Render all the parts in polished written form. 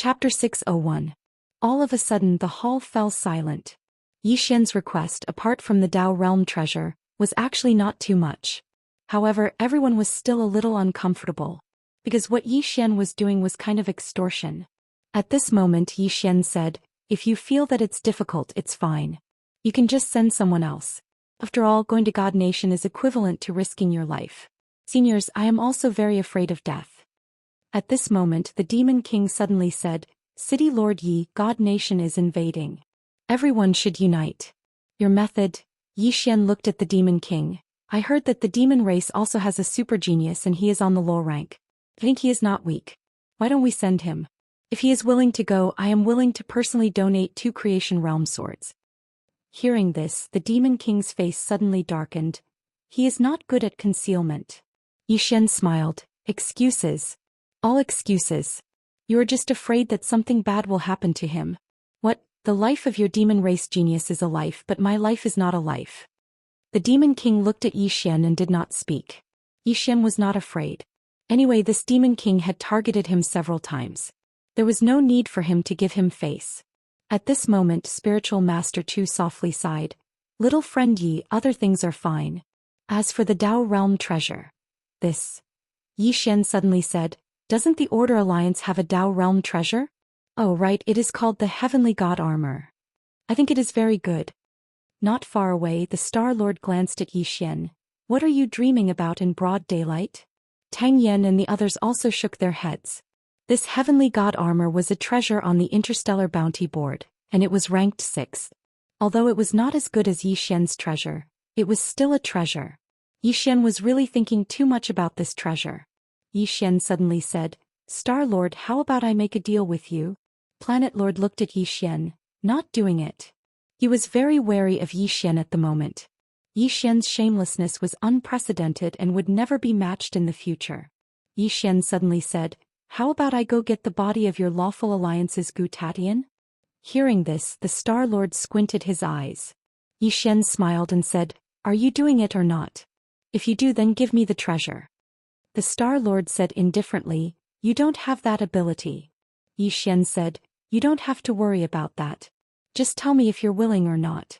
Chapter 601. All of a sudden the hall fell silent. Yi Xian's request, apart from the Dao realm treasure, was actually not too much. However, everyone was still a little uncomfortable, because what Yi Xian was doing was kind of extortion. At this moment Yi Xian said, "If you feel that it's difficult, it's fine. You can just send someone else. After all, going to God Nation is equivalent to risking your life. Seniors, I am also very afraid of death." At this moment the Demon King suddenly said, "City Lord Yi, God Nation is invading. Everyone should unite." "Your method?" Yi Xian looked at the Demon King. "I heard that the demon race also has a super genius and he is on the low rank. I think he is not weak. Why don't we send him? If he is willing to go, I am willing to personally donate 2 creation realm swords." Hearing this, the Demon King's face suddenly darkened. He is not good at concealment. Yi Xian smiled. "Excuses. All excuses. You are just afraid that something bad will happen to him. What? The life of your demon race genius is a life, but my life is not a life." The Demon King looked at Yi Xian and did not speak. Yi Xian was not afraid. Anyway, this Demon King had targeted him several times. There was no need for him to give him face. At this moment Spiritual Master Chu softly sighed. "Little friend Yi, other things are fine. As for the Dao realm treasure, this..." Yi Xian suddenly said, "Doesn't the Order Alliance have a Dao realm treasure?" "Oh right, it is called the Heavenly God Armor. I think it is very good." Not far away the Star Lord glanced at Yi Xian. "What are you dreaming about in broad daylight?" Tang Yan and the others also shook their heads. This Heavenly God Armor was a treasure on the Interstellar Bounty Board, and it was ranked 6th. Although it was not as good as Yi Xian's treasure, it was still a treasure. Yi Xian was really thinking too much about this treasure. Yi Xian suddenly said, "Star Lord, how about I make a deal with you?" Planet Lord looked at Yi Xian, not doing it. He was very wary of Yi Xian at the moment. Yi Xian's shamelessness was unprecedented and would never be matched in the future. Yi Xian suddenly said, "How about I go get the body of your lawful alliance's Gu Tatian?" Hearing this, the Star Lord squinted his eyes. Yi Xian smiled and said, "Are you doing it or not? If you do, then give me the treasure." The Star Lord said indifferently, "You don't have that ability." Yi Xian said, "You don't have to worry about that. Just tell me if you're willing or not."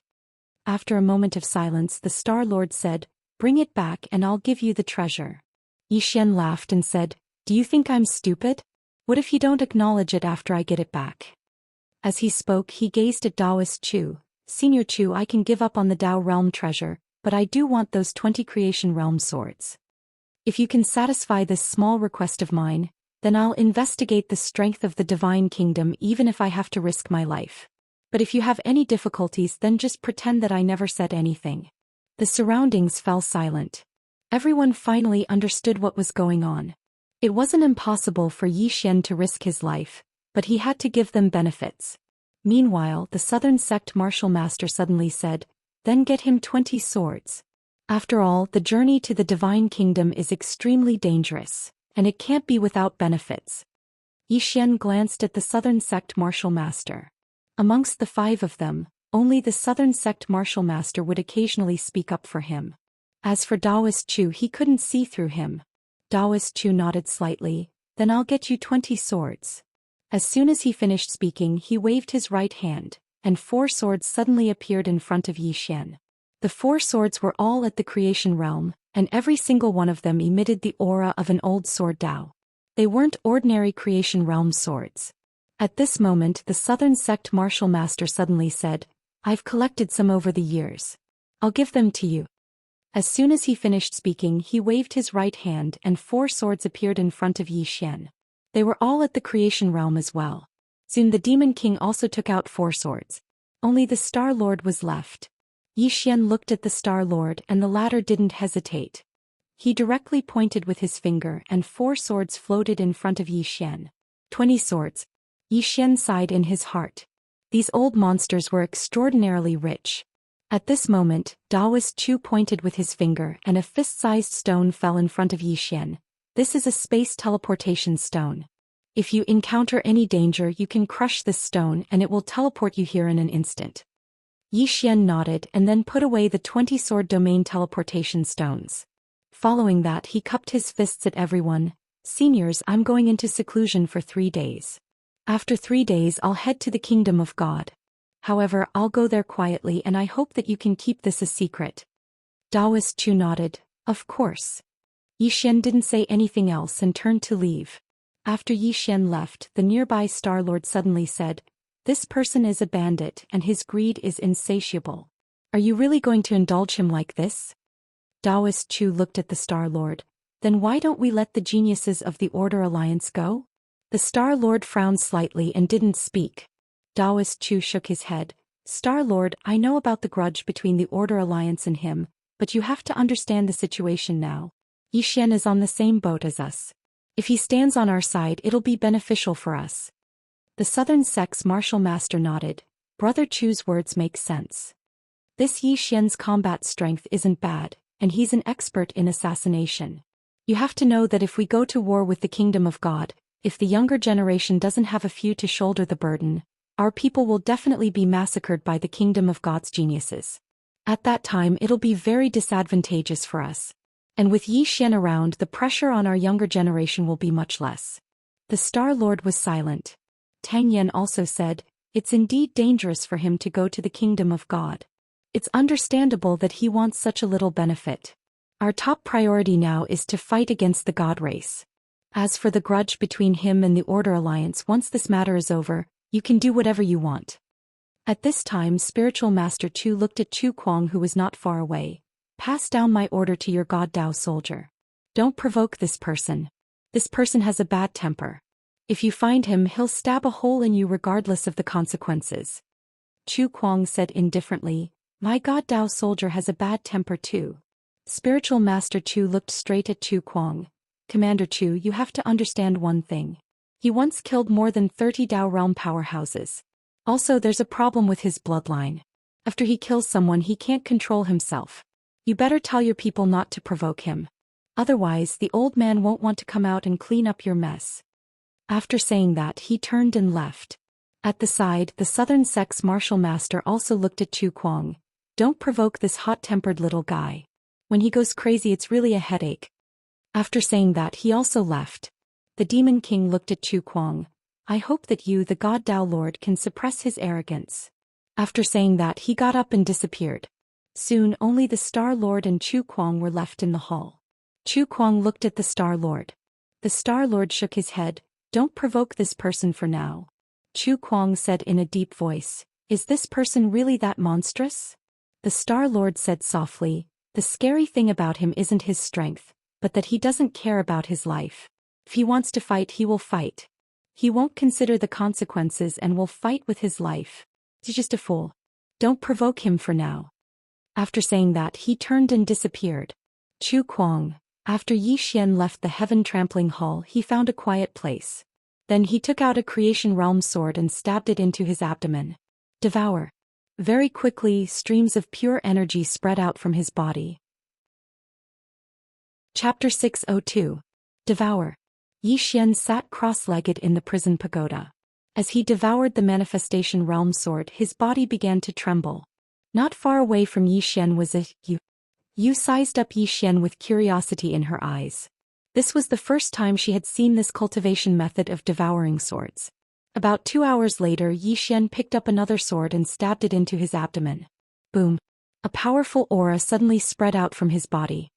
After a moment of silence the Star Lord said, "Bring it back and I'll give you the treasure." Yi Xian laughed and said, "Do you think I'm stupid? What if you don't acknowledge it after I get it back?" As he spoke he gazed at Taoist Chu. "Senior Chu, I can give up on the Dao realm treasure, but I do want those 20 creation realm swords. If you can satisfy this small request of mine, then I'll investigate the strength of the Divine Kingdom even if I have to risk my life. But if you have any difficulties, then just pretend that I never said anything." The surroundings fell silent. Everyone finally understood what was going on. It wasn't impossible for Yi Xian to risk his life, but he had to give them benefits. Meanwhile, the Southern Sect Martial Master suddenly said, "Then get him 20 swords. After all, the journey to the Divine Kingdom is extremely dangerous, and it can't be without benefits." Yi Xian glanced at the Southern Sect Martial Master. Amongst the 5 of them, only the Southern Sect Martial Master would occasionally speak up for him. As for Taoist Chu, he couldn't see through him. Taoist Chu nodded slightly. "Then I'll get you 20 swords." As soon as he finished speaking he waved his right hand, and 4 swords suddenly appeared in front of Yi Xian. The 4 swords were all at the creation realm, and every single one of them emitted the aura of an old sword Dao. They weren't ordinary creation realm swords. At this moment the Southern Sect Martial Master suddenly said, "I've collected some over the years. I'll give them to you." As soon as he finished speaking he waved his right hand and 4 swords appeared in front of Yi Xian. They were all at the creation realm as well. Soon the Demon King also took out 4 swords. Only the Star Lord was left. Yi Xian looked at the Star Lord and the latter didn't hesitate. He directly pointed with his finger and 4 swords floated in front of Yi Xian. 20 swords. Yi Xian sighed in his heart. These old monsters were extraordinarily rich. At this moment, Taoist Chu pointed with his finger and a fist-sized stone fell in front of Yi Xian. "This is a space teleportation stone. If you encounter any danger you can crush this stone and it will teleport you here in an instant." Yi Xian nodded and then put away the 20 sword domain teleportation stones. Following that he cupped his fists at everyone. "Seniors, I'm going into seclusion for 3 days. After 3 days I'll head to the kingdom of God. However, I'll go there quietly and I hope that you can keep this a secret. Taoist Chu nodded, of course. Yi Xian didn't say anything else and turned to leave. After Yi Xian left, the nearby Star Lord suddenly said, this person is a bandit and his greed is insatiable. Are you really going to indulge him like this? Taoist Chu looked at the Star Lord. Then why don't we let the geniuses of the Order Alliance go? The Star Lord frowned slightly and didn't speak. Taoist Chu shook his head. Star Lord, I know about the grudge between the Order Alliance and him, but you have to understand the situation now. Yi Xian is on the same boat as us. If he stands on our side, it'll be beneficial for us. The Southern Sect's martial master nodded. Brother Chu's words make sense. This Yi Xian's combat strength isn't bad, and he's an expert in assassination. You have to know that if we go to war with the kingdom of God, if the younger generation doesn't have a few to shoulder the burden, our people will definitely be massacred by the kingdom of God's geniuses. At that time it'll be very disadvantageous for us. And with Yi Xian around, the pressure on our younger generation will be much less. The Star Lord was silent. Tang Yan also said, it's indeed dangerous for him to go to the kingdom of God. It's understandable that he wants such a little benefit. Our top priority now is to fight against the God race. As for the grudge between him and the Order Alliance, once this matter is over, you can do whatever you want. At this time Spiritual Master Chu looked at Chu Kuang, who was not far away. Pass down my order to your God Dao soldier. Don't provoke this person. This person has a bad temper. If you find him, he'll stab a hole in you regardless of the consequences. Chu Kuang said indifferently, my God Dao soldier has a bad temper too. Spiritual Master Chu looked straight at Chu Kuang. Commander Chu, you have to understand one thing. He once killed more than 30 Dao realm powerhouses. Also, there's a problem with his bloodline. After he kills someone, he can't control himself. You better tell your people not to provoke him. Otherwise, the old man won't want to come out and clean up your mess. After saying that, he turned and left. At the side, the Southern Sect's martial master also looked at Chu Kuang. Don't provoke this hot-tempered little guy. When he goes crazy, it's really a headache. After saying that, he also left. The Demon King looked at Chu Kuang. I hope that you, the God Dao Lord, can suppress his arrogance. After saying that, he got up and disappeared. Soon, only the Star Lord and Chu Kuang were left in the hall. Chu Kuang looked at the Star Lord. The Star Lord shook his head. Don't provoke this person for now. Chu Kuang said in a deep voice, is this person really that monstrous? The Star Lord said softly, the scary thing about him isn't his strength, but that he doesn't care about his life. If he wants to fight, he will fight. He won't consider the consequences and will fight with his life. He's just a fool. Don't provoke him for now. After saying that, he turned and disappeared. Chu Kuang. After Yi Xian left the heaven-trampling hall, he found a quiet place. Then he took out a creation realm sword and stabbed it into his abdomen. Devour. Very quickly, streams of pure energy spread out from his body. Chapter 602. Devour. Yi Xian sat cross-legged in the prison pagoda. As he devoured the manifestation realm sword, his body began to tremble. Not far away from Yi Xian was a Yu. Yu sized up Yi Xian with curiosity in her eyes. This was the first time she had seen this cultivation method of devouring swords. About 2 hours later, Yi Xian picked up another sword and stabbed it into his abdomen. Boom. A powerful aura suddenly spread out from his body.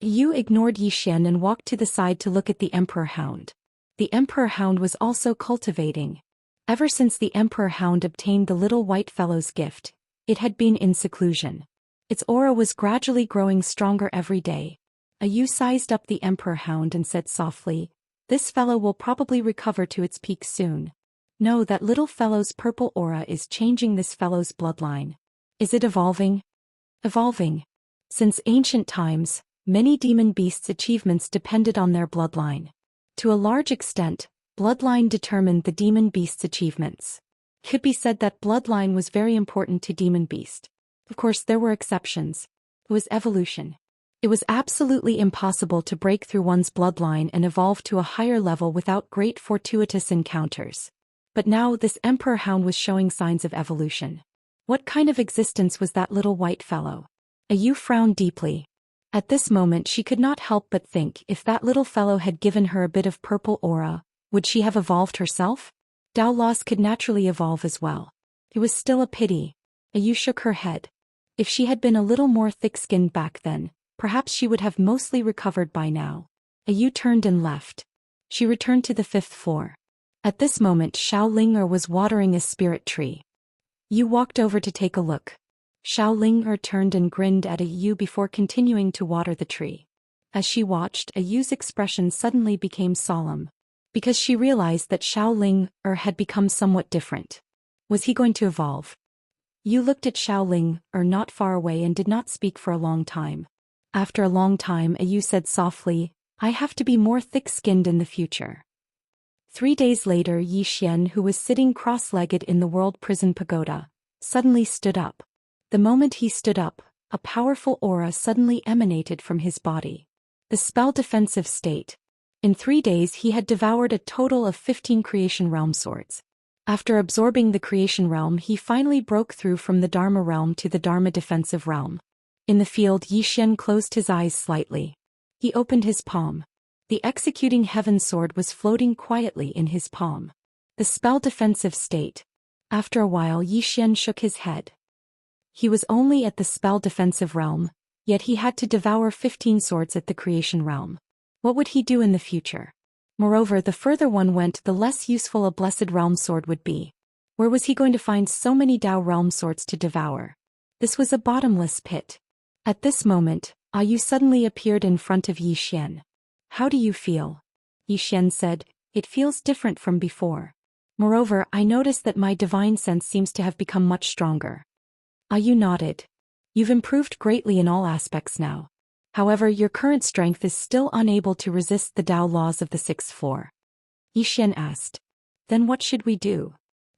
Yu ignored Yi Xian and walked to the side to look at the Emperor Hound. The Emperor Hound was also cultivating. Ever since the Emperor Hound obtained the little white fellow's gift, it had been in seclusion. Its aura was gradually growing stronger every day. Yu sized up the Emperor Hound and said softly, this fellow will probably recover to its peak soon. No, that little fellow's purple aura is changing this fellow's bloodline. Is it evolving? Evolving. Since ancient times, many demon beasts' achievements depended on their bloodline. To a large extent, bloodline determined the demon beast's achievements. It could be said that bloodline was very important to demon beast. Of course, there were exceptions. It was evolution. It was absolutely impossible to break through one's bloodline and evolve to a higher level without great fortuitous encounters. But now this Emperor Hound was showing signs of evolution. What kind of existence was that little white fellow? Yu frowned deeply. At this moment she could not help but think, if that little fellow had given her a bit of purple aura, would she have evolved herself? Dao laws could naturally evolve as well. It was still a pity. Ayu shook her head. If she had been a little more thick-skinned back then, perhaps she would have mostly recovered by now. Ayu turned and left. She returned to the 5th floor. At this moment Xiao was watering a spirit tree. Yu walked over to take a look. Xiao turned and grinned at Ayu before continuing to water the tree. As she watched, Ayu's expression suddenly became solemn. Because she realized that Xiao had become somewhat different. Was he going to evolve? Yu looked at Xiao not far away and did not speak for a long time. After a long time Ayu said softly, I have to be more thick-skinned in the future. 3 days later Xian, who was sitting cross-legged in the World Prison Pagoda, suddenly stood up. The moment he stood up, a powerful aura suddenly emanated from his body. The spell defensive state. In 3 days he had devoured a total of 15 creation realm swords. After absorbing the creation realm he finally broke through from the Dharma realm to the Dharma defensive realm. In the field Xian closed his eyes slightly. He opened his palm. The executing heaven sword was floating quietly in his palm. The spell defensive state. After a while Xian shook his head. He was only at the spell defensive realm, yet he had to devour 15 swords at the creation realm. What would he do in the future? Moreover, the further one went, the less useful a blessed realm sword would be. Where was he going to find so many Dao realm swords to devour? This was a bottomless pit. At this moment, Ayu suddenly appeared in front of Xian. How do you feel? Xian said, it feels different from before. Moreover, I noticed that my divine sense seems to have become much stronger. Ayu nodded. You've improved greatly in all aspects now. However, your current strength is still unable to resist the Dao laws of the 6th floor. Xian asked. Then what should we do?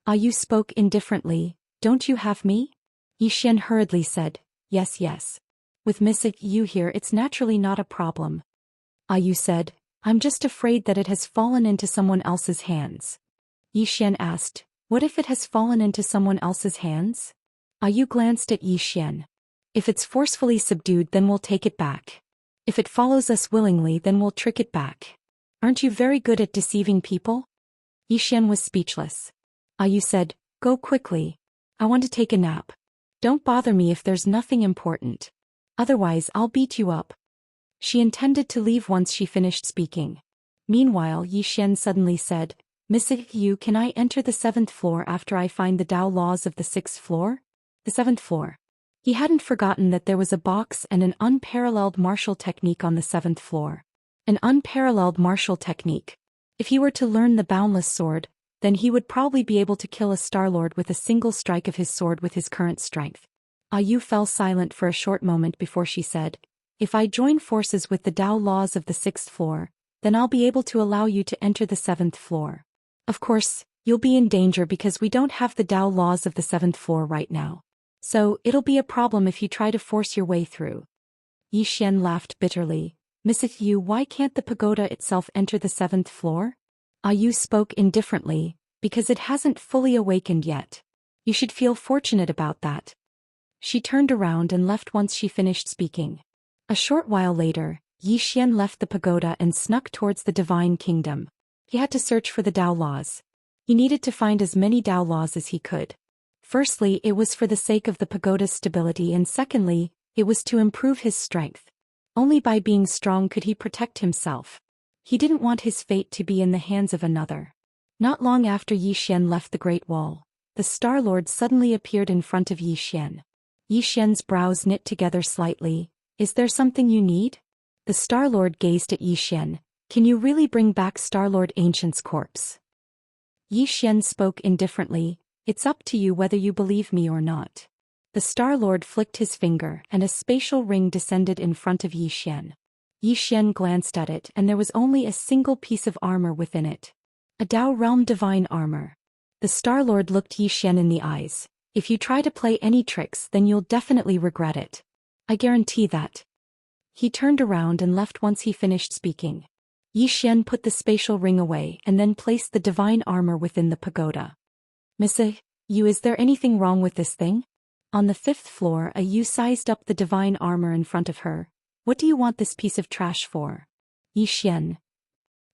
Ayu spoke indifferently, don't you have me? Xian hurriedly said, yes. With Miss Yu here it's naturally not a problem. Ayu said, I'm just afraid that it has fallen into someone else's hands. Xian asked, what if it has fallen into someone else's hands? Ayu glanced at Xian. If it's forcefully subdued then we'll take it back. If it follows us willingly then we'll trick it back. Aren't you very good at deceiving people? Xian was speechless. Ayu said, go quickly. I want to take a nap. Don't bother me if there's nothing important. Otherwise I'll beat you up. She intended to leave once she finished speaking. Meanwhile Xian suddenly said, Miss Yu, can I enter the 7th floor after I find the Dao laws of the 6th floor? The 7th floor. He hadn't forgotten that there was a box and an unparalleled martial technique on the 7th floor. An unparalleled martial technique. If he were to learn the boundless sword, then he would probably be able to kill a Starlord with a single strike of his sword with his current strength. Ayu fell silent for a short moment before she said, if I join forces with the Dao laws of the 6th floor, then I'll be able to allow you to enter the 7th floor. Of course, you'll be in danger because we don't have the Dao laws of the 7th floor right now. So, it'll be a problem if you try to force your way through. Xian laughed bitterly. Miss Yu, why can't the pagoda itself enter the 7th floor? Ayu spoke indifferently, because it hasn't fully awakened yet. You should feel fortunate about that. She turned around and left once she finished speaking. A short while later, Xian left the pagoda and snuck towards the divine kingdom. He had to search for the Dao laws. He needed to find as many Dao laws as he could. Firstly, it was for the sake of the pagoda's stability, and secondly, it was to improve his strength. Only by being strong could he protect himself. He didn't want his fate to be in the hands of another. Not long after Xian left the Great Wall, the Star-Lord suddenly appeared in front of Xian. Xian's brows knit together slightly. Is there something you need? The Star-Lord gazed at Xian. Can you really bring back Star-Lord Ancient's corpse? Xian spoke indifferently. It's up to you whether you believe me or not. The Star-Lord flicked his finger and a spatial ring descended in front of Xian. Xian glanced at it and there was only a single piece of armor within it. A Dao Realm divine armor. The Star-Lord looked Xian in the eyes. If you try to play any tricks then you'll definitely regret it. I guarantee that. He turned around and left once he finished speaking. Xian put the spatial ring away and then placed the divine armor within the pagoda. Miss Yu, is there anything wrong with this thing? On the 5th floor, Yu sized up the divine armor in front of her. What do you want this piece of trash for? Xian.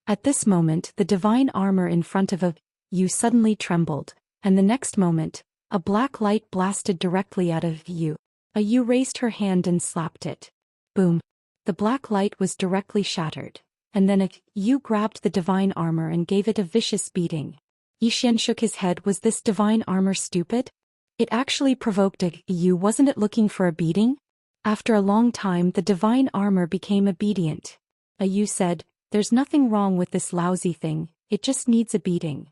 At this moment, the divine armor in front of Yu suddenly trembled, and the next moment, a black light blasted directly out of Yu. Yu raised her hand and slapped it. Boom. The black light was directly shattered, and then Yu grabbed the divine armor and gave it a vicious beating. Xian shook his head. Was this divine armor stupid? It actually provoked Yu. Wasn't it looking for a beating? After a long time the divine armor became obedient. Yu said, "There's nothing wrong with this lousy thing, it just needs a beating."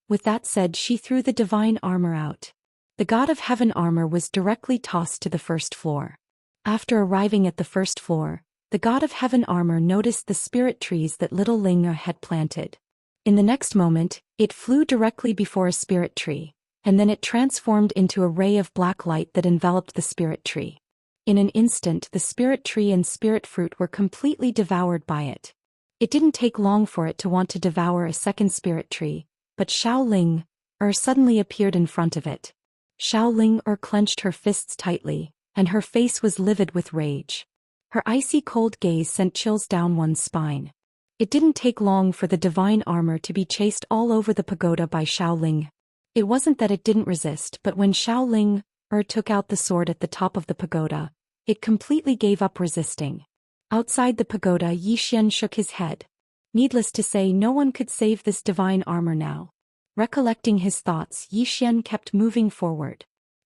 With that said, she threw the divine armor out. The God of Heaven armor was directly tossed to the first floor. After arriving at the first floor, the God of Heaven armor noticed the spirit trees that little Ling had planted. In the next moment, it flew directly before a spirit tree, and then it transformed into a ray of black light that enveloped the spirit tree. In an instant the spirit tree and spirit fruit were completely devoured by it. It didn't take long for it to want to devour a second spirit tree, but Xiaoling suddenly appeared in front of it. Xiaoling clenched her fists tightly, and her face was livid with rage. Her icy cold gaze sent chills down one's spine. It didn't take long for the divine armor to be chased all over the pagoda by Xiaoling. It wasn't that it didn't resist, but when Xiaoling took out the sword at the top of the pagoda, it completely gave up resisting. Outside the pagoda, Xian shook his head. Needless to say, no one could save this divine armor now. Recollecting his thoughts, Xian kept moving forward.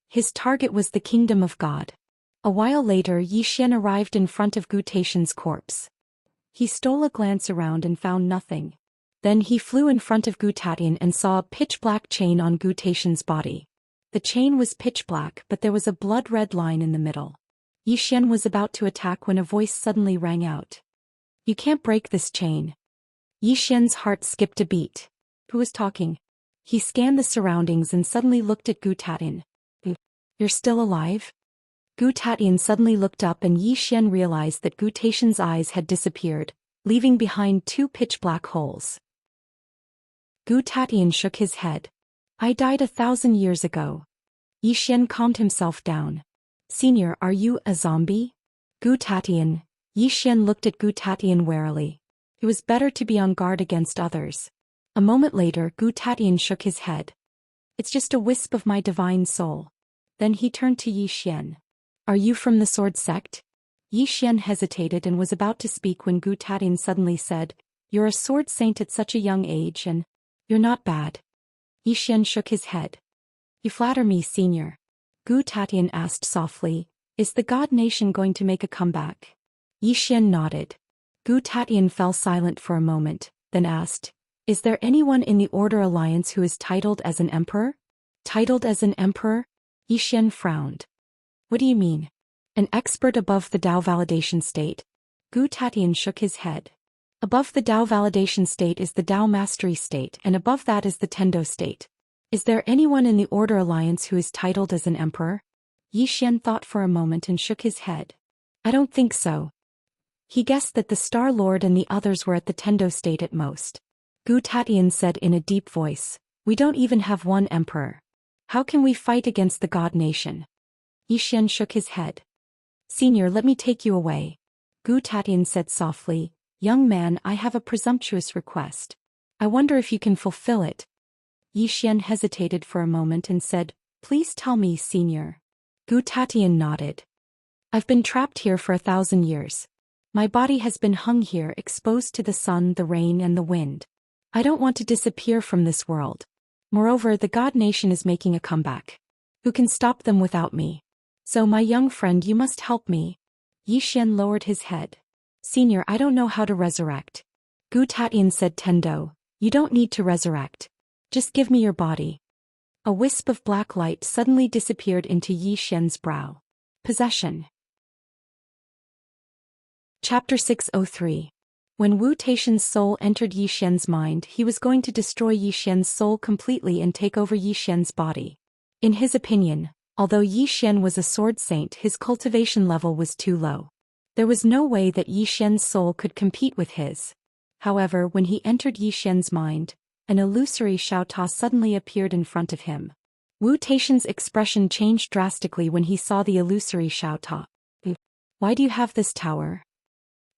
His target was the kingdom of God. A while later, Xian arrived in front of Gu Taishan's corpse. He stole a glance around and found nothing. Then he flew in front of Gu Taishan and saw a pitch-black chain on Gu Taishan's body. The chain was pitch-black, but there was a blood-red line in the middle. Xian was about to attack when a voice suddenly rang out. "You can't break this chain." Xian's heart skipped a beat. Who was talking? He scanned the surroundings and suddenly looked at Gu Taishan. "You're still alive?" Gu Taishan suddenly looked up and Xian realized that Gu Taishan's eyes had disappeared, leaving behind two pitch-black holes. Gu Taishan shook his head. "I died 1,000 years ago." Xian calmed himself down. "Senior, are you a zombie?" Gu Taishan. Xian looked at Gu Taishan warily. It was better to be on guard against others. A moment later, Gu Taishan shook his head. "It's just a wisp of my divine soul." Then he turned to Xian. "Are you from the sword sect?" Xian hesitated and was about to speak when Gu Taishan suddenly said, "You're a sword saint at such a young age and you're not bad." Xian shook his head. "You flatter me, senior." Gu Taishan asked softly, "Is the God Nation going to make a comeback?" Xian nodded. Gu Taishan fell silent for a moment, then asked, "Is there anyone in the Order Alliance who is titled as an emperor?" "Titled as an emperor?" Xian frowned. "What do you mean? An expert above the Dao validation state?" Gu Taishan shook his head. "Above the Dao validation state is the Dao mastery state, and above that is the Tendo state. Is there anyone in the Order Alliance who is titled as an emperor?" Xian thought for a moment and shook his head. "I don't think so." He guessed that the Star Lord and the others were at the Tendo state at most. Gu Taishan said in a deep voice, "We don't even have one emperor. How can we fight against the God Nation?" Xian shook his head. "Senior, let me take you away." Gu Taishan said softly, "Young man, I have a presumptuous request. I wonder if you can fulfill it." Xian hesitated for a moment and said, "Please tell me, senior." Gu Taishan nodded. "I've been trapped here for 1,000 years. My body has been hung here, exposed to the sun, the rain, and the wind. I don't want to disappear from this world. Moreover, the God Nation is making a comeback. Who can stop them without me? So my young friend, you must help me." Xian lowered his head. "Senior, I don't know how to resurrect." Gu Taishan said, "Tendo, you don't need to resurrect. Just give me your body." A wisp of black light suddenly disappeared into Xian's brow. Possession. Chapter 603. When Wu Taishan's soul entered Xian's mind, he was going to destroy Xian's soul completely and take over Xian's body. In his opinion, although Xian was a sword saint, his cultivation level was too low. There was no way that Xian's soul could compete with his. However, when he entered Xian's mind, an illusory Xiaota suddenly appeared in front of him. Wu Taishan's expression changed drastically when he saw the illusory Xiaota. "Why do you have this tower?"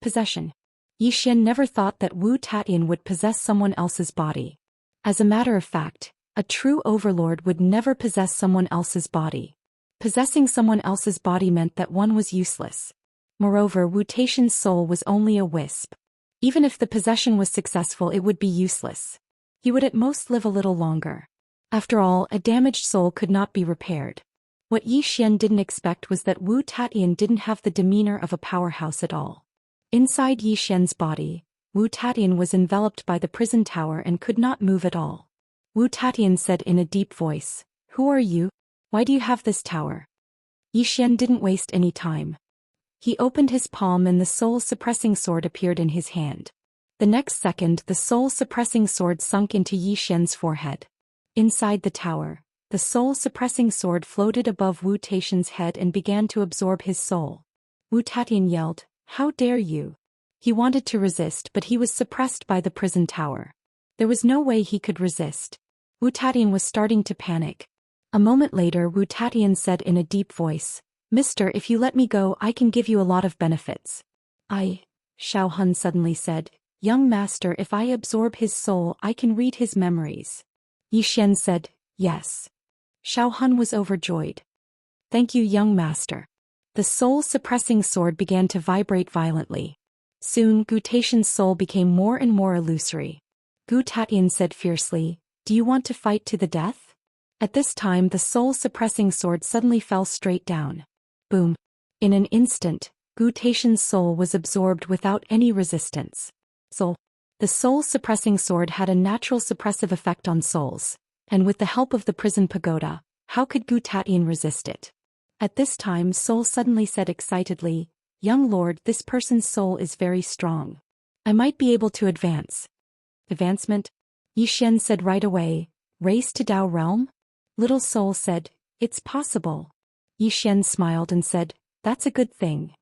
Possession. Xian never thought that Wu Taishan would possess someone else's body. As a matter of fact, a true overlord would never possess someone else's body. Possessing someone else's body meant that one was useless. Moreover, Wu Taishan's soul was only a wisp. Even if the possession was successful, it would be useless. He would at most live a little longer. After all, a damaged soul could not be repaired. What Yi Xian didn't expect was that Wu Tatian didn't have the demeanor of a powerhouse at all. Inside Yi Xian's body, Wu Tatian was enveloped by the prison tower and could not move at all. Wu Tatian said in a deep voice, "Who are you? Why do you have this tower?" Yi Xian didn't waste any time. He opened his palm and the soul-suppressing sword appeared in his hand. The next second, the soul-suppressing sword sunk into Yi Xian's forehead. Inside the tower, the soul-suppressing sword floated above Wu Taishan's head and began to absorb his soul. Wu Tatian yelled, "How dare you!" He wanted to resist, but he was suppressed by the prison tower. There was no way he could resist. Wu Tatian was starting to panic. A moment later, Wu Tatian said in a deep voice, "Mister, if you let me go, I can give you a lot of benefits." Xiao Hun suddenly said, "Young master, if I absorb his soul, I can read his memories." Yi Xian said, "Yes." Xiao Hun was overjoyed. "Thank you, young master." The soul-suppressing sword began to vibrate violently. Soon, Gu Taishan's soul became more and more illusory. Gu Tatian said fiercely, "Do you want to fight to the death?" At this time, the soul-suppressing sword suddenly fell straight down. Boom. In an instant, Gu Taishan's soul was absorbed without any resistance. The soul-suppressing sword had a natural suppressive effect on souls, and with the help of the prison pagoda, how could Gu Tatian resist it? At this time, Soul suddenly said excitedly, "Young lord, this person's soul is very strong. I might be able to advance." "Advancement?" Yi Xian said right away. "Race to Dao realm?" Little Soul said, "It's possible." Yi Xian smiled and said, "That's a good thing."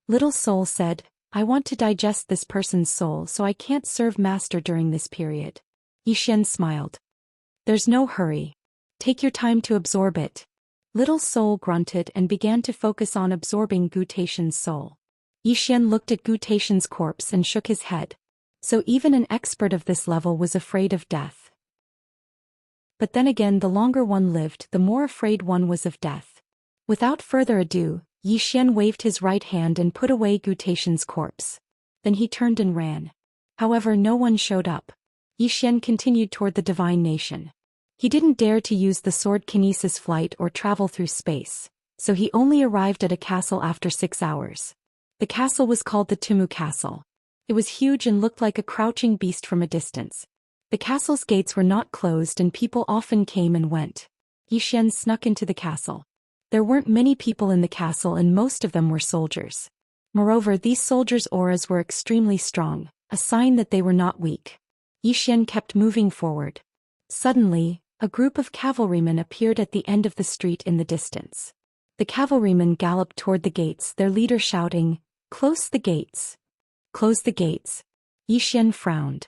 Little Soul said, "I want to digest this person's soul, so I can't serve master during this period." Yi Xian smiled. "There's no hurry. Take your time to absorb it." Little Soul grunted and began to focus on absorbing Gu Taishan's soul. Yi Xian looked at Gu Taishan's corpse and shook his head. So even an expert of this level was afraid of death. But then again, the longer one lived, the more afraid one was of death. Without further ado, Yi Xian waved his right hand and put away Gu Taishan's corpse. Then he turned and ran. However, no one showed up. Yi Xian continued toward the divine nation. He didn't dare to use the sword kinesis flight or travel through space, so he only arrived at a castle after 6 hours. The castle was called the Tumu Castle. It was huge and looked like a crouching beast from a distance. The castle's gates were not closed and people often came and went. Yi Xian snuck into the castle. There weren't many people in the castle and most of them were soldiers. Moreover, these soldiers' auras were extremely strong, a sign that they were not weak. Yi Xian kept moving forward. Suddenly, a group of cavalrymen appeared at the end of the street in the distance. The cavalrymen galloped toward the gates, their leader shouting, "Close the gates! Close the gates!" Yi Xian frowned.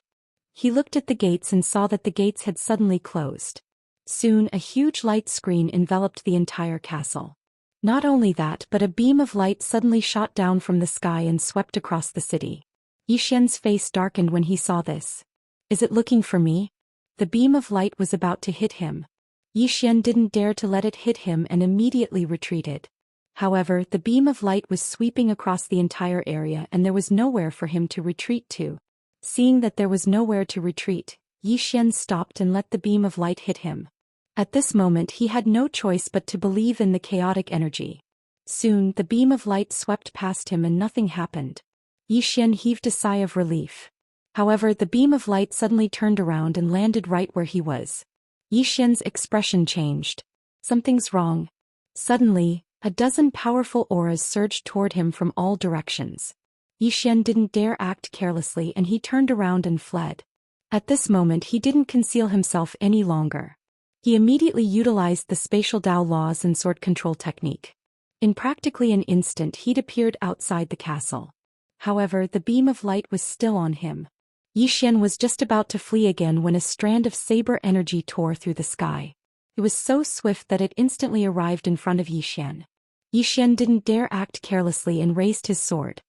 He looked at the gates and saw that the gates had suddenly closed. Soon a huge light screen enveloped the entire castle. Not only that, but a beam of light suddenly shot down from the sky and swept across the city. Yi Xian's face darkened when he saw this. "Is it looking for me?" The beam of light was about to hit him. Yi Xian didn't dare to let it hit him and immediately retreated. However, the beam of light was sweeping across the entire area and there was nowhere for him to retreat to. Seeing that there was nowhere to retreat, Yi Xian stopped and let the beam of light hit him. At this moment he had no choice but to believe in the chaotic energy. Soon the beam of light swept past him and nothing happened. Yi Xian heaved a sigh of relief. However, the beam of light suddenly turned around and landed right where he was. Yi Xian's expression changed. Something's wrong. Suddenly, a dozen powerful auras surged toward him from all directions. Yi Xian didn't dare act carelessly and he turned around and fled. At this moment he didn't conceal himself any longer. He immediately utilized the spatial Dao laws and sword control technique. In practically an instant he'd appeared outside the castle. However, the beam of light was still on him. Yi Xian was just about to flee again when a strand of saber energy tore through the sky. It was so swift that it instantly arrived in front of Yi Xian. Yi Xian didn't dare act carelessly and raised his sword.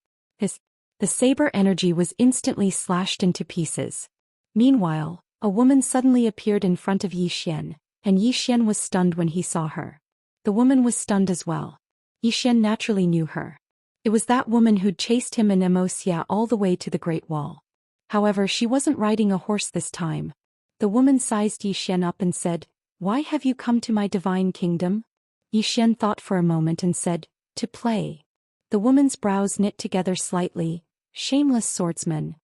The saber energy was instantly slashed into pieces. Meanwhile, A woman suddenly appeared in front of Yi Xian, and Yi Xian was stunned when he saw her. The woman was stunned as well. Yi Xian naturally knew her. It was that woman who'd chased him and Immerse all the way to the Great Wall. However, she wasn't riding a horse this time. The woman sized Yi Xian up and said, "Why have you come to my divine kingdom?" Yi Xian thought for a moment and said, "To play." The woman's brows knit together slightly. "Shameless swordsman.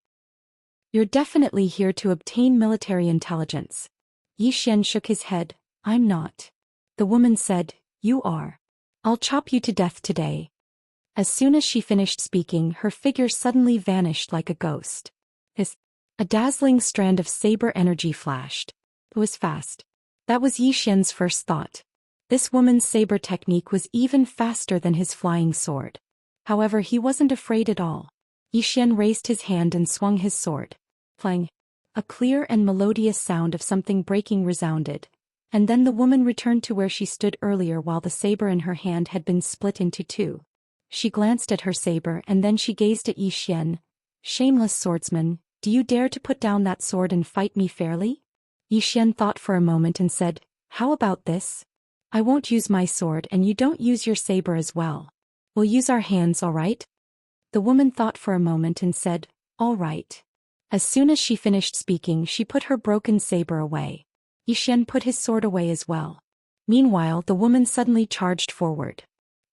You're definitely here to obtain military intelligence." Yi Xian shook his head. "I'm not." The woman said, "You are. I'll chop you to death today." As soon as she finished speaking, her figure suddenly vanished like a ghost. A dazzling strand of saber energy flashed. It was fast. That was Yi Xian's first thought. This woman's saber technique was even faster than his flying sword. However, he wasn't afraid at all. Yi Xian raised his hand and swung his sword. Plang! A clear and melodious sound of something breaking resounded, and then the woman returned to where she stood earlier while the saber in her hand had been split into two. She glanced at her saber and then she gazed at Yi Xian. "Shameless swordsman, do you dare to put down that sword and fight me fairly?" Yi Xian thought for a moment and said, "How about this? I won't use my sword and you don't use your saber as well. We'll use our hands, all right?" The woman thought for a moment and said, "All right." As soon as she finished speaking, she put her broken saber away. Yi Xian put his sword away as well. Meanwhile, the woman suddenly charged forward.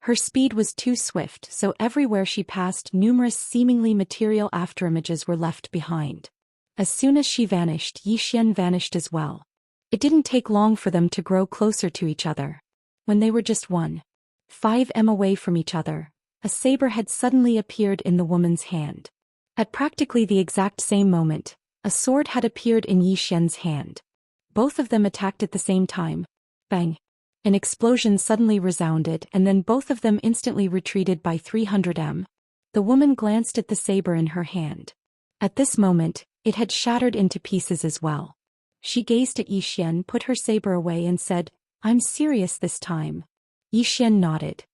Her speed was too swift, so everywhere she passed, numerous seemingly material afterimages were left behind. As soon as she vanished, Yi Xian vanished as well. It didn't take long for them to grow closer to each other. When they were just 1.5 m away from each other, a saber had suddenly appeared in the woman's hand. At practically the exact same moment, a sword had appeared in Yi Xian's hand. Both of them attacked at the same time. Bang! An explosion suddenly resounded and then both of them instantly retreated by 300 m. The woman glanced at the saber in her hand. At this moment, it had shattered into pieces as well. She gazed at Yi Xian, put her saber away and said, "I'm serious this time." Yi Xian nodded.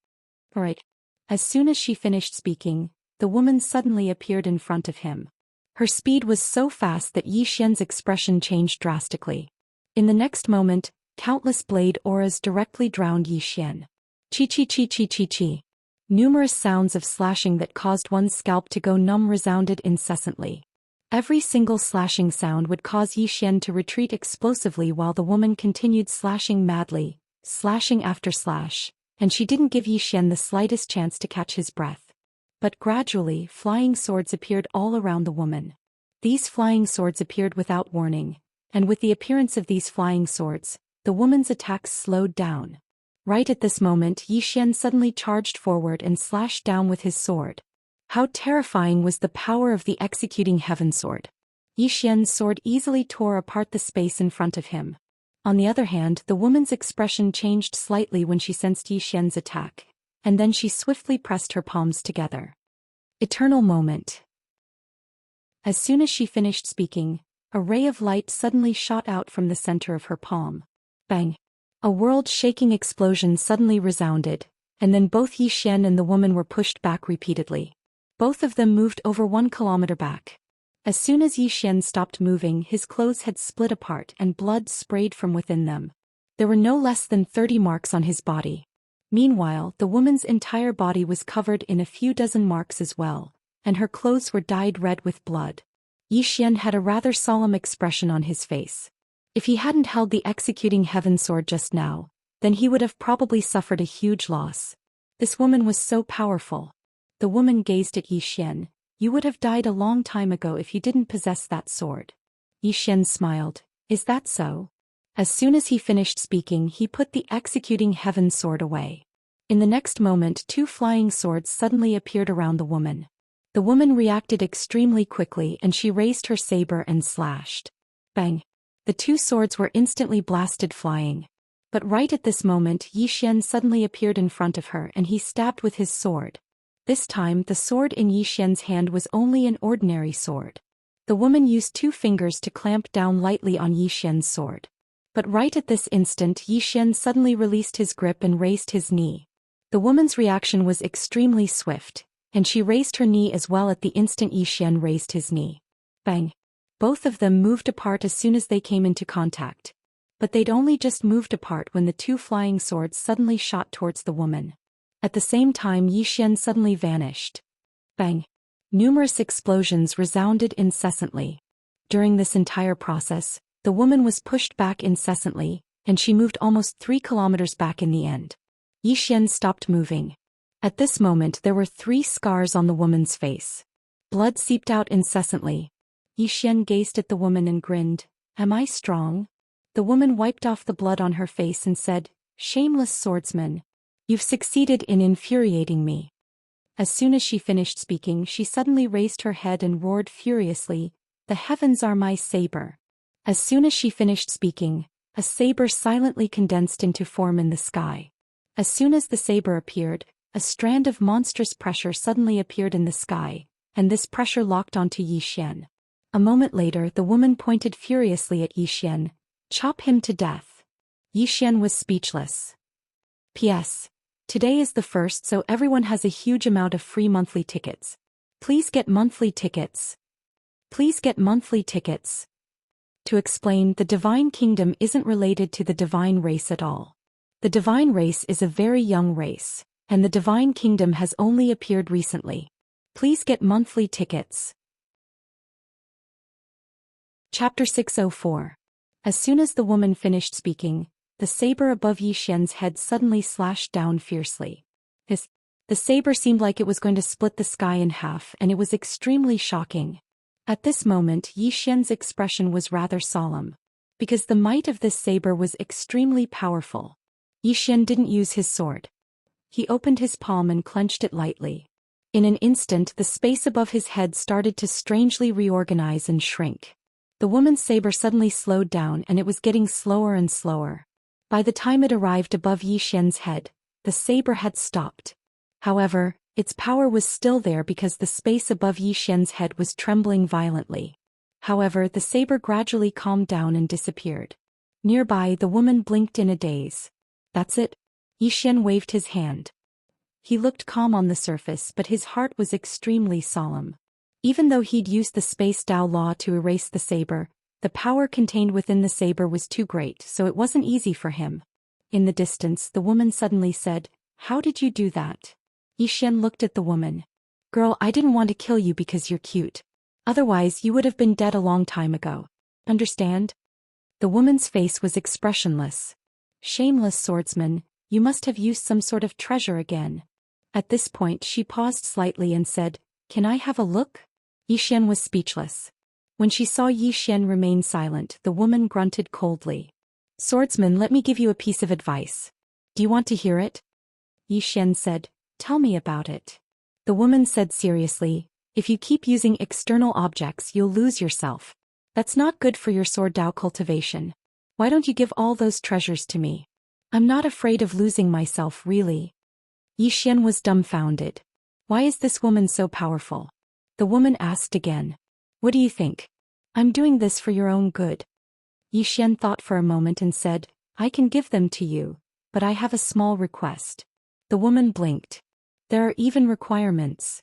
"All right." As soon as she finished speaking, the woman suddenly appeared in front of him. Her speed was so fast that Yi Xian's expression changed drastically. In the next moment, countless blade auras directly drowned Yi Xian. Chi-chi-chi-chi-chi-chi. Numerous sounds of slashing that caused one's scalp to go numb resounded incessantly. Every single slashing sound would cause Yi Xian to retreat explosively while the woman continued slashing madly, slashing after slash, and she didn't give Yi Xian the slightest chance to catch his breath. But gradually, flying swords appeared all around the woman. These flying swords appeared without warning, and with the appearance of these flying swords, the woman's attacks slowed down. Right at this moment, Yi Xian suddenly charged forward and slashed down with his sword. How terrifying was the power of the executing heaven sword! Yi Xian's sword easily tore apart the space in front of him. On the other hand, the woman's expression changed slightly when she sensed Yi Xian's attack, and then she swiftly pressed her palms together. Eternal moment. As soon as she finished speaking, a ray of light suddenly shot out from the center of her palm. Bang! A world-shaking explosion suddenly resounded, and then both Yi Xian and the woman were pushed back repeatedly. Both of them moved over 1 kilometer back. As soon as Yi Xian stopped moving, his clothes had split apart and blood sprayed from within them. There were no less than 30 marks on his body. Meanwhile, the woman's entire body was covered in a few dozen marks as well, and her clothes were dyed red with blood. Yi Xian had a rather solemn expression on his face. If he hadn't held the executing heaven sword just now, then he would have probably suffered a huge loss. This woman was so powerful. The woman gazed at Yi Xian. "You would have died a long time ago if you didn't possess that sword." Yi Xian smiled. "Is that so?" As soon as he finished speaking, he put the executing heaven sword away. In the next moment, 2 flying swords suddenly appeared around the woman. The woman reacted extremely quickly and she raised her saber and slashed. Bang! The 2 swords were instantly blasted flying. But right at this moment, Yi Xian suddenly appeared in front of her and he stabbed with his sword. This time, the sword in Yi Xian's hand was only an ordinary sword. The woman used 2 fingers to clamp down lightly on Yi Xian's sword. But right at this instant, Yi Xian suddenly released his grip and raised his knee. The woman's reaction was extremely swift, and she raised her knee as well at the instant Yi Xian raised his knee. Bang! Both of them moved apart as soon as they came into contact. But they'd only just moved apart when the two flying swords suddenly shot towards the woman. At the same time, Xian suddenly vanished. Bang! Numerous explosions resounded incessantly. During this entire process, the woman was pushed back incessantly, and she moved almost 3 kilometers back in the end. Xian stopped moving. At this moment there were 3 scars on the woman's face. Blood seeped out incessantly. Xian gazed at the woman and grinned. "Am I strong?" The woman wiped off the blood on her face and said, "Shameless swordsman. You've succeeded in infuriating me." As soon as she finished speaking, she suddenly raised her head and roared furiously, "The heavens are my saber." As soon as she finished speaking, a saber silently condensed into form in the sky. As soon as the saber appeared, a strand of monstrous pressure suddenly appeared in the sky, and this pressure locked onto Xian. A moment later, the woman pointed furiously at Xian. "Chop him to death." Xian was speechless. P.S. Today is the 1st, so everyone has a huge amount of free monthly tickets. Please get monthly tickets. Please get monthly tickets. To explain, the Divine Kingdom isn't related to the Divine Race at all. The Divine Race is a very young race, and the Divine Kingdom has only appeared recently. Please get monthly tickets. Chapter 604. As soon as the woman finished speaking, the saber above Xian's head suddenly slashed down fiercely. The saber seemed like it was going to split the sky in half, and it was extremely shocking. At this moment, Xian's expression was rather solemn, because the might of this saber was extremely powerful. Xian didn't use his sword. He opened his palm and clenched it lightly. In an instant, the space above his head started to strangely reorganize and shrink. The woman's saber suddenly slowed down, and it was getting slower and slower. By the time it arrived above Xian's head, the saber had stopped. However, its power was still there because the space above Xian's head was trembling violently. However, the saber gradually calmed down and disappeared. Nearby, the woman blinked in a daze. "That's it?" Xian waved his hand. He looked calm on the surface, but his heart was extremely solemn. Even though he'd used the Space Dao Law to erase the saber, the power contained within the saber was too great, so it wasn't easy for him. In the distance, the woman suddenly said, "How did you do that?" Xian looked at the woman. "Girl, I didn't want to kill you because you're cute. Otherwise, you would have been dead a long time ago. Understand?" The woman's face was expressionless. "Shameless swordsman, you must have used some sort of treasure again." At this point, she paused slightly and said, "Can I have a look?" Xian was speechless. When she saw Xian remain silent, the woman grunted coldly. "Swordsman, let me give you a piece of advice. Do you want to hear it?" Xian said, "Tell me about it." The woman said seriously, "If you keep using external objects, you'll lose yourself. That's not good for your sword Dao cultivation. Why don't you give all those treasures to me? I'm not afraid of losing myself, really." Xian was dumbfounded. Why is this woman so powerful? The woman asked again. "What do you think? I'm doing this for your own good." Xian thought for a moment and said, "I can give them to you, but I have a small request." The woman blinked. "There are even requirements."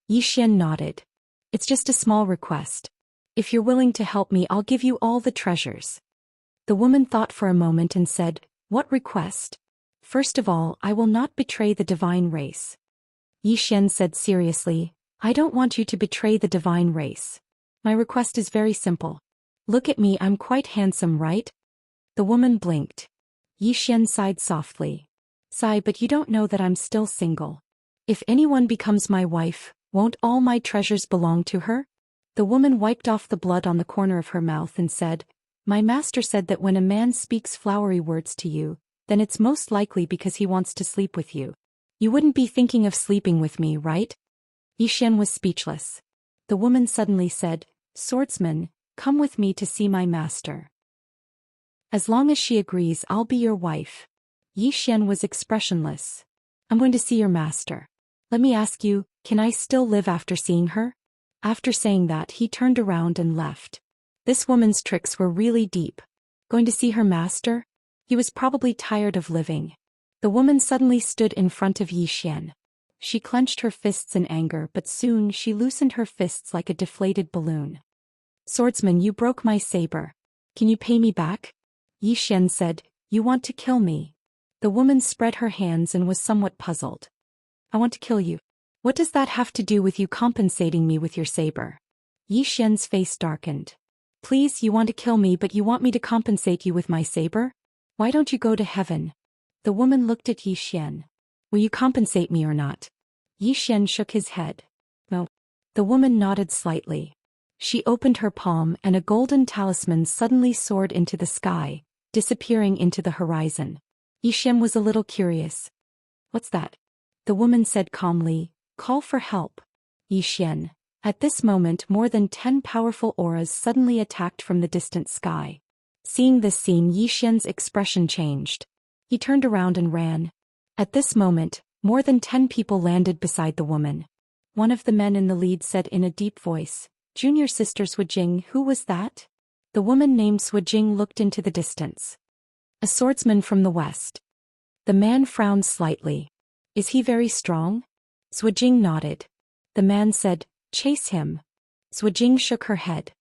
Xian nodded. "It's just a small request. If you're willing to help me, I'll give you all the treasures." The woman thought for a moment and said, "What request?" "First of all, I will not betray the divine race." Xian said seriously, "I don't want you to betray the divine race. My request is very simple. Look at me, I'm quite handsome, right?" The woman blinked. Xian sighed softly. "Sigh, but you don't know that I'm still single. If anyone becomes my wife, won't all my treasures belong to her?" The woman wiped off the blood on the corner of her mouth and said, "My master said that when a man speaks flowery words to you, then it's most likely because he wants to sleep with you. You wouldn't be thinking of sleeping with me, right?" Xian was speechless. The woman suddenly said, "Swordsman, come with me to see my master. As long as she agrees, I'll be your wife." Xian was expressionless. "I'm going to see your master. Let me ask you, can I still live after seeing her?" After saying that, he turned around and left. This woman's tricks were really deep. Going to see her master? He was probably tired of living. The woman suddenly stood in front of Xian. She clenched her fists in anger, but soon she loosened her fists like a deflated balloon. Swordsman, you broke my saber. Can you pay me back? Yi Xian said, you want to kill me? The woman spread her hands and was somewhat puzzled. I want to kill you. What does that have to do with you compensating me with your saber? Yi Xian's face darkened. Please, you want to kill me but you want me to compensate you with my saber? Why don't you go to heaven? The woman looked at Yi Xian. Will you compensate me or not? Yi Xian shook his head. No. The woman nodded slightly. She opened her palm and a golden talisman suddenly soared into the sky, disappearing into the horizon. Yi Xian was a little curious. What's that? The woman said calmly, call for help. Yi Xian. At this moment more than 10 powerful auras suddenly attacked from the distant sky. Seeing this scene, Yi Xian's expression changed. He turned around and ran. At this moment, more than 10 people landed beside the woman. One of the men in the lead said in a deep voice, Junior Sister Swijing, who was that? The woman named Swijing looked into the distance. A swordsman from the west. The man frowned slightly. Is he very strong? Swijing nodded. The man said, chase him. Swijing shook her head.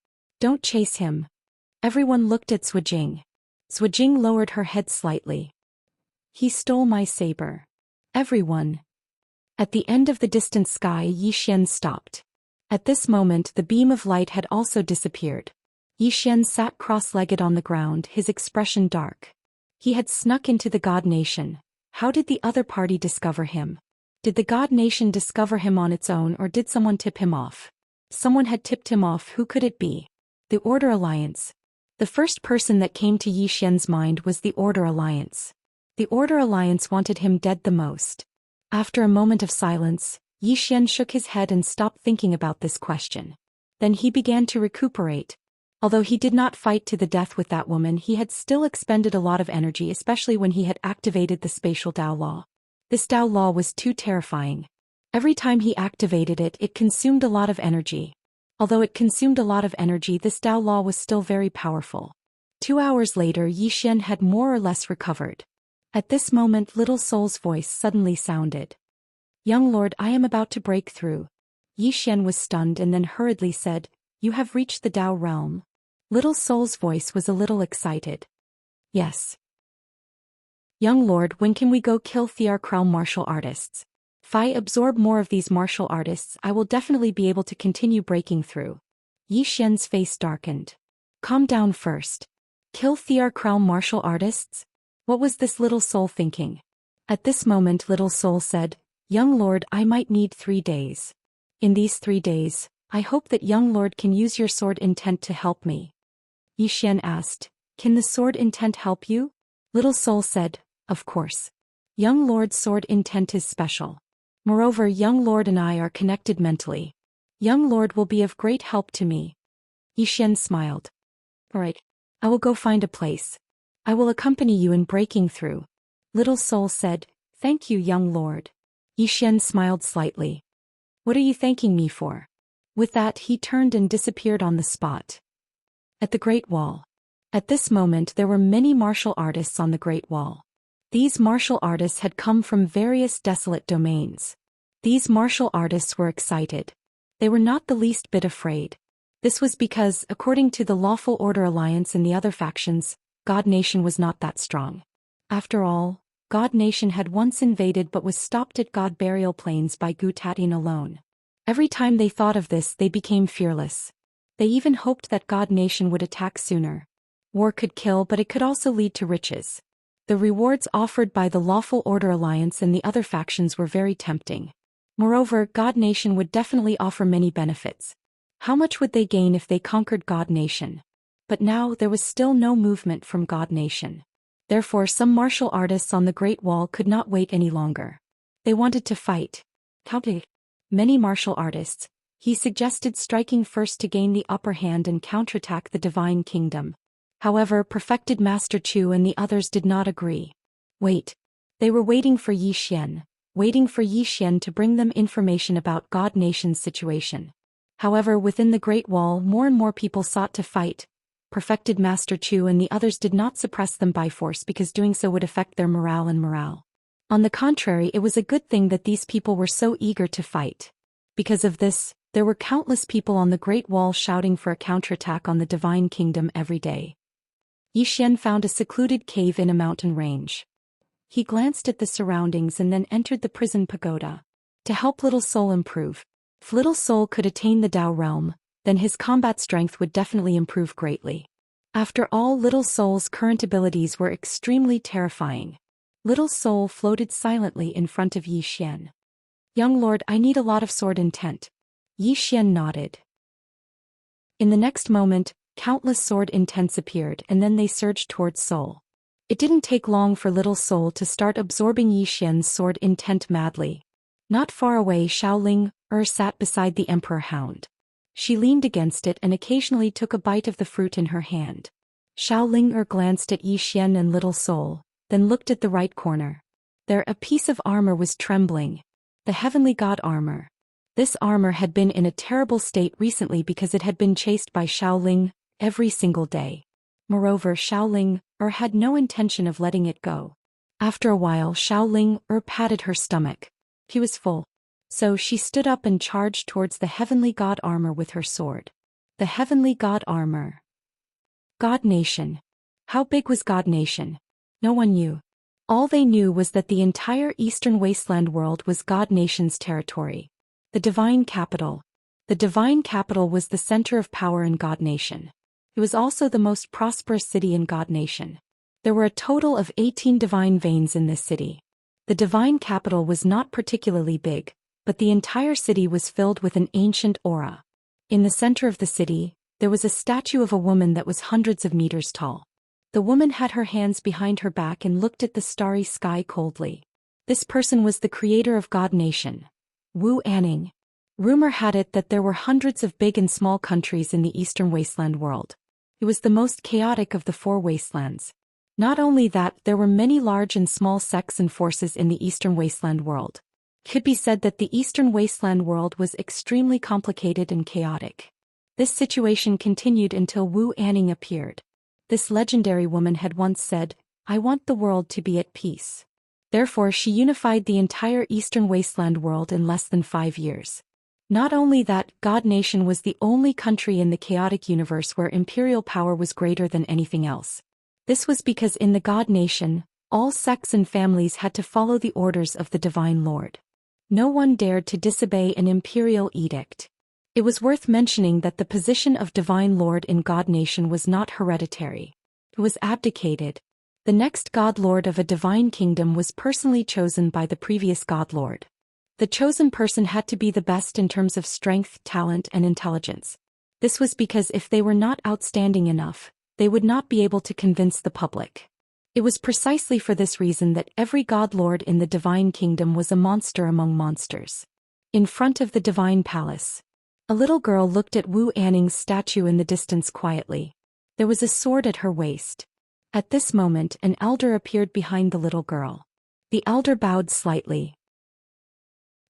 Don't chase him. Everyone looked at Swijing. Swijing lowered her head slightly. He stole my saber. Everyone. At the end of the distant sky, Yi Xian stopped. At this moment the beam of light had also disappeared. Yi Xian sat cross-legged on the ground, his expression dark. He had snuck into the God Nation. How did the other party discover him? Did the God Nation discover him on its own or did someone tip him off? Someone had tipped him off. Who could it be? The Order Alliance. The first person that came to Yi Xian's mind was the Order Alliance. The Order Alliance wanted him dead the most. After a moment of silence, Yi Xian shook his head and stopped thinking about this question. Then he began to recuperate. Although he did not fight to the death with that woman, he had still expended a lot of energy, especially when he had activated the spatial Dao Law. This Dao Law was too terrifying. Every time he activated it, it consumed a lot of energy. Although it consumed a lot of energy, this Dao Law was still very powerful. 2 hours later, Yi Xian had more or less recovered. At this moment, Little Soul's voice suddenly sounded. Young Lord, I am about to break through. Yi Xian was stunned and then hurriedly said, you have reached the Dao realm. Little Soul's voice was a little excited. Yes. Young Lord, when can we go kill Thiar Crown martial artists? If I absorb more of these martial artists, I will definitely be able to continue breaking through. Yi Xian's face darkened. Calm down first. Kill Thiar Crown martial artists? What was this Little Soul thinking? At this moment Little Soul said, Young Lord, I might need 3 days. In these 3 days, I hope that Young Lord can use your sword intent to help me. Yi Xian asked, can the sword intent help you? Little Soul said, of course. Young Lord's sword intent is special. Moreover, Young Lord and I are connected mentally. Young Lord will be of great help to me. Yi Xian smiled. Alright. I will go find a place. I will accompany you in breaking through. Little Soul said, thank you, Young Lord. Yi Xian smiled slightly. What are you thanking me for? With that, he turned and disappeared on the spot. At the Great Wall. At this moment there were many martial artists on the Great Wall. These martial artists had come from various desolate domains. These martial artists were excited. They were not the least bit afraid. This was because, according to the Lawful Order Alliance and the other factions, God Nation was not that strong. After all, God Nation had once invaded but was stopped at God Burial Plains by Gu Tatin alone. Every time they thought of this, they became fearless. They even hoped that God Nation would attack sooner. War could kill, but it could also lead to riches. The rewards offered by the Lawful Order Alliance and the other factions were very tempting. Moreover, God Nation would definitely offer many benefits. How much would they gain if they conquered God Nation? But now there was still no movement from God Nation. Therefore, some martial artists on the Great Wall could not wait any longer. They wanted to fight. Many martial artists. He suggested striking first to gain the upper hand and counterattack the Divine Kingdom. However, Perfected Master Chu and the others did not agree. Wait. They were waiting for Yi Xian. Waiting for Yi Xian to bring them information about God Nation's situation. However, within the Great Wall, more and more people sought to fight. Perfected Master Chu and the others did not suppress them by force because doing so would affect their morale. On the contrary, it was a good thing that these people were so eager to fight. Because of this, There were countless people on the Great Wall shouting for a counterattack on the Divine Kingdom every day. Xian found a secluded cave in a mountain range. He glanced at the surroundings and then entered the prison pagoda. To help Little Soul improve. If Little Soul could attain the Tao realm, then his combat strength would definitely improve greatly. After all, Little Soul's current abilities were extremely terrifying. Little Soul floated silently in front of Xian. Young Lord, I need a lot of sword intent. Xian nodded. In the next moment, countless sword intents appeared and then they surged towards Soul. It didn't take long for Little Soul to start absorbing Xian's sword intent madly. Not far away, Xiaoling sat beside the Emperor Hound. She leaned against it and occasionally took a bite of the fruit in her hand. Xiaoling glanced at Xian and Little Soul, then looked at the right corner. There a piece of armor was trembling. The heavenly god armor. This armor had been in a terrible state recently because it had been chased by Xiaoling every single day. Moreover, Xiaoling had no intention of letting it go. After a while, Xiaoling patted her stomach. He was full. So she stood up and charged towards the heavenly god armor with her sword. The heavenly god armor. God Nation. How big was God Nation? No one knew. All they knew was that the entire eastern wasteland world was God Nation's territory. The divine capital. The divine capital was the center of power in God Nation. It was also the most prosperous city in God Nation. There were a total of 18 divine veins in this city. The divine capital was not particularly big, but the entire city was filled with an ancient aura. In the center of the city, there was a statue of a woman that was hundreds of meters tall. The woman had her hands behind her back and looked at the starry sky coldly. This person was the creator of God Nation, Wu Anning. Rumor had it that there were hundreds of big and small countries in the eastern wasteland world. It was the most chaotic of the 4 wastelands. Not only that, there were many large and small sects and forces in the eastern wasteland world. It could be said that the eastern wasteland world was extremely complicated and chaotic. This situation continued until Wu Anning appeared. This legendary woman had once said, "I want the world to be at peace." Therefore she unified the entire eastern wasteland world in less than 5 years. Not only that, God Nation was the only country in the chaotic universe where imperial power was greater than anything else. This was because in the God Nation, all sects and families had to follow the orders of the Divine Lord. No one dared to disobey an imperial edict. It was worth mentioning that the position of Divine Lord in God Nation was not hereditary. It was abdicated. The next God Lord of a divine kingdom was personally chosen by the previous God Lord. The chosen person had to be the best in terms of strength, talent, and intelligence. This was because if they were not outstanding enough, they would not be able to convince the public. It was precisely for this reason that every God Lord in the divine kingdom was a monster among monsters. In front of the divine palace, a little girl looked at Wu Anning's statue in the distance quietly. There was a sword at her waist. At this moment, an elder appeared behind the little girl. The elder bowed slightly.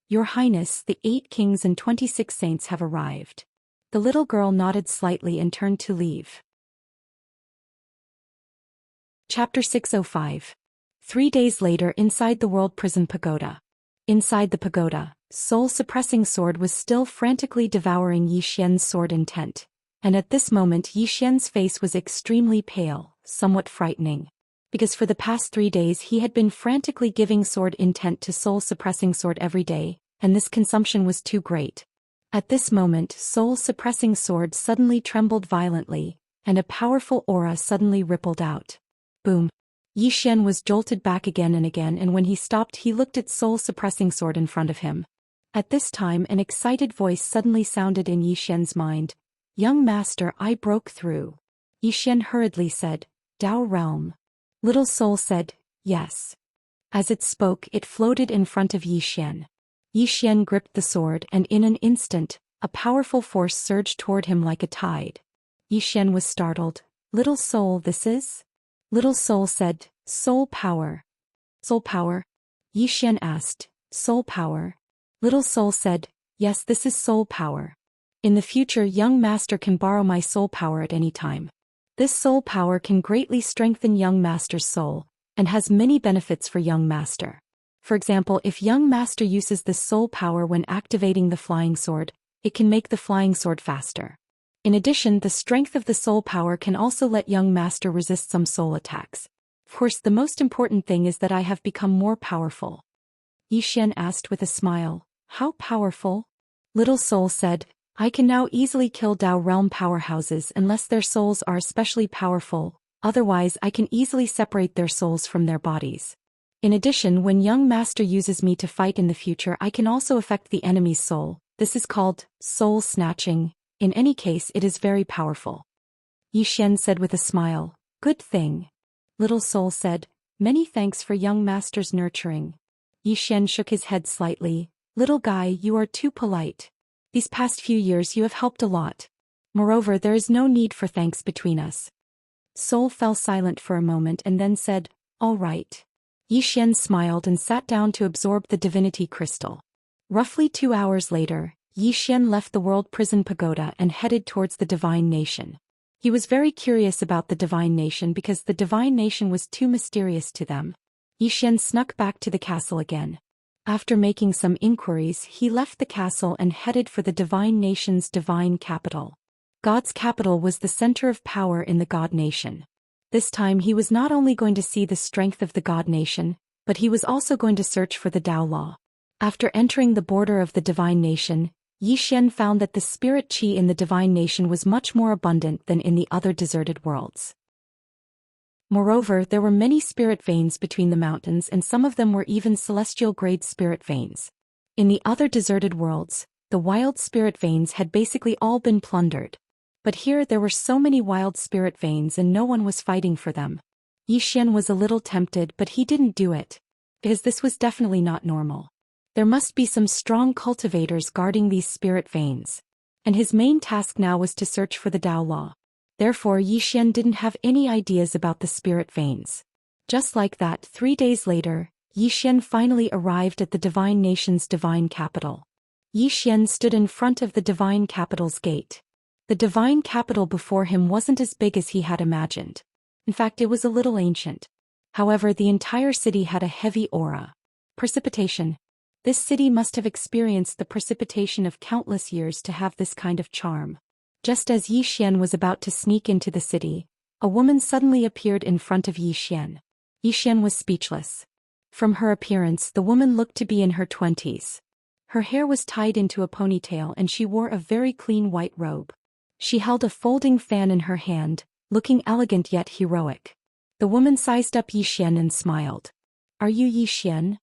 "Your Highness, the 8 kings and 26 saints have arrived." The little girl nodded slightly and turned to leave. Chapter 605. 3 days later, inside the World Prison Pagoda. Inside the pagoda, Soul-Suppressing Sword was still frantically devouring Xian's sword intent. And at this moment Xian's face was extremely pale, somewhat frightening. Because for the past 3 days he had been frantically giving sword intent to Soul-Suppressing Sword every day, and this consumption was too great. At this moment Soul-Suppressing Sword suddenly trembled violently, and a powerful aura suddenly rippled out. Boom. Xian was jolted back again, and when he stopped he looked at Soul-Suppressing Sword in front of him. At this time an excited voice suddenly sounded in Xian's mind. "Young master, I broke through." Xian hurriedly said, "Tao realm." Little Soul said, "Yes." As it spoke, it floated in front of Xian. Xian gripped the sword and in an instant, a powerful force surged toward him like a tide. Xian was startled. "Little Soul, this is?" Little Soul said, "Soul power." "Soul power?" Xian asked. "Soul power?" Little Soul said, "Yes, this is soul power. In the future, young master can borrow my soul power at any time. This soul power can greatly strengthen young master's soul, and has many benefits for young master. For example, if young master uses this soul power when activating the flying sword, it can make the flying sword faster. In addition, the strength of the soul power can also let young master resist some soul attacks. Of course, the most important thing is that I have become more powerful. Xian asked with a smile. How powerful? Little soul said, I can now easily kill Dao realm powerhouses unless their souls are especially powerful, otherwise I can easily separate their souls from their bodies. In addition, when young master uses me to fight in the future, I can also affect the enemy's soul. This is called soul snatching. In any case, it is very powerful. Xian said with a smile. Good thing. Little soul said, many thanks for young master's nurturing. Xian shook his head slightly. Little guy, you are too polite. These past few years you have helped a lot. Moreover, there is no need for thanks between us. Soul fell silent for a moment and then said, all right. Xian smiled and sat down to absorb the divinity crystal. Roughly 2 hours later, Xian left the world prison pagoda and headed towards the divine nation. He was very curious about the divine nation because the divine nation was too mysterious to them. Xian snuck back to the castle again. After making some inquiries, he left the castle and headed for the divine nation's divine capital. God's capital was the center of power in the God nation. This time he was not only going to see the strength of the God nation, but he was also going to search for the Tao law. After entering the border of the divine nation, Xian found that the spirit qi in the divine nation was much more abundant than in the other deserted worlds. Moreover, there were many spirit veins between the mountains, and some of them were even celestial-grade spirit veins. In the other deserted worlds, the wild spirit veins had basically all been plundered. But here there were so many wild spirit veins and no one was fighting for them. Xian was a little tempted, but he didn't do it, because this was definitely not normal. There must be some strong cultivators guarding these spirit veins. And his main task now was to search for the Tao law. Therefore, Xian didn't have any ideas about the spirit veins. Just like that, 3 days later, Xian finally arrived at the divine nation's divine capital. Xian stood in front of the divine capital's gate. The divine capital before him wasn't as big as he had imagined. In fact, it was a little ancient. However, the entire city had a heavy aura. Precipitation. This city must have experienced the precipitation of countless years to have this kind of charm. Just as Xian was about to sneak into the city, a woman suddenly appeared in front of Xian. Xian was speechless. From her appearance, the woman looked to be in her 20s. Her hair was tied into a ponytail and she wore a very clean white robe. She held a folding fan in her hand, looking elegant yet heroic. The woman sized up Xian and smiled. Are you Xian?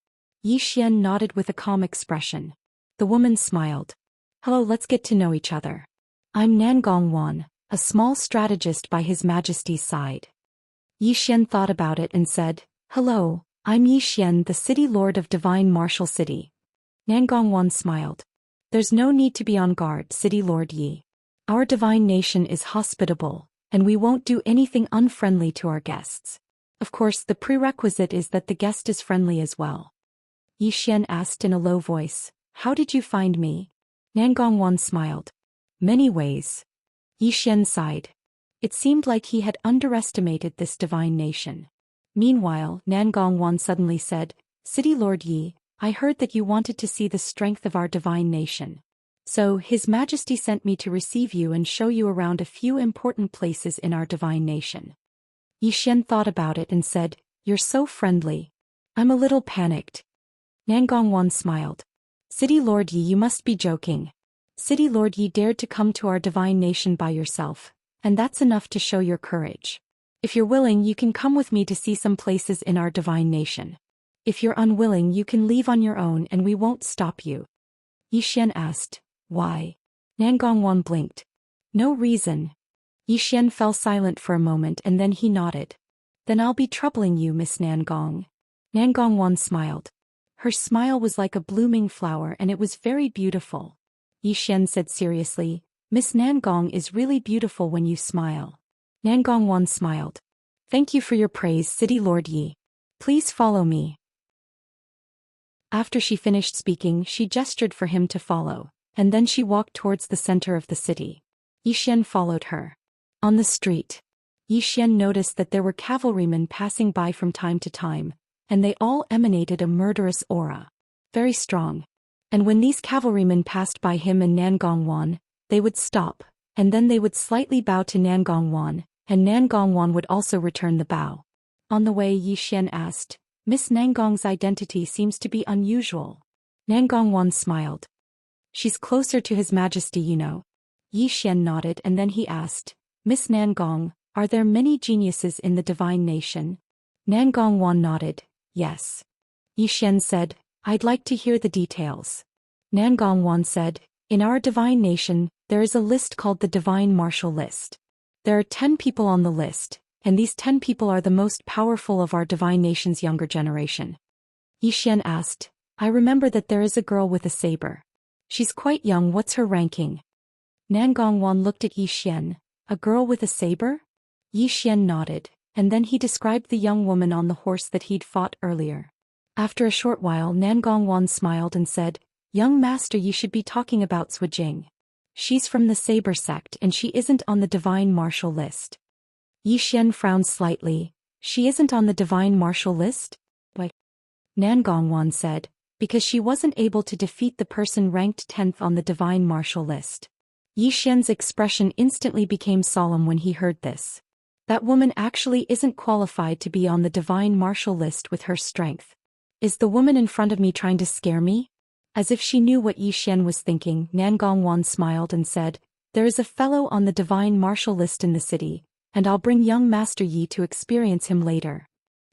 Xian nodded with a calm expression. The woman smiled. Hello, let's get to know each other. I'm Nangongwan, a small strategist by His Majesty's side. Xian thought about it and said, Hello, I'm Xian, the city lord of Divine Martial City. Nangongwan smiled. There's no need to be on guard, City Lord Yi. Our divine nation is hospitable, and we won't do anything unfriendly to our guests. Of course, the prerequisite is that the guest is friendly as well. Xian asked in a low voice, How did you find me? Nangongwan smiled. Many ways. Xian sighed. It seemed like he had underestimated this divine nation. Meanwhile, Nangongwan suddenly said, City Lord Yi, I heard that you wanted to see the strength of our divine nation. So, His Majesty sent me to receive you and show you around a few important places in our divine nation. Xian thought about it and said, You're so friendly. I'm a little panicked. Nangongwan smiled. City Lord Yi, you must be joking. City Lord Yi dared to come to our divine nation by yourself, and that's enough to show your courage. If you're willing, you can come with me to see some places in our divine nation. If you're unwilling, you can leave on your own and we won't stop you. Xian asked, Why? Nangongwan blinked. No reason. Xian fell silent for a moment and then he nodded. Then I'll be troubling you, Miss Nangong. Nangongwan smiled. Her smile was like a blooming flower and it was very beautiful. Xian said seriously, Miss Nangong is really beautiful when you smile. Nangongwan smiled. Thank you for your praise, City Lord Yi. Please follow me. After she finished speaking, she gestured for him to follow, and then she walked towards the center of the city. Xian followed her. On the street, Xian noticed that there were cavalrymen passing by from time to time, and they all emanated a murderous aura. Very strong. And when these cavalrymen passed by him and Nangongwan, they would stop, and then they would slightly bow to Nangongwan, and Nangongwan would also return the bow. On the way, Yi Xian asked, Miss Nangong's identity seems to be unusual. Nangongwan smiled. She's closer to His Majesty, you know. Yi Xian nodded and then he asked, Miss Nangong, are there many geniuses in the divine nation? Nangongwan nodded, yes. Yi Xian said, I'd like to hear the details. Nangongwan said, in our divine nation, there is a list called the Divine Martial List. There are 10 people on the list, and these 10 people are the most powerful of our divine nation's younger generation. Yi Xian asked, I remember that there is a girl with a saber. She's quite young, what's her ranking? Nangongwan looked at Yi Xian, a girl with a saber? Yi Xian nodded, and then he described the young woman on the horse that he'd fought earlier. After a short while, Nangongwan smiled and said, Young master, you should be talking about Zhou. She's from the saber sect and she isn't on the divine martial list. Yi Xian frowned slightly. She isn't on the divine martial list? Why? Nangongwan said, because she wasn't able to defeat the person ranked 10th on the divine martial list. Yi Xian's expression instantly became solemn when he heard this. That woman actually isn't qualified to be on the divine martial list with her strength. Is the woman in front of me trying to scare me? As if she knew what Yi Xian was thinking, Nangongwan smiled and said, There is a fellow on the divine martial list in the city, and I'll bring young Master Yi to experience him later.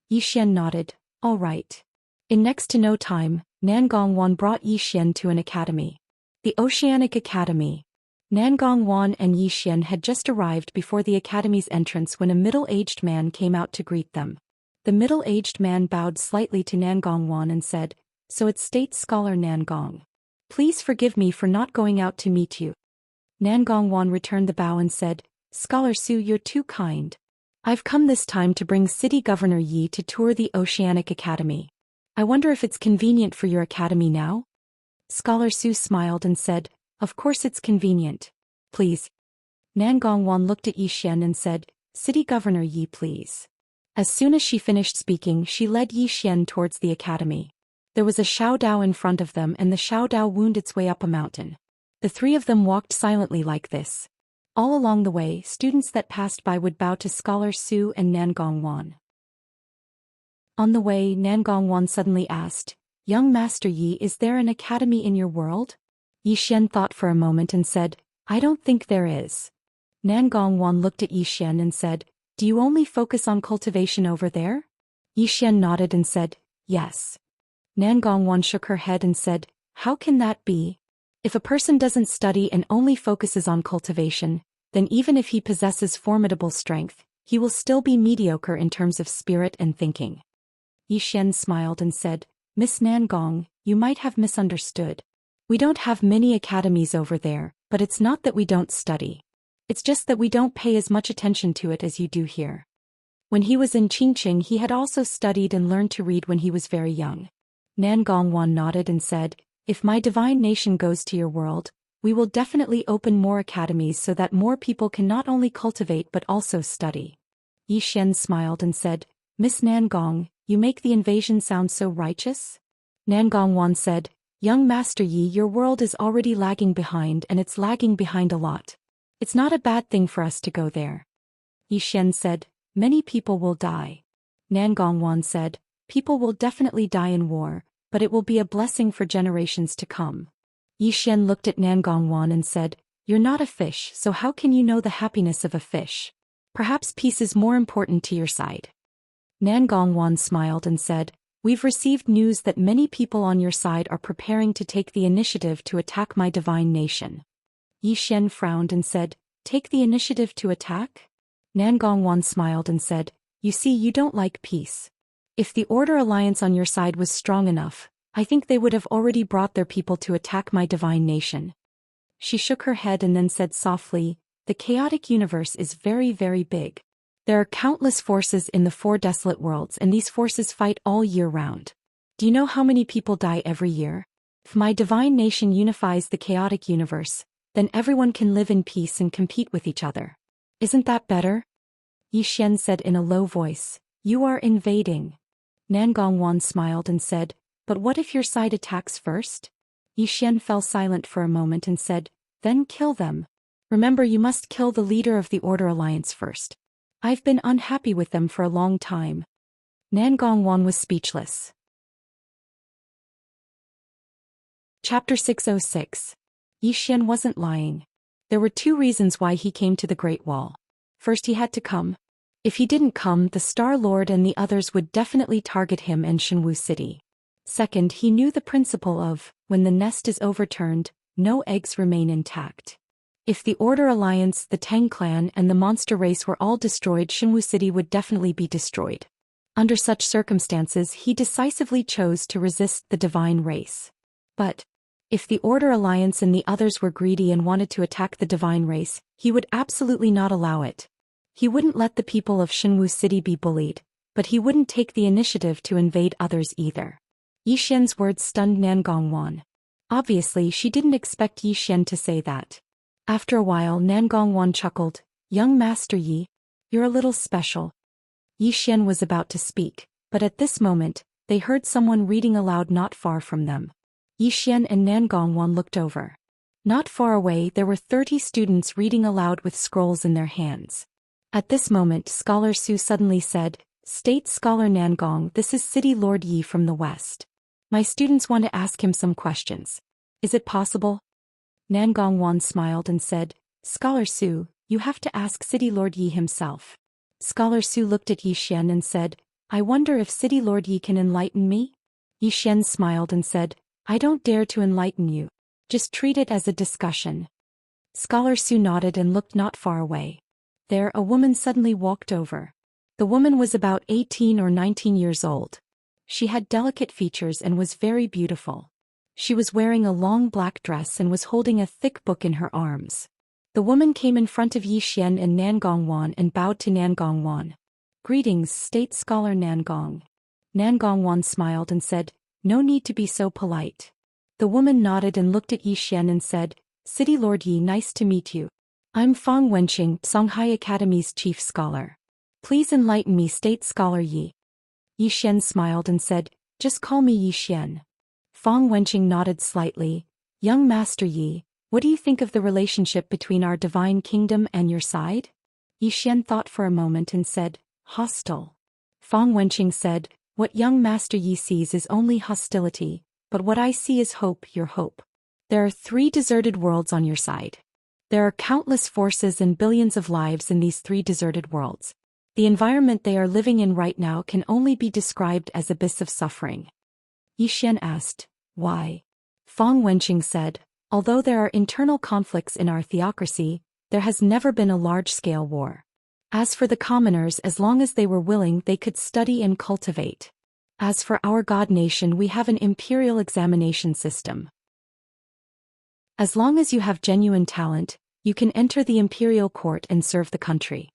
Yi Xian nodded, all right. In next to no time, Nangongwan brought Yi Xian to an academy. The Oceanic Academy. Nangongwan and Yi Xian had just arrived before the academy's entrance when a middle-aged man came out to greet them. The middle-aged man bowed slightly to Nangongwan and said, So it states Scholar Nangong. Please forgive me for not going out to meet you. Nangongwan returned the bow and said, Scholar Su, you're too kind. I've come this time to bring City Governor Yi to tour the Oceanic Academy. I wonder if it's convenient for your academy now? Scholar Su smiled and said, Of course it's convenient. Please. Nangongwan looked at Yi Xian and said, City Governor Yi, please. As soon as she finished speaking, she led Yi Xian towards the academy. There was a Xiaodao in front of them and the Xiaodao wound its way up a mountain. The three of them walked silently like this. All along the way, students that passed by would bow to Scholar Su and Nangongwan. On the way, Nangongwan suddenly asked, Young Master Yi, is there an academy in your world? Yi Xian thought for a moment and said, I don't think there is. Nangongwan looked at Yi Xian and said, Do you only focus on cultivation over there? Yi Xian nodded and said, Yes. Nangongwan shook her head and said, How can that be? If a person doesn't study and only focuses on cultivation, then even if he possesses formidable strength, he will still be mediocre in terms of spirit and thinking. Yi Xian smiled and said, Miss Nangong, you might have misunderstood. We don't have many academies over there, but it's not that we don't study. It's just that we don't pay as much attention to it as you do here. When he was in Qingqing, he had also studied and learned to read when he was very young. Nangongwan nodded and said, If my divine nation goes to your world, we will definitely open more academies so that more people can not only cultivate but also study. Yi Xian smiled and said, Miss Nangong, you make the invasion sound so righteous? Nangongwan said, Young Master Yi, your world is already lagging behind and it's lagging behind a lot. It's not a bad thing for us to go there. Yi Xian said, Many people will die. Nangongwan said, People will definitely die in war, but it will be a blessing for generations to come. Yi Xian looked at Nangongwan and said, You're not a fish, so how can you know the happiness of a fish? Perhaps peace is more important to your side. Nangongwan smiled and said, We've received news that many people on your side are preparing to take the initiative to attack my divine nation. Yi Xian frowned and said, Take the initiative to attack? Nangongwan smiled and said, You see, you don't like peace. If the Order Alliance on your side was strong enough, I think they would have already brought their people to attack my divine nation. She shook her head and then said softly, The chaotic universe is very, very big. There are countless forces in the 4 desolate worlds and these forces fight all year round. Do you know how many people die every year? If my divine nation unifies the chaotic universe, then everyone can live in peace and compete with each other. Isn't that better? Yi Xian said in a low voice, You are invading. Nangongwan smiled and said, But what if your side attacks first? Yi Xian fell silent for a moment and said, "Then kill them. Remember, you must kill the leader of the Order Alliance first. I've been unhappy with them for a long time." Nan Gongwan was speechless. Chapter 606. Yi Xian wasn't lying. There were two reasons why he came to the Great Wall. First, he had to come. If he didn't come, the Star Lord and the others would definitely target him and Shenwu City. Second, he knew the principle of, when the nest is overturned, no eggs remain intact. If the Order Alliance, the Tang clan and the monster race were all destroyed, Shenwu City would definitely be destroyed. Under such circumstances, he decisively chose to resist the divine race. But if the Order Alliance and the others were greedy and wanted to attack the divine race, he would absolutely not allow it. He wouldn't let the people of Shenwu City be bullied, but he wouldn't take the initiative to invade others either. Yi Xian's words stunned Nan Gongwan. Obviously, she didn't expect Yi Xian to say that. After a while, Nan Gongwan chuckled, "Young Master Yi, you're a little special." Yi Xian was about to speak, but at this moment, they heard someone reading aloud not far from them. Yi Xian and Nan Gongwan looked over. Not far away, there were 30 students reading aloud with scrolls in their hands. At this moment, Scholar Su suddenly said, "State Scholar Nangong, this is City Lord Yi from the West. My students want to ask him some questions. Is it possible?" Nan Gongwan smiled and said, "Scholar Su, you have to ask City Lord Yi himself." Scholar Su looked at Yi Xian and said, "I wonder if City Lord Yi can enlighten me?" Yi Xian smiled and said, "I don't dare to enlighten you. Just treat it as a discussion." Scholar Su nodded and looked not far away. There, a woman suddenly walked over. The woman was about 18 or 19 years old. She had delicate features and was very beautiful. She was wearing a long black dress and was holding a thick book in her arms. The woman came in front of Yi Xian and Nan Gongwan and bowed to Nan Gongwan. "Greetings, State Scholar Nangong." Nan Gongwan smiled and said, "No need to be so polite." The woman nodded and looked at Yi Xian and said, "City Lord Yi, nice to meet you. I'm Fang Wenqing, Songhai Academy's chief scholar. Please enlighten me, State Scholar Yi." Yi Xian smiled and said, "Just call me Yi Xian." Fang Wenqing nodded slightly. "Young Master Yi, what do you think of the relationship between our divine kingdom and your side?" Yi Xian thought for a moment and said, "Hostile." Fang Wenqing said, "What young Master Yi sees is only hostility, but what I see is hope, your hope. There are 3 deserted worlds on your side. There are countless forces and billions of lives in these 3 deserted worlds. The environment they are living in right now can only be described as abyss of suffering." Yi Xian asked, "Why?" Fang Wenqing said, "Although there are internal conflicts in our theocracy, there has never been a large-scale war. As for the commoners, as long as they were willing, they could study and cultivate. As for our God nation, we have an imperial examination system. As long as you have genuine talent, you can enter the imperial court and serve the country."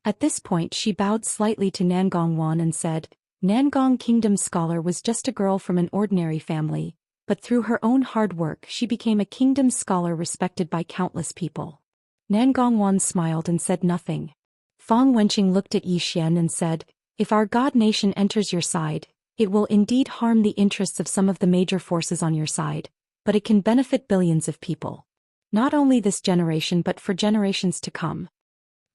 At this point, she bowed slightly to Nan Gongwan and said, "Nangong Kingdom Scholar was just a girl from an ordinary family, but through her own hard work she became a kingdom scholar respected by countless people." Nan Gongwan smiled and said nothing. Fang Wenqing looked at Yi Xian and said, "If our God nation enters your side, it will indeed harm the interests of some of the major forces on your side, but it can benefit billions of people. Not only this generation but for generations to come."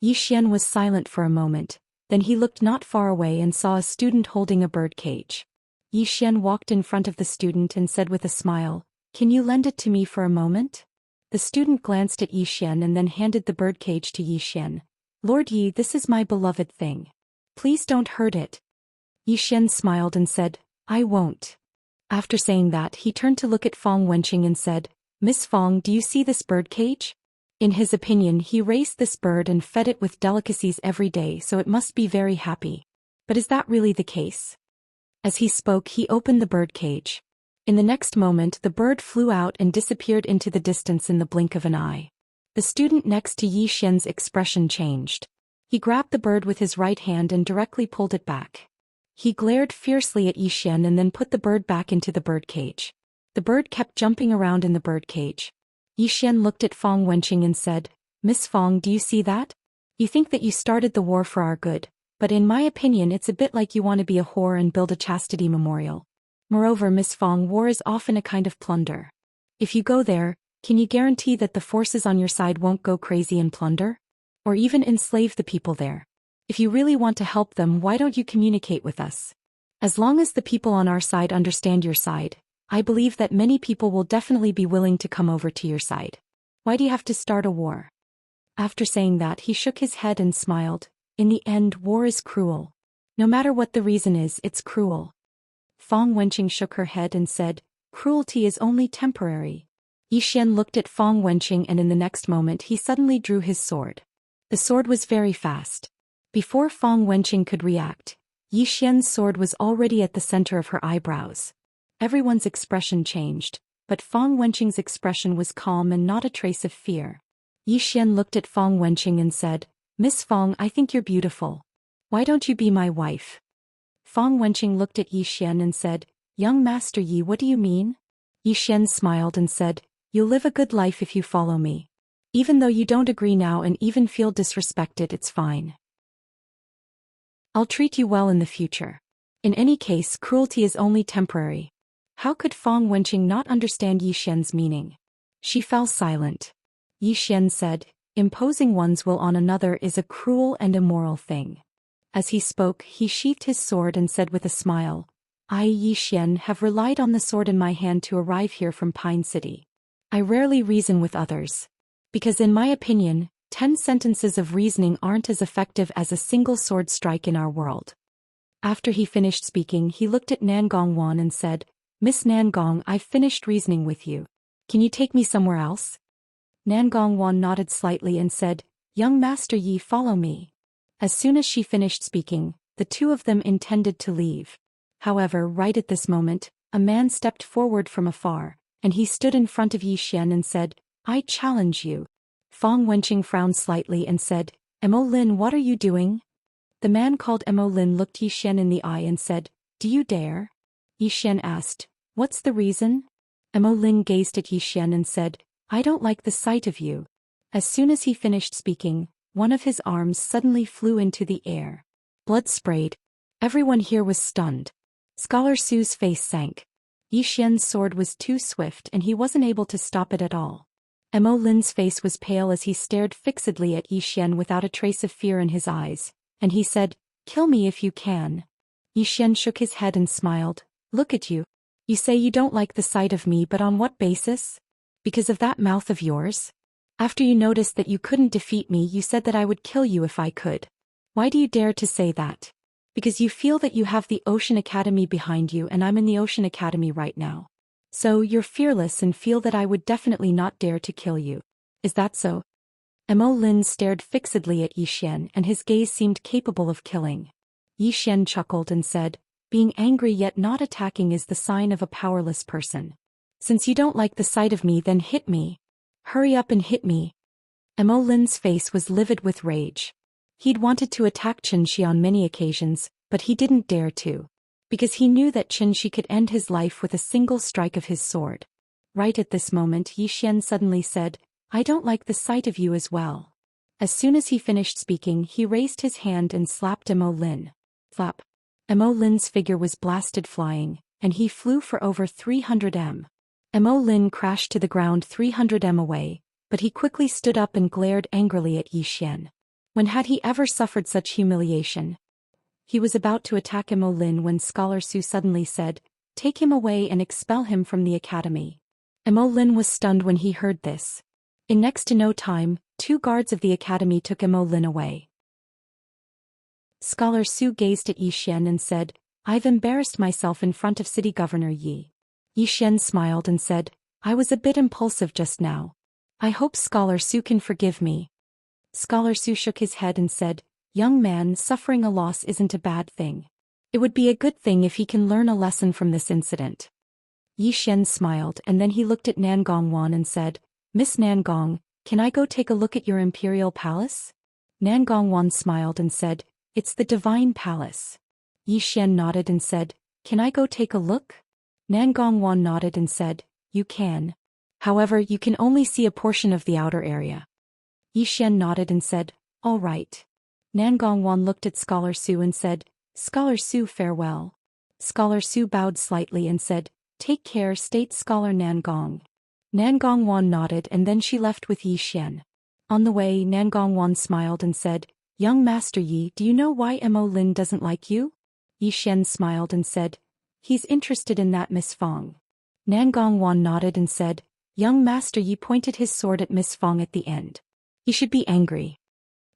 Yi Xian was silent for a moment, then he looked not far away and saw a student holding a bird cage. Yi Xian walked in front of the student and said with a smile, "Can you lend it to me for a moment?" The student glanced at Yi Xian and then handed the bird cage to Yi Xian. "Lord Yi, this is my beloved thing. Please don't hurt it." Yi Xian smiled and said, "I won't." After saying that, he turned to look at Fang Wenqing and said, "Miss Fang, do you see this bird cage?" In his opinion, he raised this bird and fed it with delicacies every day, so it must be very happy. But is that really the case? As he spoke, he opened the bird cage. In the next moment, the bird flew out and disappeared into the distance in the blink of an eye. The student next to Yi Xian's expression changed. He grabbed the bird with his right hand and directly pulled it back. He glared fiercely at Yi Xian and then put the bird back into the bird cage. The bird kept jumping around in the bird cage. Yi Xian looked at Fang Wenqing and said, "Miss Fang, do you see that? You think that you started the war for our good, but in my opinion it's a bit like you want to be a whore and build a chastity memorial. Moreover, Miss Fang, war is often a kind of plunder. If you go there, can you guarantee that the forces on your side won't go crazy and plunder? Or even enslave the people there? If you really want to help them, why don't you communicate with us? As long as the people on our side understand your side, I believe that many people will definitely be willing to come over to your side. Why do you have to start a war? After saying that, he shook his head and smiled. In the end, war is cruel. No matter what the reason is, it's cruel. Fong Wenqing shook her head and said, cruelty is only temporary. Yi Xian looked at Fong Wenqing, and in the next moment he suddenly drew his sword. The sword was very fast. Before Fong Wenqing could react, Yi Xian's sword was already at the center of her eyebrows. Everyone's expression changed, but Fong Wenqing's expression was calm and not a trace of fear. Yi Xian looked at Fong Wenqing and said, Miss Fong, I think you're beautiful. Why don't you be my wife? Fong Wenqing looked at Yi Xian and said, Young Master Yi, what do you mean? Yi Xian smiled and said, You'll live a good life if you follow me. Even though you don't agree now and even feel disrespected, it's fine. I'll treat you well in the future. In any case, cruelty is only temporary. How could Fong Wenqing not understand Yi Xian's meaning? She fell silent. Yi Xian said, Imposing one's will on another is a cruel and immoral thing. As he spoke, he sheathed his sword and said with a smile, I, Yi Xian, have relied on the sword in my hand to arrive here from Pine City. I rarely reason with others. Because in my opinion, 10 sentences of reasoning aren't as effective as a single sword strike in our world. After he finished speaking, he looked at Nangong Wan and said, Miss Nangong, I've finished reasoning with you. Can you take me somewhere else? Nangong Wan nodded slightly and said, Young Master Yi, follow me. As soon as she finished speaking, the two of them intended to leave. However, right at this moment, a man stepped forward from afar, and he stood in front of Yi Xian and said, I challenge you. Fong Wenqing frowned slightly and said, Mo Lin, what are you doing? The man called Mo Lin looked Yi Xian in the eye and said, Do you dare? Yi Xian asked, What's the reason? Mo Lin gazed at Yi Xian and said, I don't like the sight of you. As soon as he finished speaking, one of his arms suddenly flew into the air. Blood sprayed. Everyone here was stunned. Scholar Su's face sank. Yi Xian's sword was too swift and he wasn't able to stop it at all. Mo Lin's face was pale as he stared fixedly at Yi Xian without a trace of fear in his eyes, and he said, Kill me if you can. Yi Xian shook his head and smiled. Look at you. You say you don't like the sight of me, but on what basis? Because of that mouth of yours? After you noticed that you couldn't defeat me, you said that I would kill you if I could. Why do you dare to say that? Because you feel that you have the Ocean Academy behind you and I'm in the Ocean Academy right now. So you're fearless and feel that I would definitely not dare to kill you. Is that so? Mo Lin stared fixedly at Yi Xian and his gaze seemed capable of killing. Yi Xian chuckled and said, Being angry yet not attacking is the sign of a powerless person. Since you don't like the sight of me, then hit me. Hurry up and hit me. Mo Lin's face was livid with rage. He'd wanted to attack Xianxia on many occasions, but he didn't dare to. Because he knew that Xianxia could end his life with a single strike of his sword. Right at this moment, Yi Xian suddenly said, I don't like the sight of you as well. As soon as he finished speaking, he raised his hand and slapped Mo Lin. Flap. Mo Lin's figure was blasted flying, and he flew for over 300 m. Mo Lin crashed to the ground 300 m away, but he quickly stood up and glared angrily at Yi Xian. When had he ever suffered such humiliation? He was about to attack Mo Lin when Scholar Su suddenly said, Take him away and expel him from the academy. Mo Lin was stunned when he heard this. In next to no time, 2 guards of the academy took Mo Lin away. Scholar Su gazed at Yi Xian and said, I've embarrassed myself in front of City Governor Yi. Yi Xian smiled and said, I was a bit impulsive just now. I hope Scholar Su can forgive me. Scholar Su shook his head and said, Young man, suffering a loss isn't a bad thing. It would be a good thing if he can learn a lesson from this incident. Yi Xian smiled and then he looked at Nangong Wan and said, Miss Nangong, can I go take a look at your imperial palace? Nangong Wan smiled and said, It's the divine palace. Yi Xian nodded and said, Can I go take a look? Nangong Wan nodded and said, You can. However, you can only see a portion of the outer area. Yi Xian nodded and said, All right. Nangong Wan looked at Scholar Su and said, Scholar Su, farewell. Scholar Su bowed slightly and said, Take care, state Scholar Nangong. Nan Gongwan nodded and then she left with Yi Xian. On the way, Nan Gongwan smiled and said, "Young Master Yi, do you know why Mo Lin doesn't like you?" Yi Xian smiled and said, "He's interested in that Miss Fong." Nan Gongwan nodded and said, "Young Master Yi pointed his sword at Miss Fong at the end. He should be angry."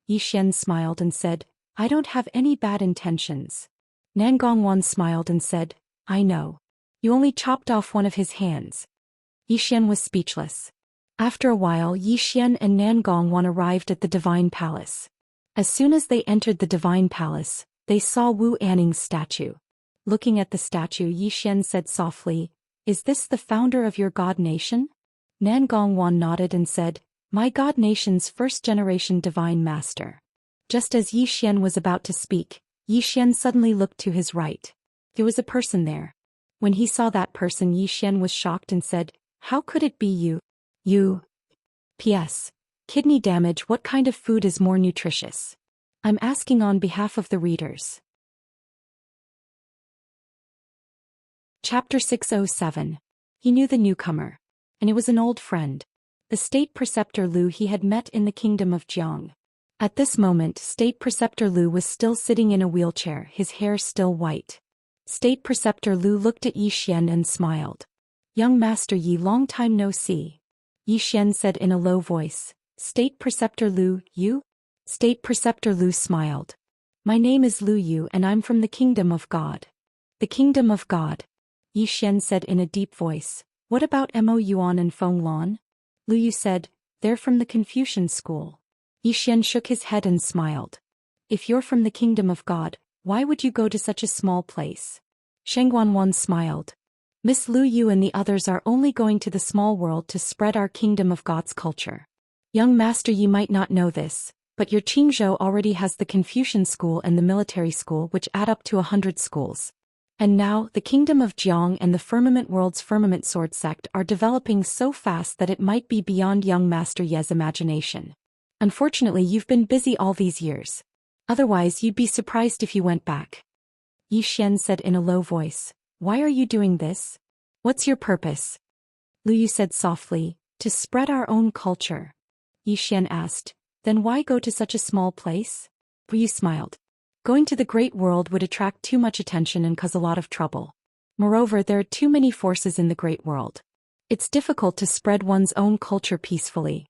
Yi Xian smiled and said, "I don't have any bad intentions." Nan Gongwan smiled and said, "I know. You only chopped off one of his hands." Yi Xian was speechless. After a while, Yi Xian and Nan Gongwan arrived at the Divine Palace. As soon as they entered the Divine Palace, they saw Wu Anning's statue. Looking at the statue, Yi Xian said softly, "Is this the founder of your god nation?" Nan Gongwan nodded and said, "My god nation's first-generation divine master." Just as Yi Xian was about to speak, Yi Xian suddenly looked to his right. There was a person there. When he saw that person, Yi Xian was shocked and said, "How could it be you? You. P.S. Kidney damage. What kind of food is more nutritious? I'm asking on behalf of the readers." Chapter 607. He knew the newcomer. And it was an old friend. The State Preceptor Lu he had met in the kingdom of Jiang. At this moment, State Preceptor Lu was still sitting in a wheelchair, his hair still white. State Preceptor Lu looked at Yi Xian and smiled. "Young Master Yi, long time no see." Yi Xian said in a low voice, "State Preceptor Lu, you?" State Preceptor Lu smiled. "My name is Lu Yu and I'm from the Kingdom of God." "The Kingdom of God?" Yi Xian said in a deep voice. "What about Mo Yuan and Feng Lan?" Lu Yu said, "They're from the Confucian school." Yi Xian shook his head and smiled. "If you're from the Kingdom of God, why would you go to such a small place?" Sheng Guanwan smiled. "Miss Lu Yu and the others are only going to the small world to spread our Kingdom of God's culture. Young Master, you might not know this, but your Qingzhou already has the Confucian school and the military school, which add up to 100 schools. And now, the Kingdom of Jiang and the Firmament World's Firmament Sword sect are developing so fast that it might be beyond young Master Ye's imagination. Unfortunately, you've been busy all these years. Otherwise, you'd be surprised if you went back." Yi Xian said in a low voice, "Why are you doing this? What's your purpose?" Lu Yu said softly, "To spread our own culture." Yi Xian asked, "Then why go to such a small place?" Lu Yu smiled. "Going to the great world would attract too much attention and cause a lot of trouble. Moreover, there are too many forces in the great world. It's difficult to spread one's own culture peacefully."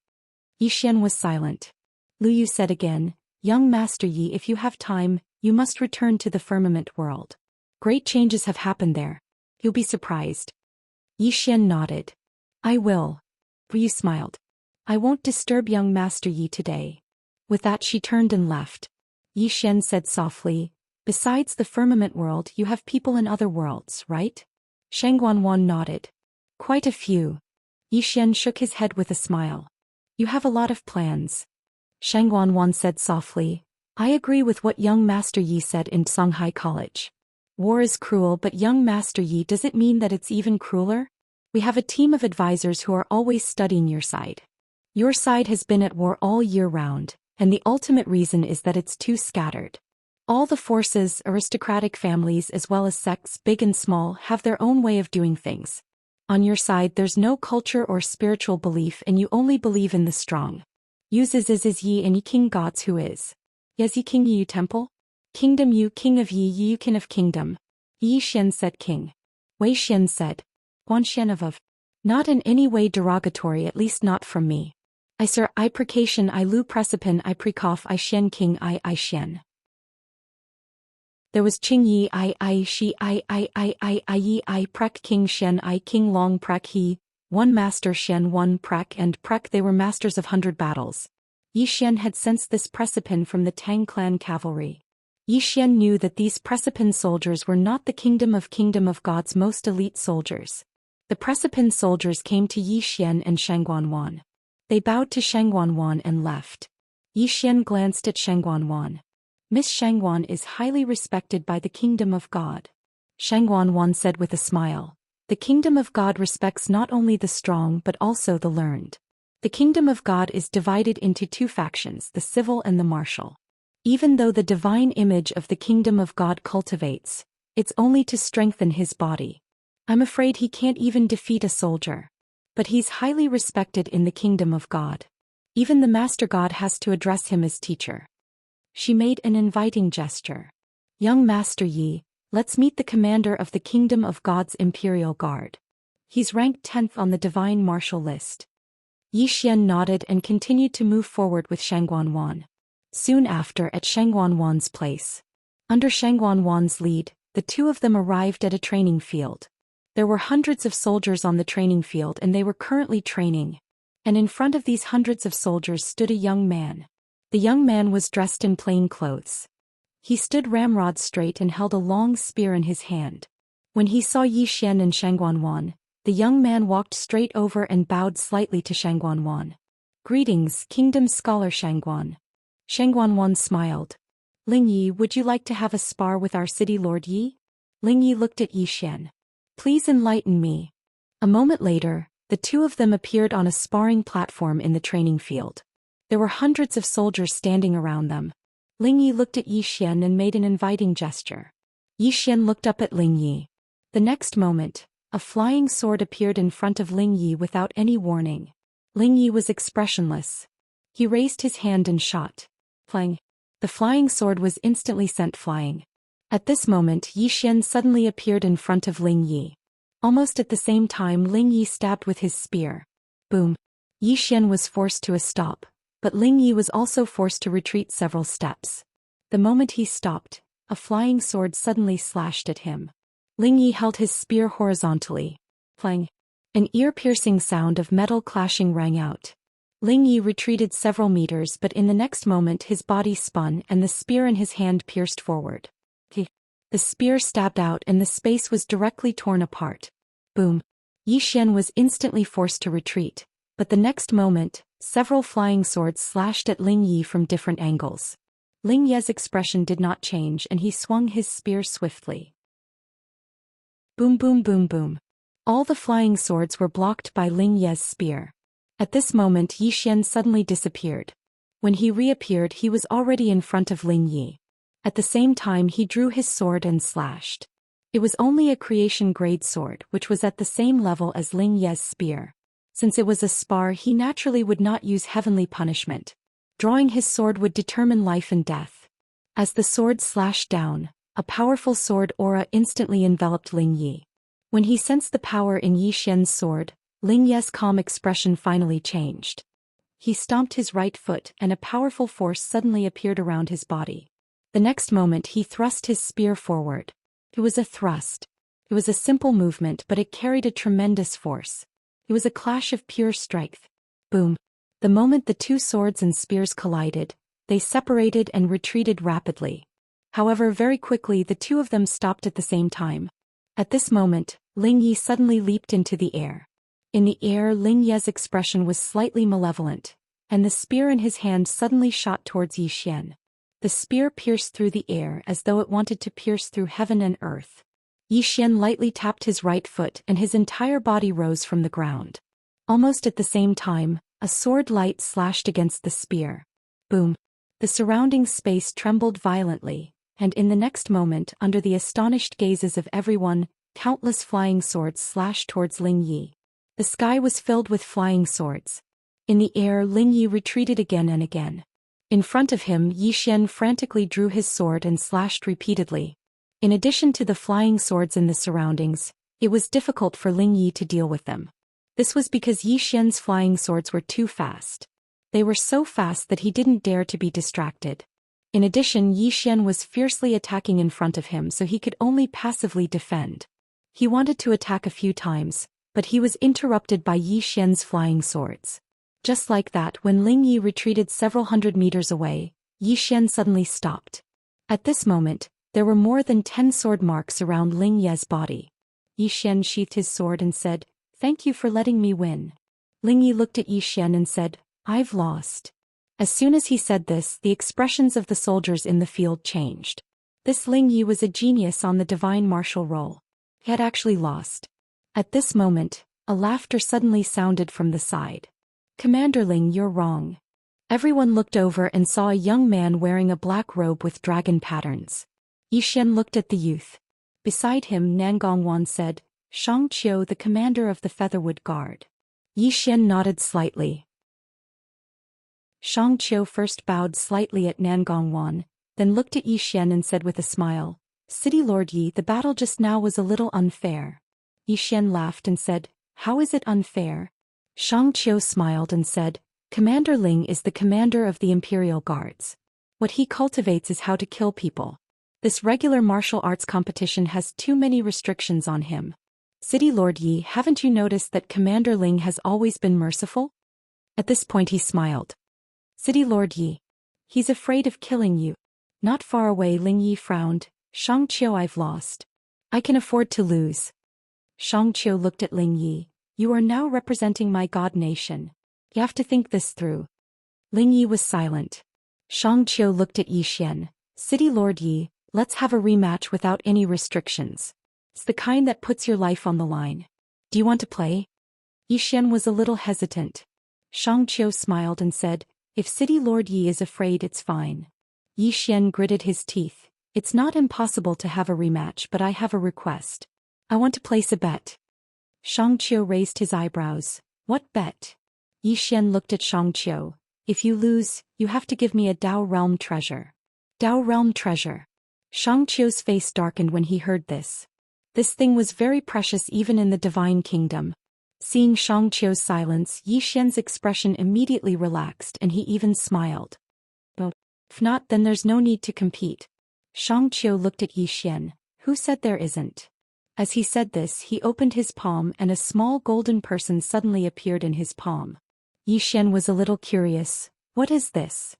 Yi Xian was silent. Lu Yu said again, "Young Master Yi, if you have time, you must return to the firmament world. Great changes have happened there. You'll be surprised." Yi Xian nodded. "I will." Lu Yu smiled. "I won't disturb young Master Yi today." With that she turned and left. Yi Xian said softly, "Besides the firmament world, you have people in other worlds, right?" Sheng Guanwan nodded. "Quite a few." Yi Xian shook his head with a smile. "You have a lot of plans." Sheng Guanwan said softly, "I agree with what young Master Yi said in Songhai College. War is cruel, but young Master Yi, does it mean that it's even crueler? We have a team of advisors who are always studying your side. Your side has been at war all year round, and the ultimate reason is that it's too scattered. All the forces, aristocratic families as well as sects big and small, have their own way of doing things. On your side there's no culture or spiritual belief and you only believe in the strong. Uses is Yi and Yi king gods who is. Yes Yi king Yi temple? Kingdom Yu king of Yi Yi kin of kingdom." Yi Xian said king. Wei Xian said. Guan Xian of. "Not in any way derogatory, at least not from me. I sir I precation I lu precipin I precoff I Xian king I Xian." There was Qing Yi I Shi I Yi I prek king Xian I king long prek he, one master Xian one prek and prek, they were masters of 100 battles. Yi Xian had sensed this precipin from the Tang clan cavalry. Yi Xian knew that these precipin soldiers were not the Kingdom of God's most elite soldiers. The precipin soldiers came to Yi Xian and Sheng Guanwan. They bowed to Sheng Guanwan and left. Yi Xian glanced at Sheng Guanwan. "Miss Sheng Guan is highly respected by the Kingdom of God." Sheng Guanwan said with a smile. "The Kingdom of God respects not only the strong but also the learned. The Kingdom of God is divided into two factions, the civil and the martial. Even though the divine image of the Kingdom of God cultivates, it's only to strengthen his body. I'm afraid he can't even defeat a soldier." but he's highly respected in the kingdom of God. Even the Master God has to address him as teacher. She made an inviting gesture. Young Master Yi, let's meet the commander of the kingdom of God's Imperial Guard. He's ranked 10th on the divine martial list. Yi Xian nodded and continued to move forward with Shangguan. Soon after, at Shangguan's place. Under Shangguan's lead, the two of them arrived at a training field. There were hundreds of soldiers on the training field and they were currently training. And in front of these hundreds of soldiers stood a young man. The young man was dressed in plain clothes. He stood ramrod straight and held a long spear in his hand. When he saw Yi Xian and Shangguan, the young man walked straight over and bowed slightly to Shangguan. Greetings, Kingdom Scholar Shangguan. Shangguan smiled. Ling Yi, would you like to have a spar with our city lord Yi? Ling Yi looked at Yi Xian. Please enlighten me. A moment later, the two of them appeared on a sparring platform in the training field. There were hundreds of soldiers standing around them. Ling Yi looked at Yi Xian and made an inviting gesture. Yi Xian looked up at Ling Yi. The next moment, a flying sword appeared in front of Ling Yi without any warning. Ling Yi was expressionless. He raised his hand and shot. Plang. The flying sword was instantly sent flying. At this moment, Yi Xian suddenly appeared in front of Ling Yi. Almost at the same time, Ling Yi stabbed with his spear. Boom. Yi Xian was forced to a stop, but Ling Yi was also forced to retreat several steps. The moment he stopped, a flying sword suddenly slashed at him. Ling Yi held his spear horizontally. Plang. An ear-piercing sound of metal clashing rang out. Ling Yi retreated several meters, but in the next moment his body spun and the spear in his hand pierced forward. The spear stabbed out and the space was directly torn apart. Boom. Yi Xian was instantly forced to retreat, but the next moment, several flying swords slashed at Ling Yi from different angles. Ling Ye's expression did not change and he swung his spear swiftly. Boom boom boom boom. All the flying swords were blocked by Ling Ye's spear. At this moment Yi Xian suddenly disappeared. When he reappeared he was already in front of Ling Yi. At the same time he drew his sword and slashed. It was only a creation-grade sword which was at the same level as Ling Ye's spear. Since it was a spar he naturally would not use heavenly punishment. Drawing his sword would determine life and death. As the sword slashed down, a powerful sword aura instantly enveloped Ling Yi. When he sensed the power in Yi Xian's sword, Ling Ye's calm expression finally changed. He stomped his right foot and a powerful force suddenly appeared around his body. The next moment he thrust his spear forward. It was a thrust. It was a simple movement but it carried a tremendous force. It was a clash of pure strength. Boom. The moment the two swords and spears collided, they separated and retreated rapidly. However, very quickly the two of them stopped at the same time. At this moment, Ling Yi suddenly leaped into the air. In the air, Ling Ye's expression was slightly malevolent, and the spear in his hand suddenly shot towards Yi Xian. The spear pierced through the air as though it wanted to pierce through heaven and earth. Yi Xian lightly tapped his right foot and his entire body rose from the ground. Almost at the same time, a sword light slashed against the spear. Boom. The surrounding space trembled violently, and in the next moment, under the astonished gazes of everyone, countless flying swords slashed towards Ling Yi. The sky was filled with flying swords. In the air, Ling Yi retreated again and again. In front of him, Yi Xian frantically drew his sword and slashed repeatedly. In addition to the flying swords in the surroundings, it was difficult for Ling Yi to deal with them. This was because Yi Xian's flying swords were too fast. They were so fast that he didn't dare to be distracted. In addition, Yi Xian was fiercely attacking in front of him so he could only passively defend. He wanted to attack a few times, but he was interrupted by Yi Xian's flying swords. Just like that, when Ling Yi retreated several hundred meters away, Yi Xian suddenly stopped. At this moment, there were more than 10 sword marks around Ling Ye's body. Yi Xian sheathed his sword and said, "Thank you for letting me win." Ling Yi looked at Yi Xian and said, "I've lost." As soon as he said this, the expressions of the soldiers in the field changed. This Ling Yi was a genius on the divine martial role. He had actually lost. At this moment, a laughter suddenly sounded from the side. "Commander Ling, you're wrong." Everyone looked over and saw a young man wearing a black robe with dragon patterns. Yi Xian looked at the youth. Beside him, Nangongwan said, "Xianxia, the commander of the Featherwood Guard." Yi Xian nodded slightly. Xianxia first bowed slightly at Nangongwan, then looked at Yi Xian and said with a smile, "City Lord Yi, the battle just now was a little unfair." Yi Xian laughed and said, "How is it unfair?" Xianxia smiled and said, "Commander Ling is the commander of the Imperial Guards. What he cultivates is how to kill people. This regular martial arts competition has too many restrictions on him. City Lord Yi, haven't you noticed that Commander Ling has always been merciful?" At this point he smiled. "City Lord Yi. He's afraid of killing you." Not far away Ling Yi frowned. "Xianxia, I've lost. I can afford to lose." Xianxia looked at Ling Yi. "You are now representing my god nation. You have to think this through." Ling Yi was silent. Xianxia looked at Yi Xian. "City Lord Yi, let's have a rematch without any restrictions. It's the kind that puts your life on the line. Do you want to play?" Yi Xian was a little hesitant. Xianxia smiled and said, "If City Lord Yi is afraid, it's fine." Yi Xian gritted his teeth. "It's not impossible to have a rematch, but I have a request. I want to place a bet." Xianxia raised his eyebrows. "What bet?" Yi Xian looked at Xianxia. "If you lose, you have to give me a Dao Realm treasure." Dao Realm treasure. Xianxia's face darkened when he heard this. This thing was very precious even in the Divine Kingdom. Seeing Xianxia's silence, Yi Xian's expression immediately relaxed and he even smiled. "Well, if not, then there's no need to compete." Xianxia looked at Yi Xian. "Who said there isn't?" As he said this, he opened his palm and a small golden person suddenly appeared in his palm. Yi Xian was a little curious. "What is this?"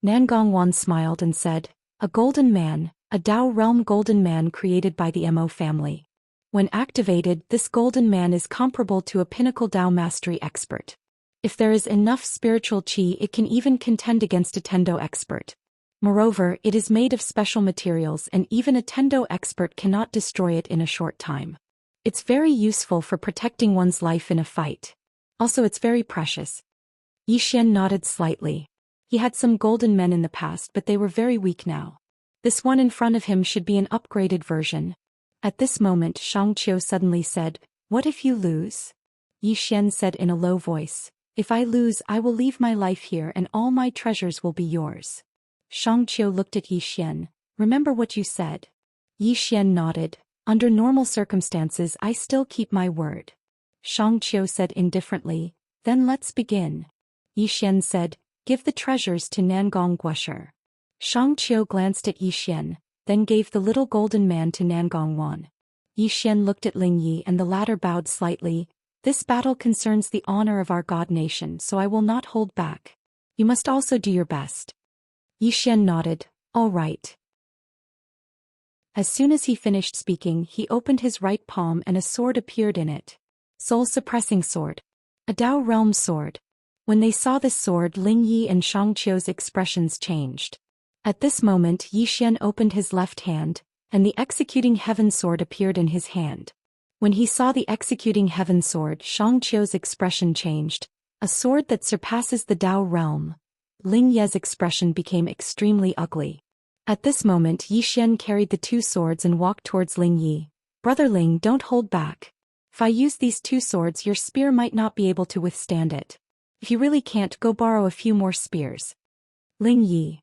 Nangongwan smiled and said, "A golden man, a Dao Realm golden man created by the Mo family. When activated, this golden man is comparable to a pinnacle Dao mastery expert. If there is enough spiritual qi, it can even contend against a Tendo expert. Moreover, it is made of special materials and even a Tendo expert cannot destroy it in a short time. It's very useful for protecting one's life in a fight. Also, it's very precious." Yi Xian nodded slightly. He had some golden men in the past, but they were very weak now. This one in front of him should be an upgraded version. At this moment Xianxia suddenly said, "What if you lose?" Yi Xian said in a low voice, "If I lose, I will leave my life here and all my treasures will be yours." Xianxia looked at Yi Xian. "Remember what you said?" Yi Xian nodded. "Under normal circumstances I still keep my word." Xianxia said indifferently, "Then let's begin." Yi Xian said, "Give the treasures to Nangong Guosher." Xianxia glanced at Yi Xian, then gave the little golden man to Nangongwan. Yi Xian looked at Ling Yi and the latter bowed slightly. "This battle concerns the honor of our god nation, so I will not hold back. You must also do your best." Yi Xian nodded. "All right." As soon as he finished speaking, he opened his right palm and a sword appeared in it. Soul-suppressing sword. A Dao Realm sword. When they saw this sword, Ling Yi and Xianxia's expressions changed. At this moment Yi Xian opened his left hand, and the executing heaven sword appeared in his hand. When he saw the executing heaven sword, Xianxia's expression changed. A sword that surpasses the Dao Realm. Ling Ye's expression became extremely ugly. At this moment Yi Xian carried the two swords and walked towards Ling Yi. "Brother Ling, don't hold back. If I use these two swords, your spear might not be able to withstand it. If you really can't, go borrow a few more spears." Ling Yi.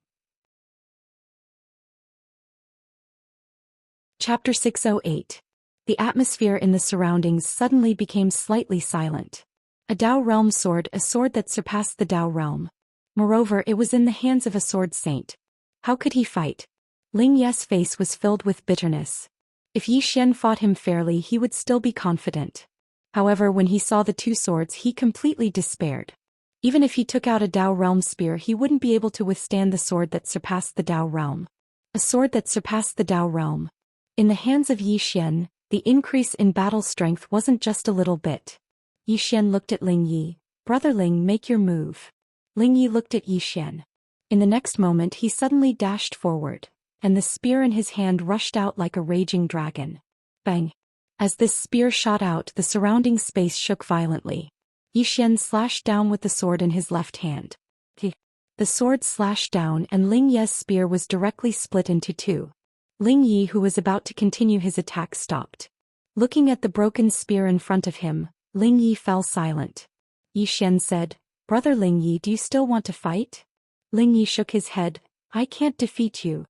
Chapter 608. The atmosphere in the surroundings suddenly became slightly silent. A Dao Realm sword, a sword that surpassed the Dao Realm. Moreover, it was in the hands of a sword saint. How could he fight? Ling Ye's face was filled with bitterness. If Yi Xian fought him fairly, he would still be confident. However, when he saw the two swords, he completely despaired. Even if he took out a Dao Realm spear, he wouldn't be able to withstand the sword that surpassed the Dao Realm. A sword that surpassed the Dao Realm. In the hands of Yi Xian, the increase in battle strength wasn't just a little bit. Yi Xian looked at Ling Yi. "Brother Ling, make your move." Ling Yi looked at Yi Xian. In the next moment he suddenly dashed forward, and the spear in his hand rushed out like a raging dragon. Bang! As this spear shot out, the surrounding space shook violently. Yi Xian slashed down with the sword in his left hand. The sword slashed down and Ling Ye's spear was directly split into two. Ling Yi, who was about to continue his attack, stopped. Looking at the broken spear in front of him, Ling Yi fell silent. Yi Xian said, "Brother Ling Yi, do you still want to fight?" Ling Yi shook his head. "I can't defeat you."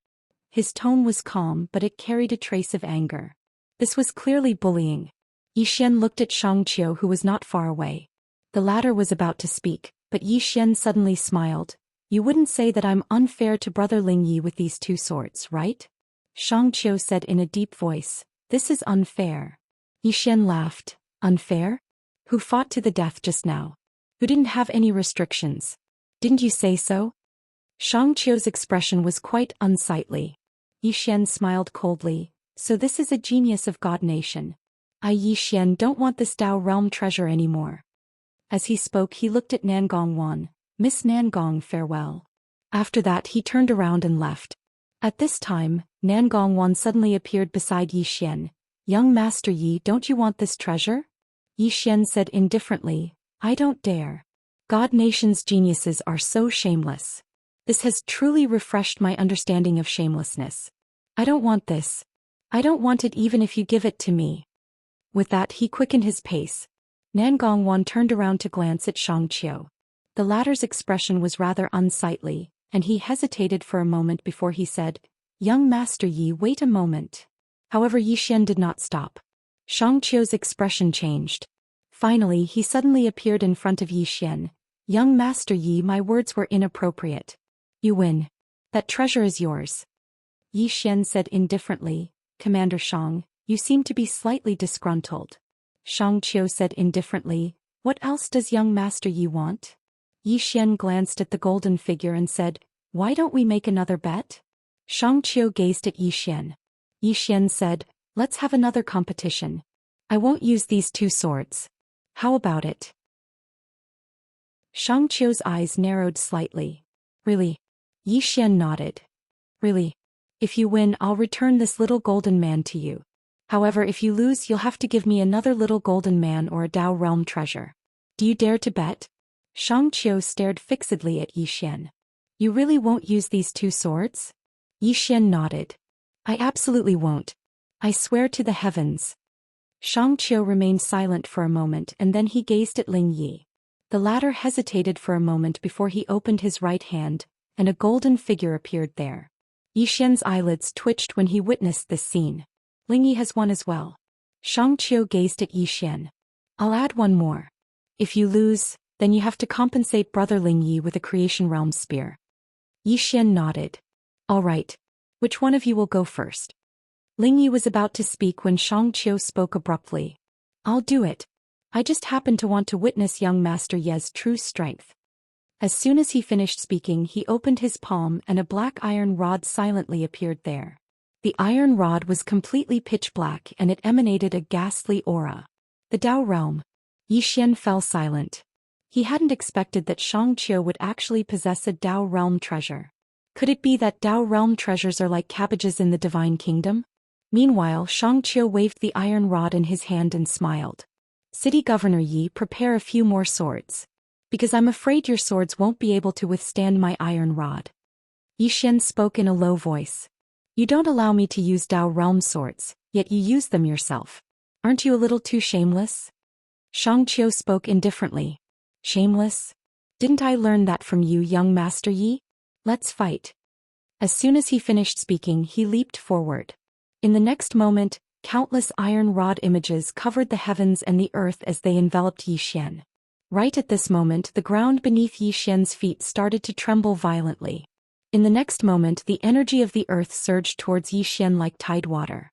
His tone was calm, but it carried a trace of anger. This was clearly bullying. Yi Xian looked at Xianxia, who was not far away. The latter was about to speak, but Yi Xian suddenly smiled. "You wouldn't say that I'm unfair to Brother Ling Yi with these two swords, right?" Xianxia said in a deep voice, "This is unfair." Yi Xian laughed. "Unfair? Who fought to the death just now? Who didn't have any restrictions? Didn't you say so?" Xianxia's expression was quite unsightly. Yi Xian smiled coldly. "So this is a genius of God Nation. I, Yi Xian, don't want this Dao realm treasure anymore." As he spoke, he looked at Nangong Wan. "Miss Nangong, farewell." After that he turned around and left. At this time, Nangong Wan suddenly appeared beside Yi Xian. "Young Master Yi, don't you want this treasure?" Yi Xian said indifferently, "I don't dare. God Nation's geniuses are so shameless. This has truly refreshed my understanding of shamelessness. I don't want this. I don't want it even if you give it to me." With that he quickened his pace. Nangong Wan turned around to glance at Xianxia. The latter's expression was rather unsightly, and he hesitated for a moment before he said, "Young Master Yi, wait a moment." However, Yi Xian did not stop. Xianxia's expression changed. Finally he suddenly appeared in front of Yi Xian. "Young Master Yi, my words were inappropriate. You win. That treasure is yours." Yi Xian said indifferently, "Commander Shang, you seem to be slightly disgruntled." Xianxia said indifferently, "What else does young Master Yi want?" Yi Xian glanced at the golden figure and said, "Why don't we make another bet?" Xianxia gazed at Yi Xian. Yi Xian said, "Let's have another competition. I won't use these two swords. How about it?" Xianxia's eyes narrowed slightly. "Really?" Yi Xian nodded. "Really? If you win, I'll return this little golden man to you. However, if you lose, you'll have to give me another little golden man or a Dao realm treasure. Do you dare to bet?" Xianxia stared fixedly at Yi Xian. "You really won't use these two swords?" Yi Xian nodded. "I absolutely won't. I swear to the heavens." Xianxia remained silent for a moment and then he gazed at Ling Yi. The latter hesitated for a moment before he opened his right hand, and a golden figure appeared there. Yi Xian's eyelids twitched when he witnessed this scene. Ling Yi has won as well. Xianxia gazed at Yi Xian. "I'll add one more. If you lose, then you have to compensate Brother Ling Yi with a Creation Realm spear." Yi Xian nodded. "All right. Which one of you will go first?" Ling Yi was about to speak when Xianxia spoke abruptly. "I'll do it. I just happen to want to witness young Master Ye's true strength." As soon as he finished speaking, he opened his palm and a black iron rod silently appeared there. The iron rod was completely pitch black and it emanated a ghastly aura. The Dao realm. Yi Xian fell silent. He hadn't expected that Xianxia would actually possess a Dao realm treasure. Could it be that Dao realm treasures are like cabbages in the divine kingdom? Meanwhile, Xianxia waved the iron rod in his hand and smiled. "City Governor Yi, prepare a few more swords. Because I'm afraid your swords won't be able to withstand my iron rod." Yi Xian spoke in a low voice. "You don't allow me to use Dao realm swords, yet you use them yourself. Aren't you a little too shameless?" Xianxia spoke indifferently. "Shameless? Didn't I learn that from you, young Master Yi? Let's fight." As soon as he finished speaking, he leaped forward. In the next moment, countless iron rod images covered the heavens and the earth as they enveloped Yi Xian. Right at this moment, the ground beneath Yi Xian's feet started to tremble violently. In the next moment, the energy of the earth surged towards Yi Xian like tidewater.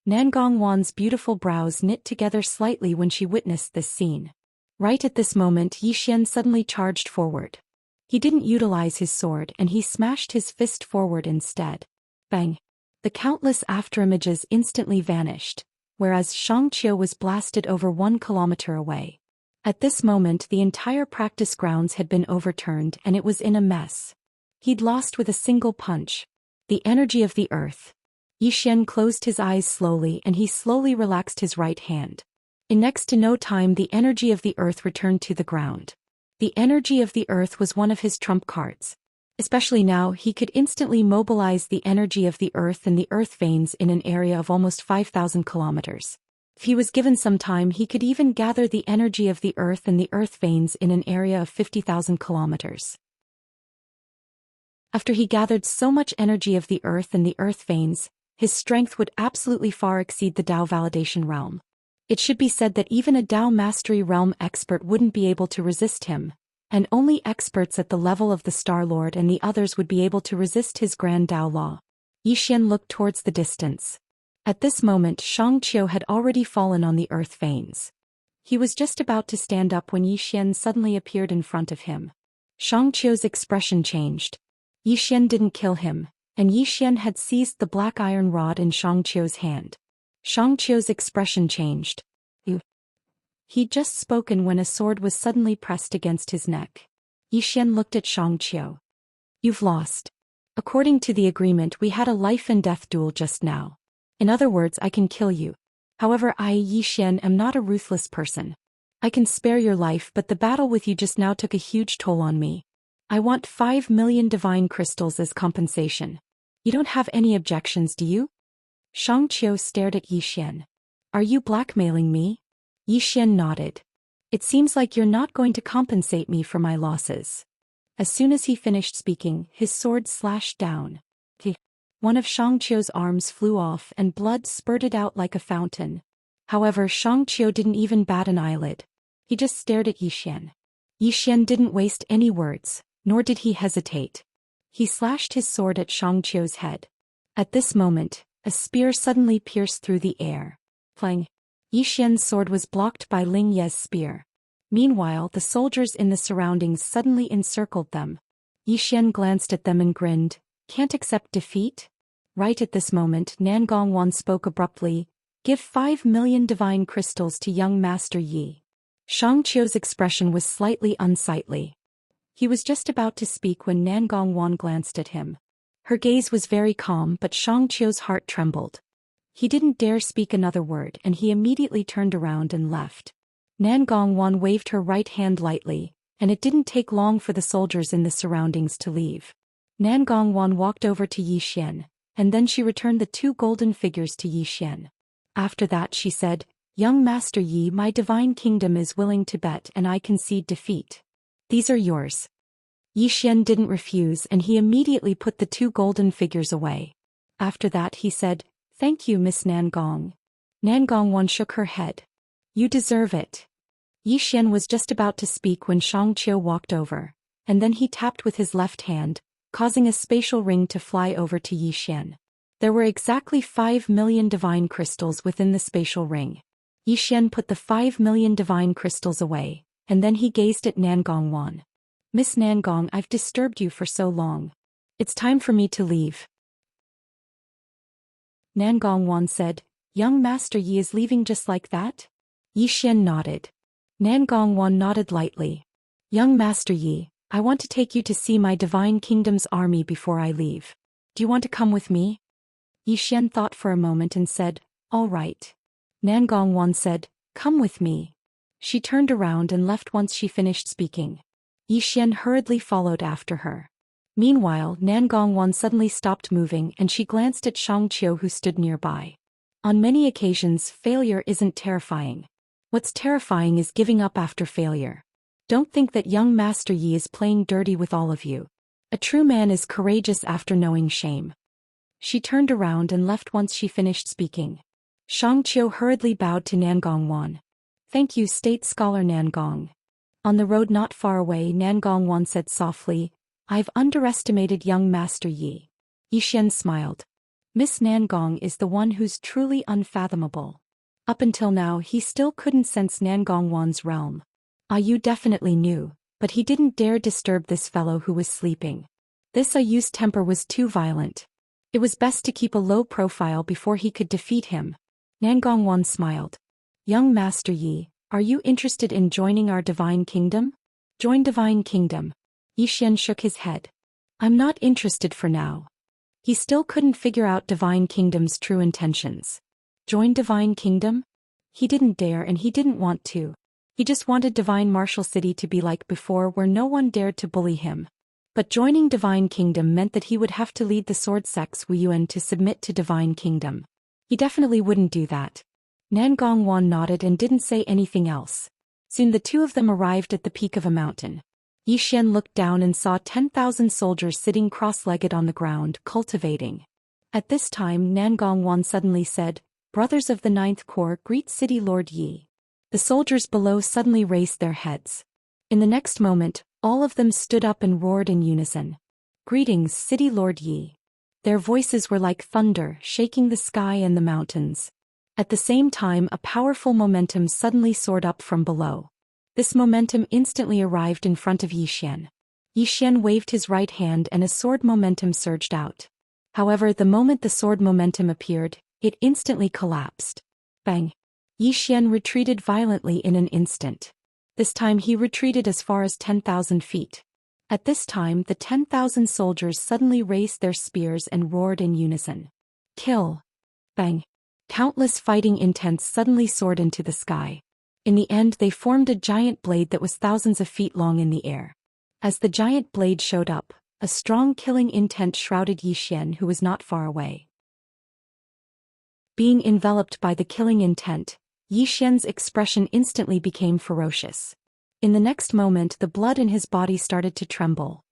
Nangong Wan's beautiful brows knit together slightly when she witnessed this scene. Right at this moment, Yi Xian suddenly charged forward. He didn't utilize his sword and he smashed his fist forward instead. Bang! The countless afterimages instantly vanished, whereas Xianxia was blasted over 1 kilometer away. At this moment, the entire practice grounds had been overturned and it was in a mess. He'd lost with a single punch. The energy of the earth. Yi Xian closed his eyes slowly and he slowly relaxed his right hand. In next to no time, the energy of the earth returned to the ground. The energy of the earth was one of his trump cards. Especially now, he could instantly mobilize the energy of the earth and the earth veins in an area of almost 5,000 kilometers. If he was given some time, he could even gather the energy of the earth and the earth veins in an area of 50,000 kilometers. After he gathered so much energy of the earth and the earth veins, his strength would absolutely far exceed the Tao validation realm. It should be said that even a Tao mastery realm expert wouldn't be able to resist him, and only experts at the level of the Star Lord and the others would be able to resist his grand Tao law. Xian looked towards the distance. At this moment, Xianxia had already fallen on the earth veins. He was just about to stand up when Xian suddenly appeared in front of him. Xianxia's expression changed. Xian didn't kill him, and Xian had seized the black iron rod in Xianxia's hand. Xianxia's expression changed. He'd just spoken when a sword was suddenly pressed against his neck. Xian looked at Xianxia. You've lost. According to the agreement, we had a life and death duel just now. In other words, I can kill you. However, I, Xian, am not a ruthless person. I can spare your life, but the battle with you just now took a huge toll on me. I want 5 million divine crystals as compensation. You don't have any objections, do you? Xianxia stared at Xian. Are you blackmailing me? Xian nodded. It seems like you're not going to compensate me for my losses. As soon as he finished speaking, his sword slashed down. One of Xianxia's arms flew off and blood spurted out like a fountain. However, Xianxia didn't even bat an eyelid. He just stared at Xian. Xian didn't waste any words, nor did he hesitate. He slashed his sword at Xianxia's head. At this moment, a spear suddenly pierced through the air. Clang! Xian's sword was blocked by Ling Ye's spear. Meanwhile, the soldiers in the surroundings suddenly encircled them. Xian glanced at them and grinned. Can't accept defeat? Right at this moment, Nangongwan spoke abruptly. Give 5 million divine crystals to young Master Yi. Xianxia's expression was slightly unsightly. He was just about to speak when Nangongwan glanced at him. Her gaze was very calm, but Xianxia's heart trembled. He didn't dare speak another word, and he immediately turned around and left. Nangongwan waved her right hand lightly, and it didn't take long for the soldiers in the surroundings to leave. Nangongwan walked over to Xian, and then she returned the 2 golden figures to Xian. After that she said, Young Master Yi, my divine kingdom is willing to bet and I concede defeat. These are yours. Xian didn't refuse and he immediately put the 2 golden figures away. After that he said, Thank you, Miss Nangong. Nangongwan shook her head. You deserve it. Xian was just about to speak when Xianxia walked over, and then he tapped with his left hand, causing a spatial ring to fly over to Xian. There were exactly 5 million divine crystals within the spatial ring. Xian put the 5 million divine crystals away, and then he gazed at Nangongwan. Miss Nangong, I've disturbed you for so long. It's time for me to leave. Nangongwan said, Young Master Yi is leaving just like that? Xian nodded. Nangongwan nodded lightly. Young Master Yi, I want to take you to see my divine kingdom's army before I leave. Do you want to come with me? Xian thought for a moment and said, All right. Nangongwan said, Come with me. She turned around and left once she finished speaking. Xian hurriedly followed after her. Meanwhile, Nangongwan suddenly stopped moving and she glanced at Xianxia who stood nearby. On many occasions, failure isn't terrifying. What's terrifying is giving up after failure. Don't think that young Master Yi is playing dirty with all of you. A true man is courageous after knowing shame. She turned around and left once she finished speaking. Xianxia hurriedly bowed to Nangongwan. Thank you, State Scholar Nangong. On the road not far away, Nangongwan said softly, I've underestimated young Master Yi. Xian smiled. Miss Nangong is the one who's truly unfathomable. Up until now he still couldn't sense Nangongwan's realm. You definitely knew, but he didn't dare disturb this fellow who was sleeping. This Yu's temper was too violent. It was best to keep a low profile before he could defeat him. Nangongwan smiled. Young Master Yi, are you interested in joining our divine kingdom? Join divine kingdom. Xian shook his head. I'm not interested for now. He still couldn't figure out divine kingdom's true intentions. Join divine kingdom? He didn't dare and he didn't want to. He just wanted divine martial city to be like before where no one dared to bully him. But joining divine kingdom meant that he would have to lead the sword sects Wuyuan to submit to divine kingdom. He definitely wouldn't do that. Nan Gongwan nodded and didn't say anything else. Soon the two of them arrived at the peak of a mountain. Yi Xian looked down and saw 10,000 soldiers sitting cross-legged on the ground, cultivating. At this time Nan Gongwan suddenly said, "Brothers of the Ninth Corps, greet City Lord Yi." The soldiers below suddenly raised their heads. In the next moment, all of them stood up and roared in unison. "Greetings, City Lord Yi." Their voices were like thunder, shaking the sky and the mountains. At the same time, a powerful momentum suddenly soared up from below. This momentum instantly arrived in front of Yi Xian. Yi Xian waved his right hand and a sword momentum surged out. However, the moment the sword momentum appeared, it instantly collapsed. Bang! Yi Xian retreated violently in an instant. This time he retreated as far as 10,000 feet. At this time the 10,000 soldiers suddenly raised their spears and roared in unison. "Kill!" Bang! Countless fighting intents suddenly soared into the sky. In the end they formed a giant blade that was thousands of feet long in the air. As the giant blade showed up, a strong killing intent shrouded Yi Xian, who was not far away. Being enveloped by the killing intent, Yi Xian's expression instantly became ferocious. In the next moment the blood in his body started to tremble.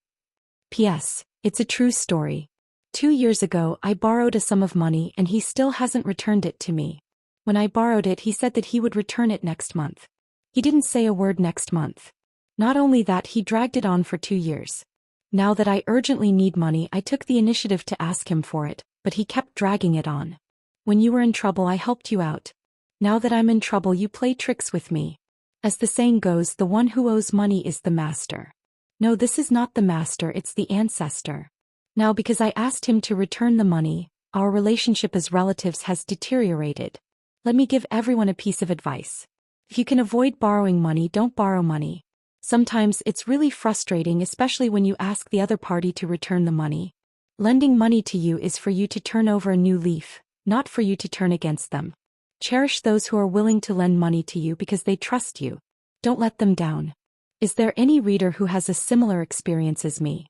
P.S. It's a true story. 2 years ago I borrowed a sum of money and he still hasn't returned it to me. When I borrowed it he said that he would return it next month. He didn't say a word next month. Not only that, he dragged it on for 2 years. Now that I urgently need money I took the initiative to ask him for it, but he kept dragging it on. When you were in trouble I helped you out. Now that I'm in trouble you play tricks with me. As the saying goes, the one who owes money is the master. No, this is not the master, it's the ancestor. Now because I asked him to return the money, our relationship as relatives has deteriorated. Let me give everyone a piece of advice. If you can avoid borrowing money, don't borrow money. Sometimes it's really frustrating, especially when you ask the other party to return the money. Lending money to you is for you to turn over a new leaf, not for you to turn against them. Cherish those who are willing to lend money to you because they trust you. Don't let them down. Is there any reader who has a similar experience as me?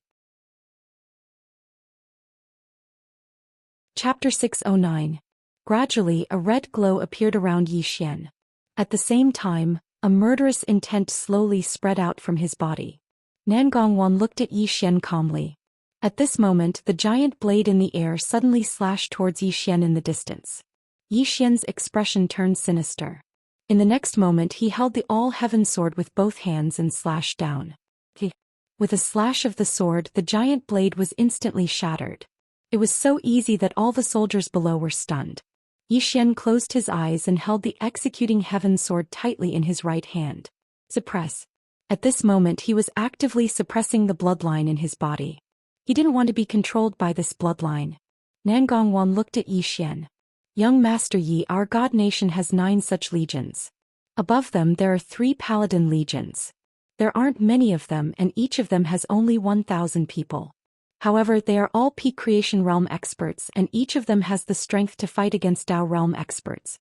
Chapter 609. Gradually a red glow appeared around Yi Xian. At the same time, a murderous intent slowly spread out from his body. Nan Gongwan looked at Yi Xian calmly. At this moment the giant blade in the air suddenly slashed towards Yi Xian in the distance. Yi Xian's expression turned sinister. In the next moment he held the all-heaven sword with both hands and slashed down. With a slash of the sword the giant blade was instantly shattered. It was so easy that all the soldiers below were stunned. Yi Xian closed his eyes and held the executing heaven sword tightly in his right hand. Suppress. At this moment he was actively suppressing the bloodline in his body. He didn't want to be controlled by this bloodline. Nan Gongwan looked at Yi Xian. "Young Master Yi, our god nation has 9 such legions. Above them there are 3 paladin legions. There aren't many of them and each of them has only 1,000 people. However, they are all peak creation realm experts and each of them has the strength to fight against Dao realm experts.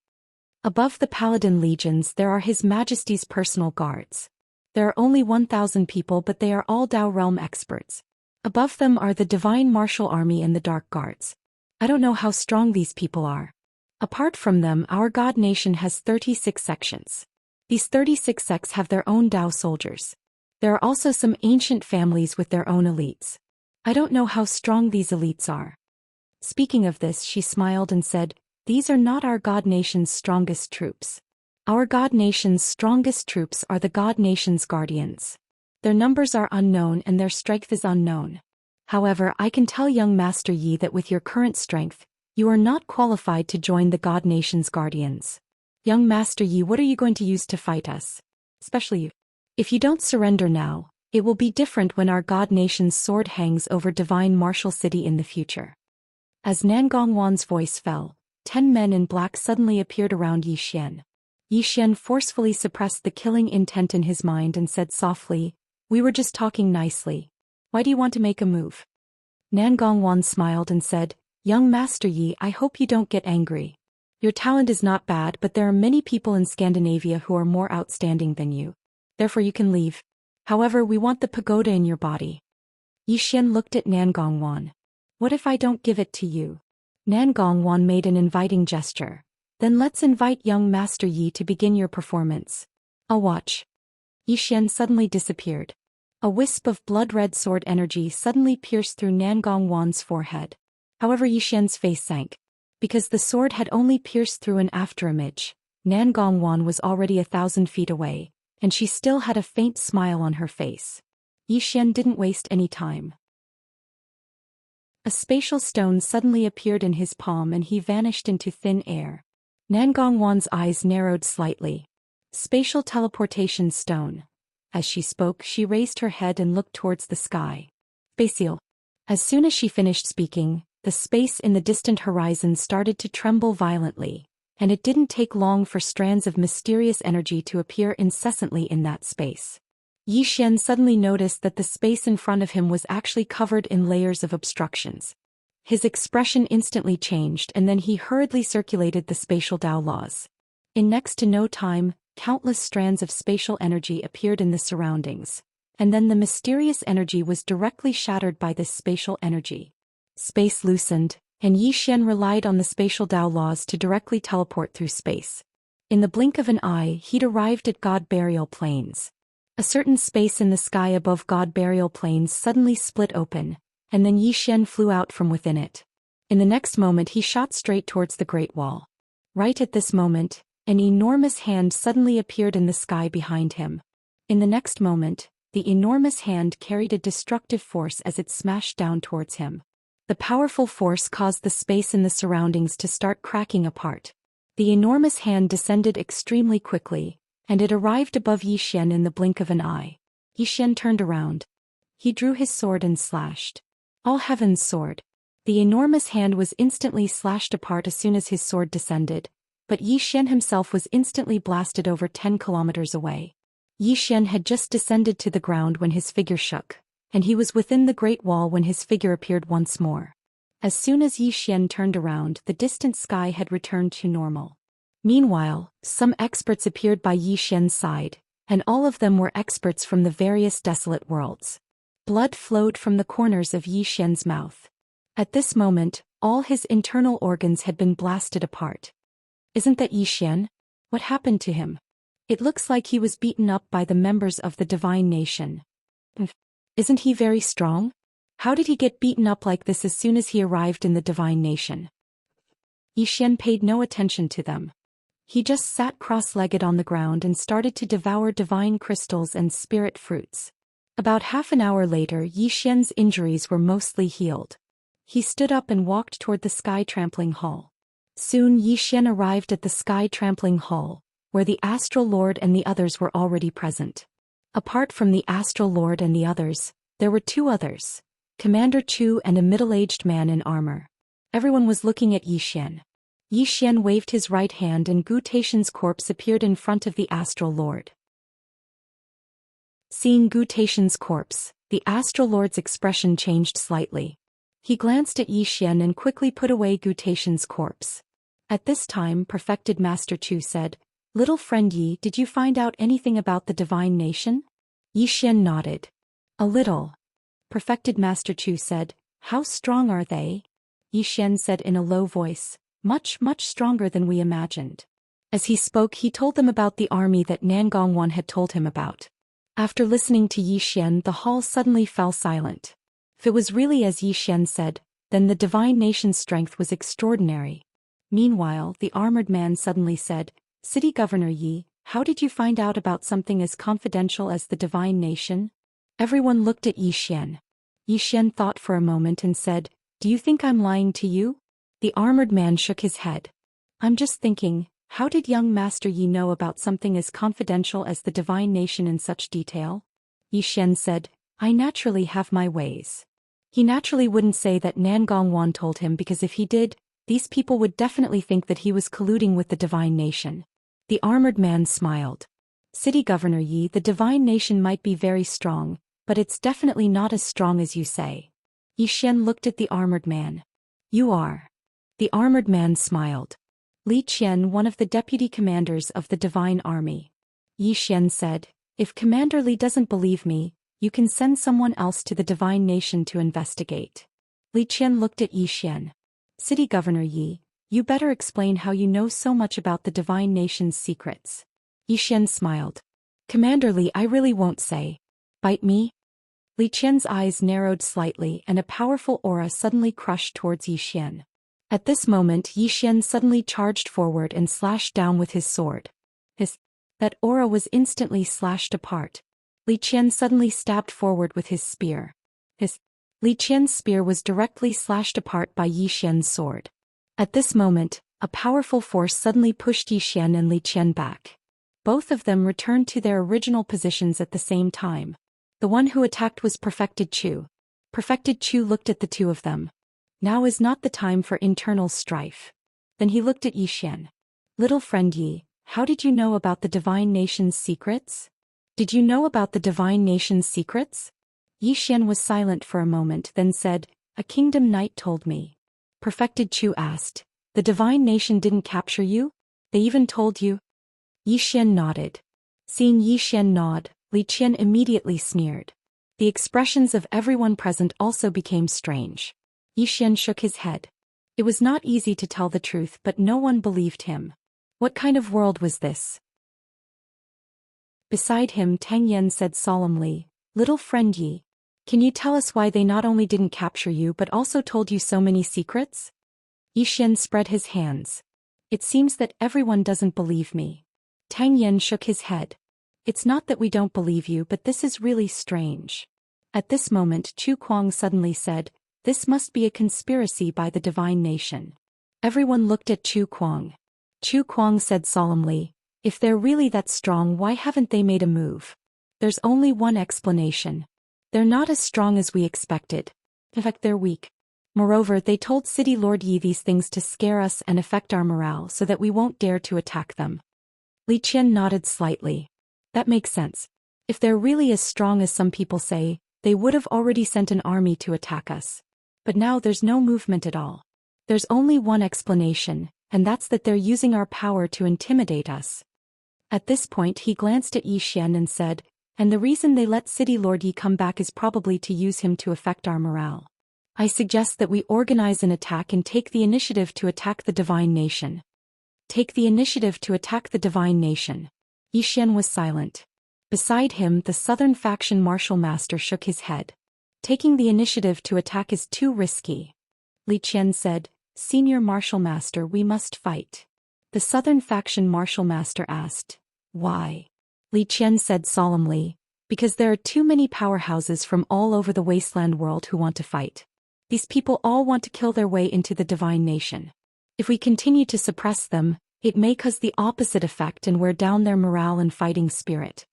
Above the paladin legions there are His Majesty's personal guards. There are only 1,000 people but they are all Dao realm experts. Above them are the divine martial army and the dark guards. I don't know how strong these people are. Apart from them, our god nation has 36 sections. These 36 sects have their own Dao soldiers. There are also some ancient families with their own elites. I don't know how strong these elites are." Speaking of this, she smiled and said, "These are not our god nation's strongest troops. Our god nation's strongest troops are the god nation's guardians. Their numbers are unknown and their strength is unknown. However, I can tell young Master Yi that with your current strength, you are not qualified to join the god nation's guardians. Young Master Yi, what are you going to use to fight us? Especially you. If you don't surrender now, it will be different when our god nation's sword hangs over divine martial city in the future." As Nan Gongwan's voice fell, 10 men in black suddenly appeared around Yi Xian. Yi Xian forcefully suppressed the killing intent in his mind and said softly, "We were just talking nicely. Why do you want to make a move?" Nan Gongwan smiled and said, "Young Master Yi, I hope you don't get angry. Your talent is not bad but there are many people in Scandinavia who are more outstanding than you. Therefore you can leave. However, we want the pagoda in your body." Yi Xian looked at Nan Gongwan. "What if I don't give it to you?" Nan Gongwan made an inviting gesture. Then let's invite young Master Yi to begin your performance. I'll watch. Yi Xian suddenly disappeared. A wisp of blood-red sword energy suddenly pierced through Nangong Wan's forehead. However, Yi Xian's face sank. Because the sword had only pierced through an afterimage, Nangong Wan was already 1,000 feet away, and she still had a faint smile on her face. Yi Xian didn't waste any time. A spatial stone suddenly appeared in his palm and he vanished into thin air. Nangong Wan's eyes narrowed slightly. Spatial teleportation stone. As she spoke, she raised her head and looked towards the sky. Spatial. As soon as she finished speaking, the space in the distant horizon started to tremble violently, and it didn't take long for strands of mysterious energy to appear incessantly in that space. Yi Xian suddenly noticed that the space in front of him was actually covered in layers of obstructions. His expression instantly changed and then he hurriedly circulated the spatial Dao laws. In next to no time, countless strands of spatial energy appeared in the surroundings, and then the mysterious energy was directly shattered by this spatial energy. Space loosened, and Yi Xian relied on the spatial Dao laws to directly teleport through space. In the blink of an eye, he'd arrived at God Burial Plains. A certain space in the sky above God Burial Plains suddenly split open, and then Yi Xian flew out from within it. In the next moment he shot straight towards the Great Wall. Right at this moment, an enormous hand suddenly appeared in the sky behind him. In the next moment, the enormous hand carried a destructive force as it smashed down towards him. The powerful force caused the space in the surroundings to start cracking apart. The enormous hand descended extremely quickly, and it arrived above Yi Xian in the blink of an eye. Yi Xian turned around. He drew his sword and slashed. All Heaven's sword. The enormous hand was instantly slashed apart as soon as his sword descended, but Yi Xian himself was instantly blasted over 10 kilometers away. Yi Xian had just descended to the ground when his figure shook, and he was within the Great Wall when his figure appeared once more. As soon as Yi Xian turned around, the distant sky had returned to normal. Meanwhile, some experts appeared by Yi Xian's side, and all of them were experts from the various desolate worlds. Blood flowed from the corners of Yi Xian's mouth. At this moment, all his internal organs had been blasted apart. Isn't that Yi Xian? What happened to him? It looks like he was beaten up by the members of the divine nation. Isn't he very strong? How did he get beaten up like this as soon as he arrived in the divine nation? Yi Xian paid no attention to them. He just sat cross-legged on the ground and started to devour divine crystals and spirit fruits. About half an hour later, Yi Xian's injuries were mostly healed. He stood up and walked toward the sky trampling hall. Soon Yi Xian arrived at the sky trampling hall, where the Astral Lord and the others were already present. Apart from the Astral Lord and the others, there were two others, Commander Chu and a middle-aged man in armor. Everyone was looking at Yi Xian. Yi Xian waved his right hand and Gu Taishan's corpse appeared in front of the Astral Lord. Seeing Gu Taishan's corpse, the Astral Lord's expression changed slightly. He glanced at Yi Xian and quickly put away Gu Taishan's corpse. At this time, Perfected Master Chu said, "Little friend Yi, did you find out anything about the divine nation?" Yi Xian nodded. "A little." Perfected Master Chu said, "How strong are they?" Yi Xian said in a low voice, "Much, much stronger than we imagined." As he spoke, he told them about the army that Nangong Wan had told him about. After listening to Yi Xian, the hall suddenly fell silent. If it was really as Yi Xian said, then the divine nation's strength was extraordinary. Meanwhile, the armored man suddenly said, "City Governor Yi, how did you find out about something as confidential as the divine nation?" Everyone looked at Yi Xian. Yi Xian thought for a moment and said, "Do you think I'm lying to you?" The armored man shook his head. "I'm just thinking, how did young Master Yi know about something as confidential as the divine nation in such detail?" Yi Xian said, "I naturally have my ways." He naturally wouldn't say that Nangong Wan told him because if he did, these people would definitely think that he was colluding with the divine nation. The armored man smiled. "City Governor Yi, the divine nation might be very strong, but it's definitely not as strong as you say." Yi Xian looked at the armored man. "You are." The armored man smiled. "Li Qian, one of the deputy commanders of the divine army." Yi Xian said, "If Commander Li doesn't believe me, you can send someone else to the divine nation to investigate." Li Qian looked at Yi Xian. "City Governor Yi, You better explain how you know so much about the divine nation's secrets. Yi Xian smiled. Commander Li, I really won't say. Bite me? Li Qian's eyes narrowed slightly and a powerful aura suddenly crushed towards Yi Xian. At this moment Yi Xian suddenly charged forward and slashed down with his sword. That aura was instantly slashed apart. Li Qian suddenly stabbed forward with his spear. Li Qian's spear was directly slashed apart by Yi Xian's sword. At this moment, a powerful force suddenly pushed Yi Xian and Li Qian back. Both of them returned to their original positions at the same time. The one who attacked was Perfected Chu. Perfected Chu looked at the two of them. Now is not the time for internal strife. Then he looked at Yi Xian. Little friend Yi, how did you know about the divine nation's secrets? Did you know about the divine nation's secrets? Yi Xian was silent for a moment, then said, A kingdom knight told me. Perfected Chu asked, The divine nation didn't capture you? They even told you? Yi Xian nodded. Seeing Yi Xian nod, Li Qian immediately sneered. The expressions of everyone present also became strange. Yi Xian shook his head. It was not easy to tell the truth, but no one believed him. What kind of world was this? Beside him, Tang Yan said solemnly, Little friend Yi, can you tell us why they not only didn't capture you but also told you so many secrets? Yi Xian spread his hands. It seems that everyone doesn't believe me. Tang Yan shook his head. It's not that we don't believe you, but this is really strange. At this moment Chu Kuang suddenly said, This must be a conspiracy by the divine nation. Everyone looked at Chu Kuang. Chu Kuang said solemnly, If they're really that strong, why haven't they made a move? There's only one explanation. They're not as strong as we expected. In fact, they're weak. Moreover, they told City Lord Yi these things to scare us and affect our morale so that we won't dare to attack them. Li Qian nodded slightly. That makes sense. If they're really as strong as some people say, they would have already sent an army to attack us. But now there's no movement at all. There's only one explanation, and that's that they're using our power to intimidate us. At this point he glanced at Yi Xian and said, And the reason they let City Lord Yi come back is probably to use him to affect our morale. I suggest that we organize an attack and take the initiative to attack the divine nation. Take the initiative to attack the divine nation. Yi Xian was silent. Beside him the southern faction martial master shook his head. Taking the initiative to attack is too risky. Li Qian said, Senior martial master, we must fight. The southern faction martial master asked, Why? Li Qian said solemnly, Because there are too many powerhouses from all over the wasteland world who want to fight. These people all want to kill their way into the divine nation. If we continue to suppress them, it may cause the opposite effect and wear down their morale and fighting spirit.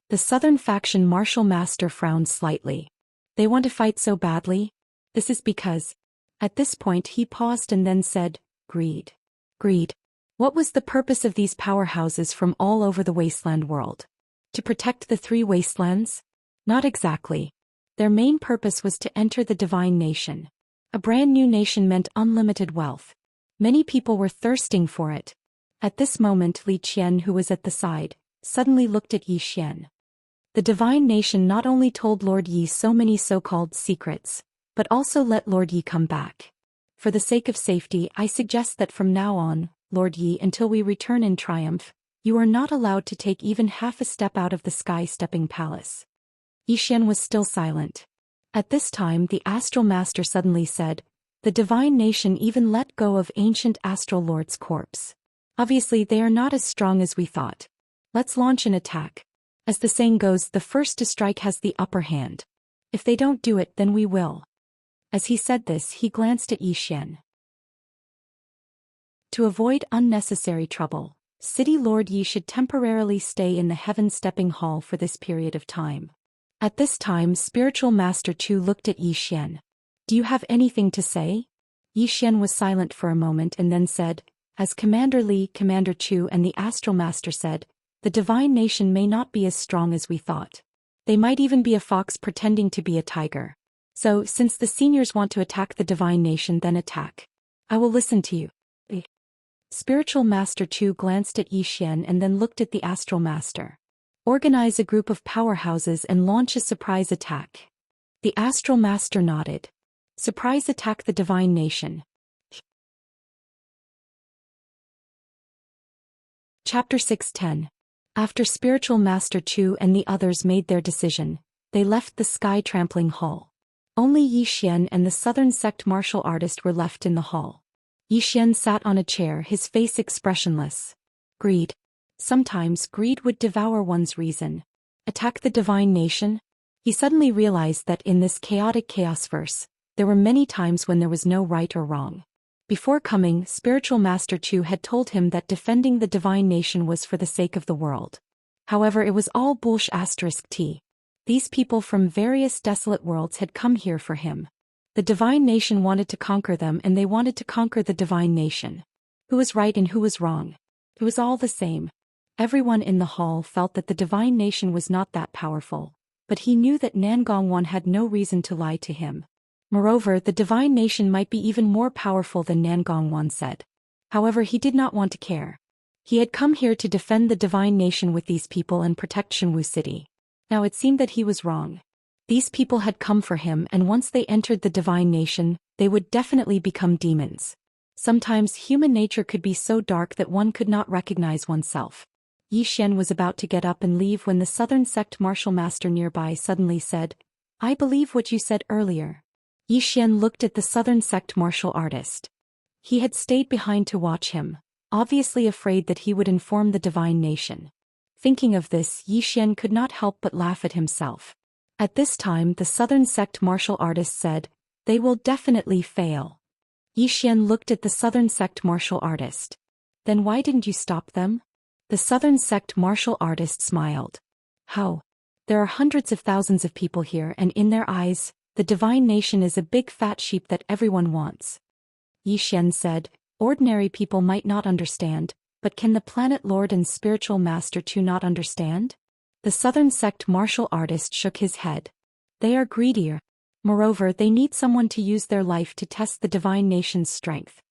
The southern faction martial master frowned slightly. They want to fight so badly? This is because... At this point he paused and then said, Greed. Greed. What was the purpose of these powerhouses from all over the wasteland world? To protect the three wastelands? Not exactly. Their main purpose was to enter the divine nation. A brand new nation meant unlimited wealth. Many people were thirsting for it. At this moment Li Qian, who was at the side, suddenly looked at Yi Xian. The divine nation not only told Lord Yi so many so-called secrets, but also let Lord Yi come back. For the sake of safety, I suggest that from now on, Lord Yi, until we return in triumph, you are not allowed to take even half a step out of the sky-stepping palace. Yi Xian was still silent. At this time the astral master suddenly said, The divine nation even let go of ancient astral lord's corpse. Obviously they are not as strong as we thought. Let's launch an attack. As the saying goes, the first to strike has the upper hand. If they don't do it, then we will. As he said this, he glanced at Yi Xian. To avoid unnecessary trouble, City Lord Yi should temporarily stay in the heaven-stepping hall for this period of time. At this time Spiritual Master Chu looked at Yi Xian. Do you have anything to say? Yi Xian was silent for a moment and then said, As Commander Li, Commander Chu and the Astral Master said, the divine nation may not be as strong as we thought. They might even be a fox pretending to be a tiger. So, since the seniors want to attack the divine nation, then attack. I will listen to you. Spiritual Master Chu glanced at Yi Xian and then looked at the Astral Master. Organize a group of powerhouses and launch a surprise attack. The Astral Master nodded. Surprise attack the divine nation. Chapter 610. After Spiritual Master Chu and the others made their decision, they left the sky-trampling hall. Only Yi Xian and the Southern Sect martial artist were left in the hall. Yi Xian sat on a chair, his face expressionless. Greed. Sometimes greed would devour one's reason. Attack the divine nation? He suddenly realized that in this chaotic chaosverse, there were many times when there was no right or wrong. Before coming, Spiritual Master Chu had told him that defending the divine nation was for the sake of the world. However, it was all bullshit. These people from various desolate worlds had come here for him. The divine nation wanted to conquer them, and they wanted to conquer the divine nation. Who was right and who was wrong? It was all the same. Everyone in the hall felt that the divine nation was not that powerful, but he knew that Nangongwan had no reason to lie to him. Moreover, the divine nation might be even more powerful than Nangongwan said. However, he did not want to care. He had come here to defend the divine nation with these people and protect Shenwu City. Now it seemed that he was wrong. These people had come for him, and once they entered the divine nation, they would definitely become demons. Sometimes human nature could be so dark that one could not recognize oneself. Yi Xian was about to get up and leave when the Southern Sect martial master nearby suddenly said, "I believe what you said earlier." Yi Xian looked at the Southern Sect martial artist. He had stayed behind to watch him, obviously afraid that he would inform the divine nation. Thinking of this, Yi Xian could not help but laugh at himself. At this time, the Southern Sect martial artist said, "They will definitely fail." Yi Xian looked at the Southern Sect martial artist. "Then why didn't you stop them?" The Southern Sect martial artist smiled. "How? There are hundreds of thousands of people here, and in their eyes, the divine nation is a big fat sheep that everyone wants." Yi Xian said, "Ordinary people might not understand, but can the planet lord and spiritual master Chu not understand?" The Southern Sect martial artist shook his head. "They are greedier. Moreover, they need someone to use their life to test the divine nation's strength."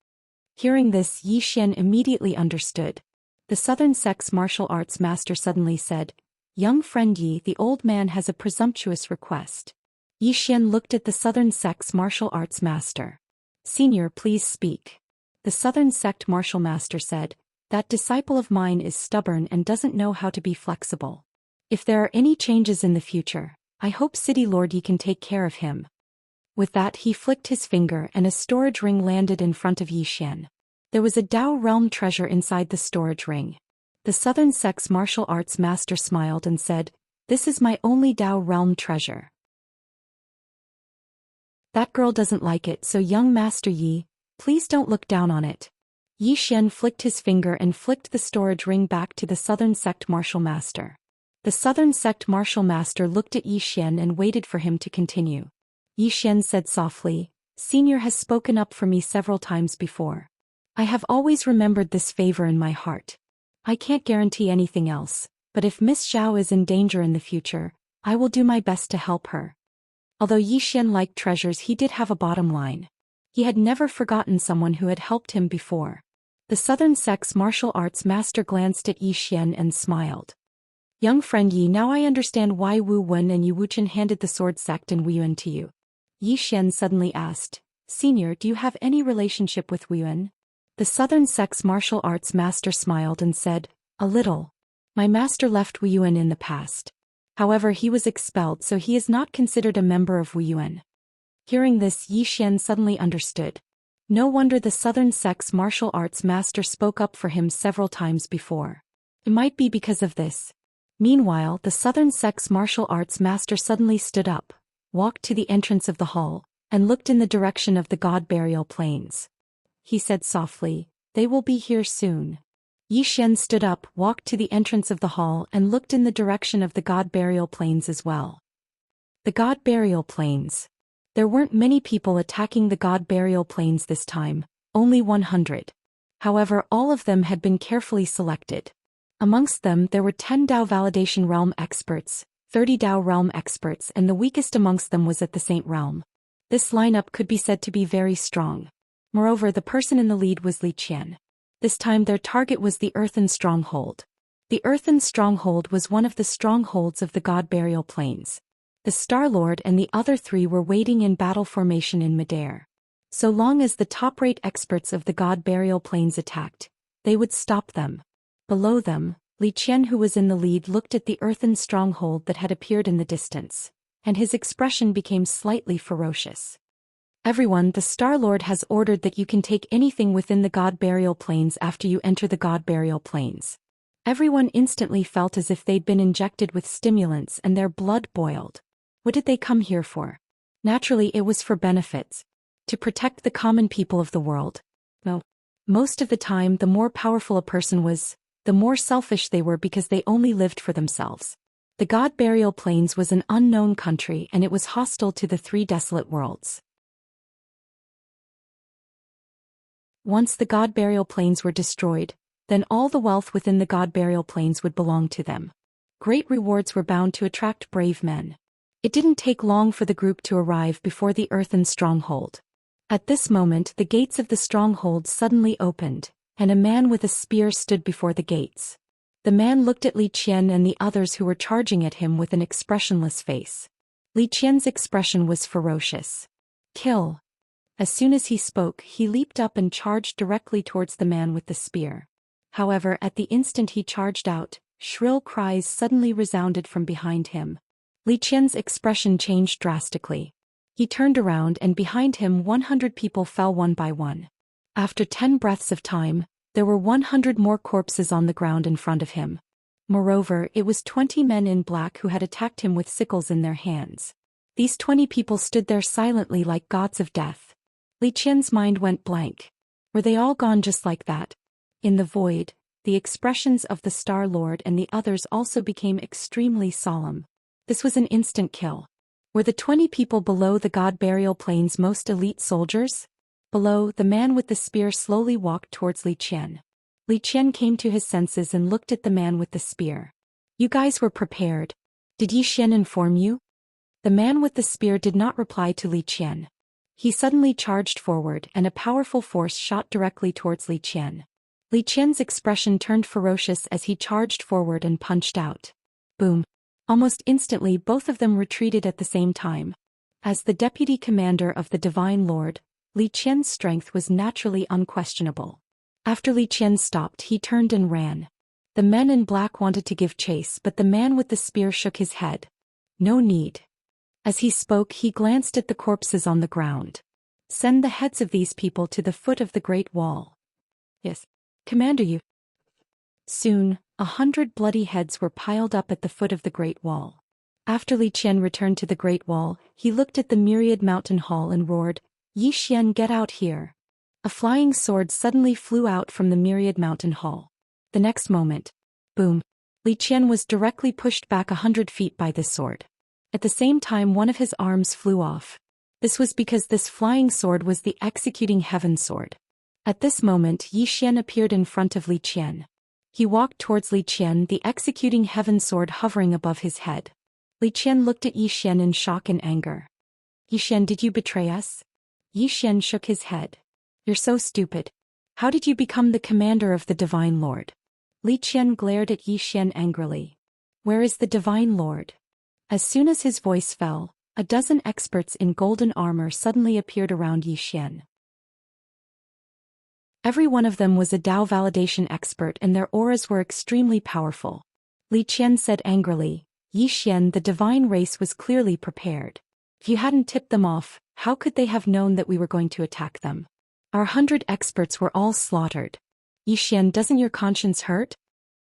Hearing this, Yi Xian immediately understood. The Southern Sect's martial arts master suddenly said, "Young friend Yi, the old man has a presumptuous request." Yi Xian looked at the Southern Sect's martial arts master. "Senior, please speak." The Southern Sect martial master said, "That disciple of mine is stubborn and doesn't know how to be flexible. If there are any changes in the future, I hope City Lord Yi can take care of him." With that, he flicked his finger and a storage ring landed in front of Yi Xian. There was a Dao realm treasure inside the storage ring. The Southern Sect's martial arts master smiled and said, "This is my only Dao realm treasure. That girl doesn't like it, so young Master Yi, please don't look down on it." Yi Xian flicked his finger and flicked the storage ring back to the Southern Sect martial master. The Southern Sect martial master looked at Yi Xian and waited for him to continue. Yi Xian said softly, "Senior has spoken up for me several times before. I have always remembered this favor in my heart. I can't guarantee anything else, but if Miss Zhao is in danger in the future, I will do my best to help her." Although Yi Xian liked treasures, he did have a bottom line. He had never forgotten someone who had helped him before. The Southern Sect's martial arts master glanced at Yi Xian and smiled. "Young friend Yi, now I understand why Wu Wen and Yu Wuchen handed the sword sect and Wu Yuan to you." Yi Xian suddenly asked, "Senior, do you have any relationship with Wu Yuan?" The Southern Sect's martial arts master smiled and said, "A little. My master left Wu Yuan in the past. However, he was expelled, so he is not considered a member of Wu Yuan." Hearing this, Yi Xian suddenly understood. No wonder the Southern Sect's martial arts master spoke up for him several times before. It might be because of this. Meanwhile, the Southern Sect's martial arts master suddenly stood up, walked to the entrance of the hall, and looked in the direction of the God Burial Plains. He said softly, "They will be here soon." Yi Xian stood up, walked to the entrance of the hall and looked in the direction of the God Burial Plains as well. The God Burial Plains. There weren't many people attacking the God Burial Plains this time, only 100. However, all of them had been carefully selected. Amongst them there were 10 Dao Validation Realm experts, 30 Dao Realm experts, and the weakest amongst them was at the Saint Realm. This lineup could be said to be very strong. Moreover, the person in the lead was Li Qian. This time their target was the Earthen Stronghold. The Earthen Stronghold was one of the strongholds of the God Burial Plains. The Star-Lord and the other 3 were waiting in battle formation in midair. So long as the top-rate experts of the God Burial Plains attacked, they would stop them. Below them, Li Qian, who was in the lead, looked at the earthen stronghold that had appeared in the distance, and his expression became slightly ferocious. Everyone, the Star Lord has ordered that you can take anything within the God Burial Plains after you enter the God Burial Plains. Everyone instantly felt as if they'd been injected with stimulants and their blood boiled. What did they come here for? Naturally, it was for benefits. To protect the common people of the world. No. Most of the time, the more powerful a person was, the more selfish they were because they only lived for themselves. The God Burial Plains was an unknown country and it was hostile to the three desolate worlds. Once the God Burial Plains were destroyed, then all the wealth within the God Burial Plains would belong to them. Great rewards were bound to attract brave men. It didn't take long for the group to arrive before the earthen stronghold. At this moment, the gates of the stronghold suddenly opened, and a man with a spear stood before the gates. The man looked at Li Qian and the others who were charging at him with an expressionless face. Li Qian's expression was ferocious. Kill. As soon as he spoke, he leaped up and charged directly towards the man with the spear. However, at the instant he charged out, shrill cries suddenly resounded from behind him. Li Qian's expression changed drastically. He turned around and behind him 100 people fell one by one. After 10 breaths of time, there were 100 more corpses on the ground in front of him. Moreover, it was 20 men in black who had attacked him with sickles in their hands. These 20 people stood there silently like gods of death. Li Qian's mind went blank. Were they all gone just like that? In the void, the expressions of the Star Lord and the others also became extremely solemn. This was an instant kill. Were the 20 people below the God Burial Plains most elite soldiers? Below, the man with the spear slowly walked towards Li Qian. Li Qian came to his senses and looked at the man with the spear. You guys were prepared. Did Yi Xian inform you? The man with the spear did not reply to Li Qian. He suddenly charged forward and a powerful force shot directly towards Li Qian. Li Qian's expression turned ferocious as he charged forward and punched out. Boom. Almost instantly both of them retreated at the same time. As the deputy commander of the Divine Lord, Li Qian's strength was naturally unquestionable. After Li Qian stopped, he turned and ran. The men in black wanted to give chase, but the man with the spear shook his head. No need. As he spoke, he glanced at the corpses on the ground. Send the heads of these people to the foot of the Great Wall. Yes, Commander, you. Soon, 100 bloody heads were piled up at the foot of the Great Wall. After Li Qian returned to the Great Wall, he looked at the myriad mountain hall and roared, Yi Xian, get out here. A flying sword suddenly flew out from the myriad mountain hall. The next moment, boom, Li Qian was directly pushed back 100 feet by this sword. At the same time, one of his arms flew off. This was because this flying sword was the executing heaven sword. At this moment, Yi Xian appeared in front of Li Qian. He walked towards Li Qian, the executing heaven sword hovering above his head. Li Qian looked at Yi Xian in shock and anger. Yi Xian, did you betray us? Yi Xian shook his head. You're so stupid. How did you become the commander of the Divine Lord? Li Qian glared at Yi Xian angrily. Where is the Divine Lord? As soon as his voice fell, a dozen experts in golden armor suddenly appeared around Yi Xian. Every one of them was a Dao validation expert and their auras were extremely powerful. Li Qian said angrily, Yi Xian, the divine race was clearly prepared. If you hadn't tipped them off, how could they have known that we were going to attack them? Our 100 experts were all slaughtered. Yi Xian, doesn't your conscience hurt?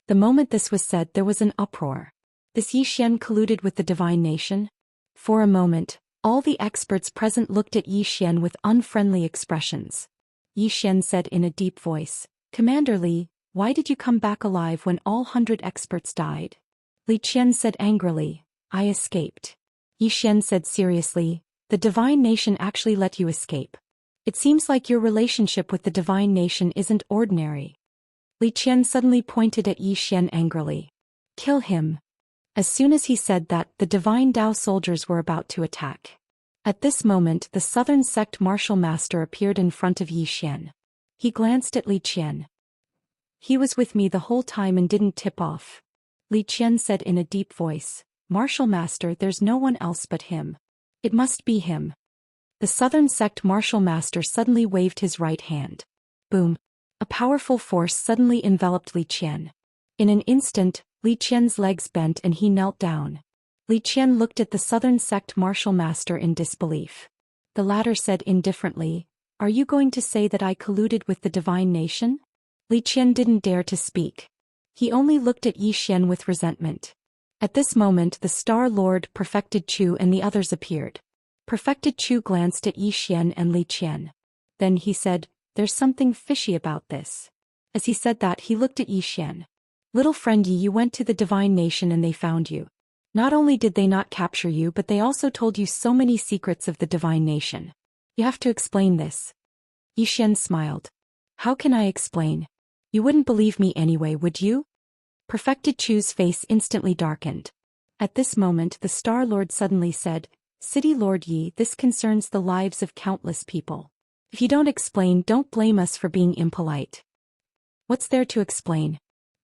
The moment this was said, there was an uproar. This Yi Xian colluded with the divine nation? For a moment, all the experts present looked at Yi Xian with unfriendly expressions. Yi Xian said in a deep voice, Commander Li, why did you come back alive when all 100 experts died? Li Qian said angrily, I escaped. Yi Xian said seriously, the divine nation actually let you escape. It seems like your relationship with the divine nation isn't ordinary. Li Qian suddenly pointed at Yi Xian angrily. Kill him. As soon as he said that, the divine Dao soldiers were about to attack. At this moment, the Southern Sect Martial Master appeared in front of Yi Xian. He glanced at Li Qian. He was with me the whole time and didn't tip off. Li Qian said in a deep voice, Martial Master, there's no one else but him. It must be him. The Southern Sect Martial Master suddenly waved his right hand. Boom. A powerful force suddenly enveloped Li Qian. In an instant, Li Qian's legs bent and he knelt down. Li Qian looked at the southern sect martial master in disbelief. The latter said indifferently, "Are you going to say that I colluded with the divine nation?" Li Qian didn't dare to speak. He only looked at Yi Xian with resentment. At this moment the Star Lord Perfected Chu and the others appeared. Perfected Chu glanced at Yi Xian and Li Qian. Then he said, "There's something fishy about this." As he said that he looked at Yi Xian. "Little friend Yi, you went to the divine nation and they found you. Not only did they not capture you but they also told you so many secrets of the divine nation. You have to explain this." Yi Xian smiled. "How can I explain? You wouldn't believe me anyway, would you?" Perfected Chu's face instantly darkened. At this moment the Star Lord suddenly said, "City Lord Yi, this concerns the lives of countless people. If you don't explain, don't blame us for being impolite." "What's there to explain?"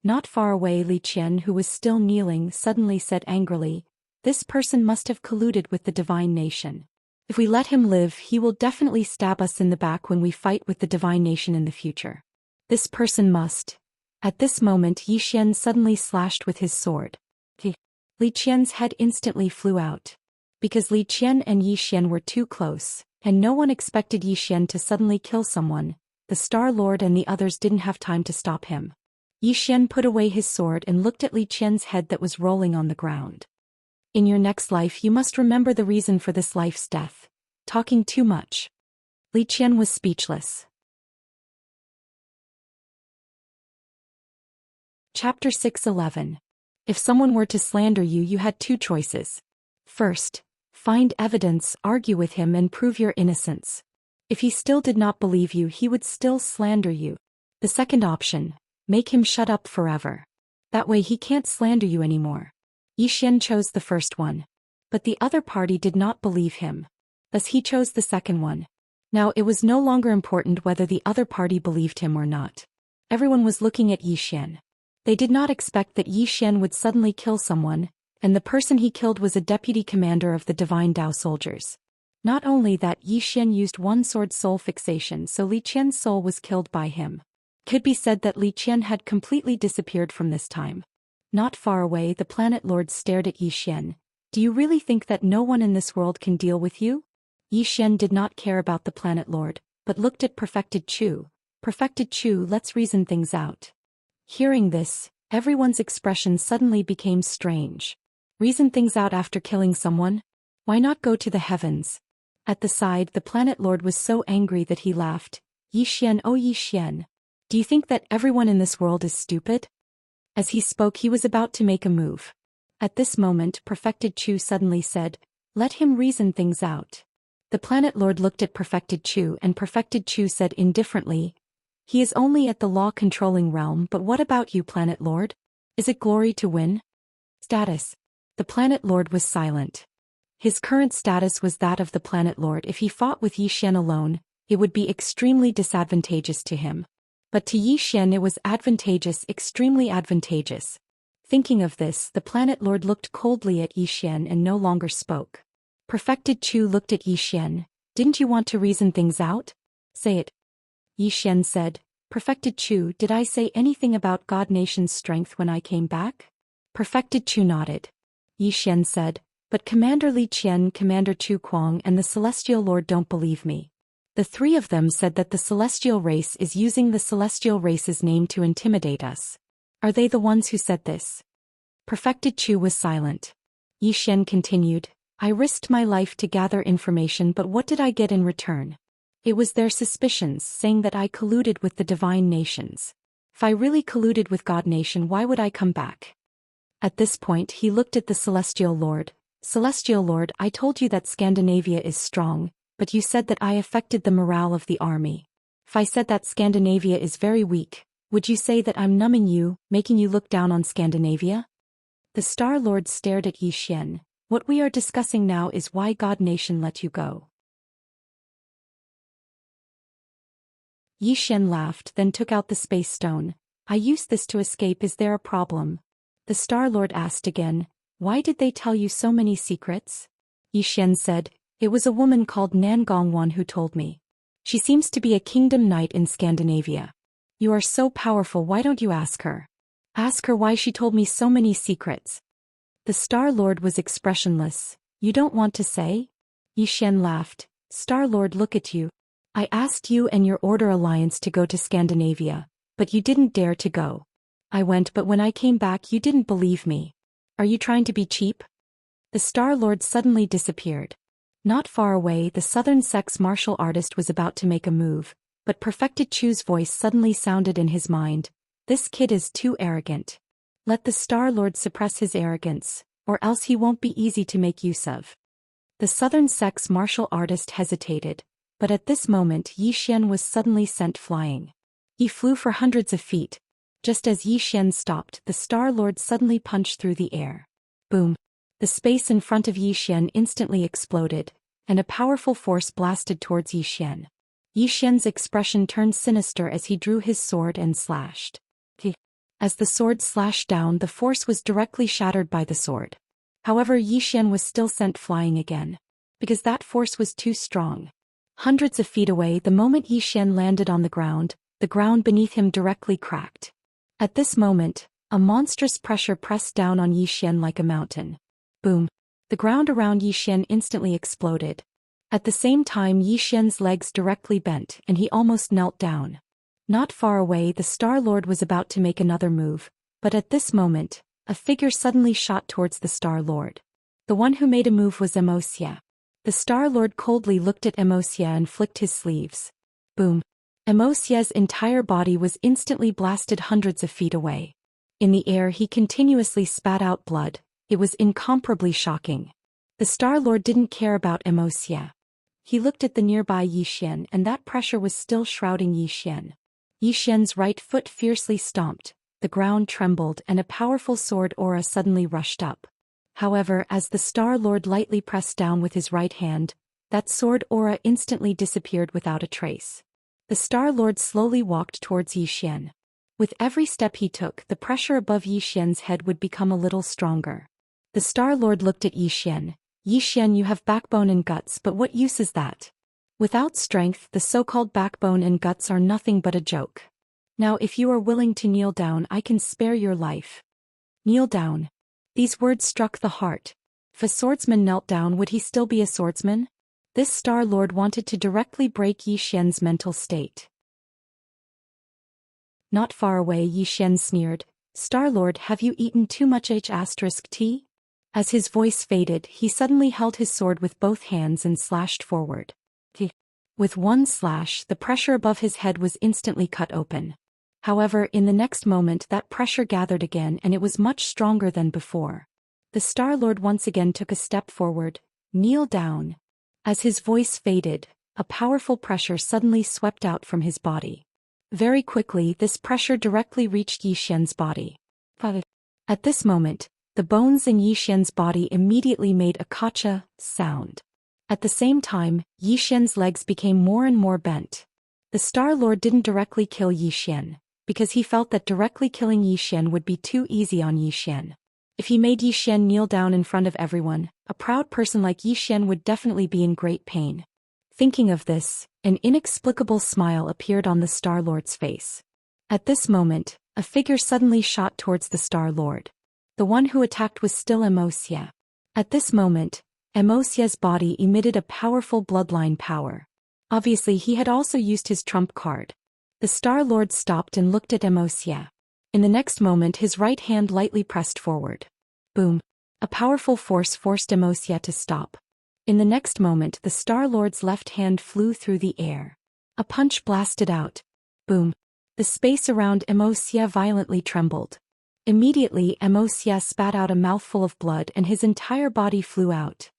Not far away Li Qian, who was still kneeling, suddenly said angrily, "This person must have colluded with the divine nation. If we let him live, he will definitely stab us in the back when we fight with the divine nation in the future. This person must." At this moment Yi Xian suddenly slashed with his sword. Li Qian's head instantly flew out. Because Li Qian and Yi Xian were too close, and no one expected Yi Xian to suddenly kill someone, the Star Lord and the others didn't have time to stop him. Yi Xian put away his sword and looked at Li Qian's head that was rolling on the ground. "In your next life you must remember the reason for this life's death. Talking too much." Li Qian was speechless. Chapter 6:11. If someone were to slander you, you had two choices. First, find evidence, argue with him and prove your innocence. If he still did not believe you, he would still slander you. The second option, make him shut up forever. That way he can't slander you anymore. Yi Xian chose the first one. But the other party did not believe him. Thus he chose the second one. Now it was no longer important whether the other party believed him or not. Everyone was looking at Yi Xian. They did not expect that Yi Xian would suddenly kill someone, and the person he killed was a deputy commander of the Divine Dao soldiers. Not only that, Yi Xian used one sword soul fixation, so Li Qian's soul was killed by him. Could be said that Li Qian had completely disappeared from this time. Not far away the planet lord stared at Yi Xian. "Do you really think that no one in this world can deal with you?" Yi Xian did not care about the planet lord, but looked at Perfected Chu. "Perfected Chu, let's reason things out." Hearing this, everyone's expression suddenly became strange. Reason things out after killing someone? Why not go to the heavens? At the side the planet lord was so angry that he laughed. "Yi Xian, oh Yi Xian. Do you think that everyone in this world is stupid?" As he spoke he was about to make a move. At this moment Perfected Chu suddenly said, "Let him reason things out." The planet lord looked at Perfected Chu and Perfected Chu said indifferently, "He is only at the law-controlling realm, but what about you, planet lord? Is it glory to win?" Status. The planet lord was silent. His current status was that of the planet lord. If he fought with Yi Xian alone, it would be extremely disadvantageous to him. But to Yi Xian it was advantageous, extremely advantageous. Thinking of this, the planet lord looked coldly at Yi Xian and no longer spoke. Perfected Chu looked at Yi Xian. "Didn't you want to reason things out? Say it." Yi Xian said, "Perfected Chu, did I say anything about God Nation's strength when I came back?" Perfected Chu nodded. Yi Xian said, "But Commander Li Qian, Commander Chu Kuang and the Celestial Lord don't believe me. The three of them said that the Celestial race is using the Celestial race's name to intimidate us. Are they the ones who said this?" Perfected Chu was silent. Yi Xian continued, "I risked my life to gather information, but what did I get in return? It was their suspicions, saying that I colluded with the divine nations. If I really colluded with God Nation, why would I come back?" At this point he looked at the Celestial Lord. "Celestial Lord, I told you that Scandinavia is strong, but you said that I affected the morale of the army. If I said that Scandinavia is very weak, would you say that I'm numbing you, making you look down on Scandinavia?" The Star Lord stared at Yi Xian. "What we are discussing now is why God Nation let you go." Yi Xian laughed, then took out the space stone. "I used this to escape. Is there a problem?" The Star Lord asked again, "Why did they tell you so many secrets?" Yi Xian said, "It was a woman called Nan Gongwan who told me. She seems to be a kingdom knight in Scandinavia. You are so powerful, why don't you ask her?" Ask her why she told me so many secrets. The Star-Lord was expressionless. You don't want to say? Xian laughed. Star-Lord, look at you. I asked you and your Order Alliance to go to Scandinavia, but you didn't dare to go. I went, but when I came back you didn't believe me. Are you trying to be cheap? The Star-Lord suddenly disappeared. Not far away, the southern sex martial artist was about to make a move, but Perfected Chu's voice suddenly sounded in his mind. This kid is too arrogant. Let the Star-Lord suppress his arrogance, or else he won't be easy to make use of. The southern sex martial artist hesitated, but at this moment Xian was suddenly sent flying. He flew for hundreds of feet. Just as Xian stopped, the Star-Lord suddenly punched through the air. Boom! The space in front of Xian instantly exploded, and a powerful force blasted towards Xian. Xian's expression turned sinister as he drew his sword and slashed. As the sword slashed down, the force was directly shattered by the sword. However, Xian was still sent flying again, because that force was too strong. Hundreds of feet away, the moment Xian landed on the ground beneath him directly cracked. At this moment, a monstrous pressure pressed down on Xian like a mountain. Boom! The ground around Xian instantly exploded. At the same time, Xian's legs directly bent and he almost knelt down. Not far away, the Star-Lord was about to make another move, but at this moment, a figure suddenly shot towards the Star-Lord. The one who made a move was Wuxia. The Star-Lord coldly looked at Wuxia and flicked his sleeves. Boom! Wuxia's entire body was instantly blasted hundreds of feet away. In the air, he continuously spat out blood. It was incomparably shocking. The Star-Lord didn't care about Wuxia. He looked at the nearby Xian, and that pressure was still shrouding Xian. Xian's right foot fiercely stomped, the ground trembled and a powerful sword aura suddenly rushed up. However, as the Star-Lord lightly pressed down with his right hand, that sword aura instantly disappeared without a trace. The Star-Lord slowly walked towards Xian. With every step he took, the pressure above Xian's head would become a little stronger. The Star-Lord looked at Xian. Xian, you have backbone and guts, but what use is that? Without strength, the so-called backbone and guts are nothing but a joke. Now if you are willing to kneel down, I can spare your life. Kneel down. These words struck the heart. If a swordsman knelt down, would he still be a swordsman? This Star-Lord wanted to directly break Xian's mental state. Not far away, Xian sneered. Star-Lord, have you eaten too much *T? As his voice faded, he suddenly held his sword with both hands and slashed forward. With one slash, the pressure above his head was instantly cut open. However, in the next moment that pressure gathered again and it was much stronger than before. The Star-Lord once again took a step forward. Kneel down. As his voice faded, a powerful pressure suddenly swept out from his body. Very quickly, this pressure directly reached Xian's body. At this moment, the bones in Xian's body immediately made a kacha sound. At the same time, Xian's legs became more and more bent. The Star-Lord didn't directly kill Xian, because he felt that directly killing Xian would be too easy on Xian. If he made Xian kneel down in front of everyone, a proud person like Xian would definitely be in great pain. Thinking of this, an inexplicable smile appeared on the Star-Lord's face. At this moment, a figure suddenly shot towards the Star-Lord. The one who attacked was still Wuxia. At this moment, Wuxia's body emitted a powerful bloodline power. Obviously, he had also used his trump card. The Star-Lord stopped and looked at Wuxia. In the next moment, his right hand lightly pressed forward. Boom! A powerful force forced Wuxia to stop. In the next moment, the Star-Lord's left hand flew through the air. A punch blasted out. Boom! The space around Wuxia violently trembled. Immediately, Wuxia spat out a mouthful of blood and his entire body flew out.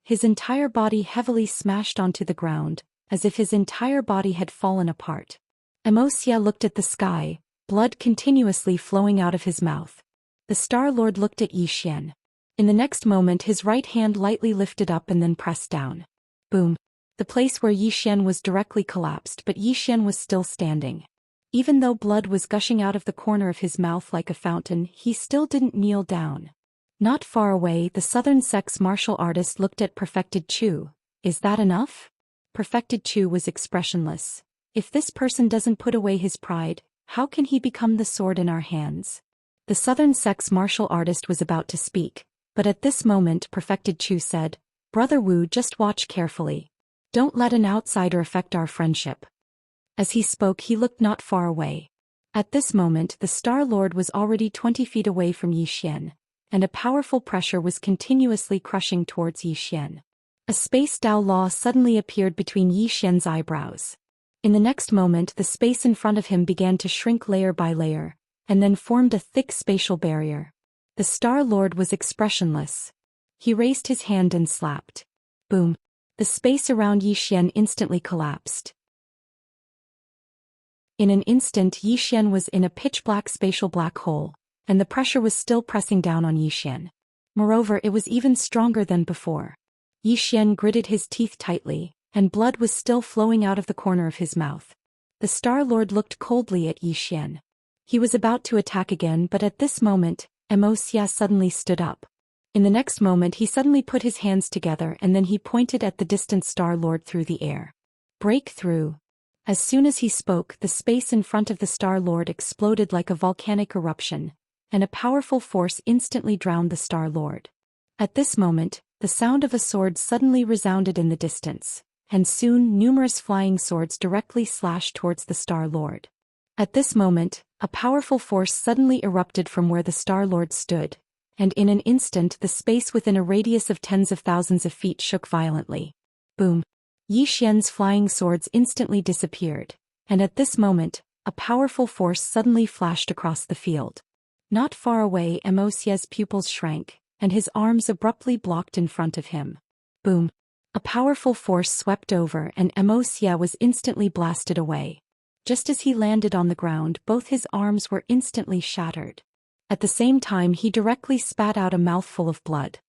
His entire body heavily smashed onto the ground, as if his entire body had fallen apart. Wuxia looked at the sky, blood continuously flowing out of his mouth. The Star-Lord looked at Xian. In the next moment, his right hand lightly lifted up and then pressed down. Boom! The place where Xian was directly collapsed, but Xian was still standing. Even though blood was gushing out of the corner of his mouth like a fountain, he still didn't kneel down. Not far away, the southern sex martial artist looked at Perfected Chu. Is that enough? Perfected Chu was expressionless. If this person doesn't put away his pride, how can he become the sword in our hands? The Southern sex martial artist was about to speak, but at this moment Perfected Chu said, "Brother Wu, just watch carefully. Don't let an outsider affect our friendship." As he spoke he looked not far away. At this moment the Star Lord was already 20 feet away from Yi Xian, and a powerful pressure was continuously crushing towards Yi Xian. A space Dao Law suddenly appeared between Yi Xian's eyebrows. In the next moment the space in front of him began to shrink layer by layer, and then formed a thick spatial barrier. The Star Lord was expressionless. He raised his hand and slapped. Boom! The space around Yi Xian instantly collapsed. In an instant Yi Xian was in a pitch-black spatial black hole, and the pressure was still pressing down on Yi Xian. Moreover, it was even stronger than before. Yi Xian gritted his teeth tightly, and blood was still flowing out of the corner of his mouth. The Star Lord looked coldly at Yi Xian. He was about to attack again, but at this moment, Wuxia suddenly stood up. In the next moment he suddenly put his hands together and then he pointed at the distant Star Lord through the air. "Break through." As soon as he spoke, the space in front of the Star Lord exploded like a volcanic eruption, and a powerful force instantly drowned the Star Lord. At this moment, the sound of a sword suddenly resounded in the distance, and soon numerous flying swords directly slashed towards the Star Lord. At this moment, a powerful force suddenly erupted from where the Star Lord stood, and in an instant the space within a radius of tens of thousands of feet shook violently. Boom! Yi Xian's flying swords instantly disappeared, and at this moment, a powerful force suddenly flashed across the field. Not far away Wuxia's pupils shrank, and his arms abruptly blocked in front of him. Boom! A powerful force swept over and Wuxia was instantly blasted away. Just as he landed on the ground, both his arms were instantly shattered. At the same time he directly spat out a mouthful of blood.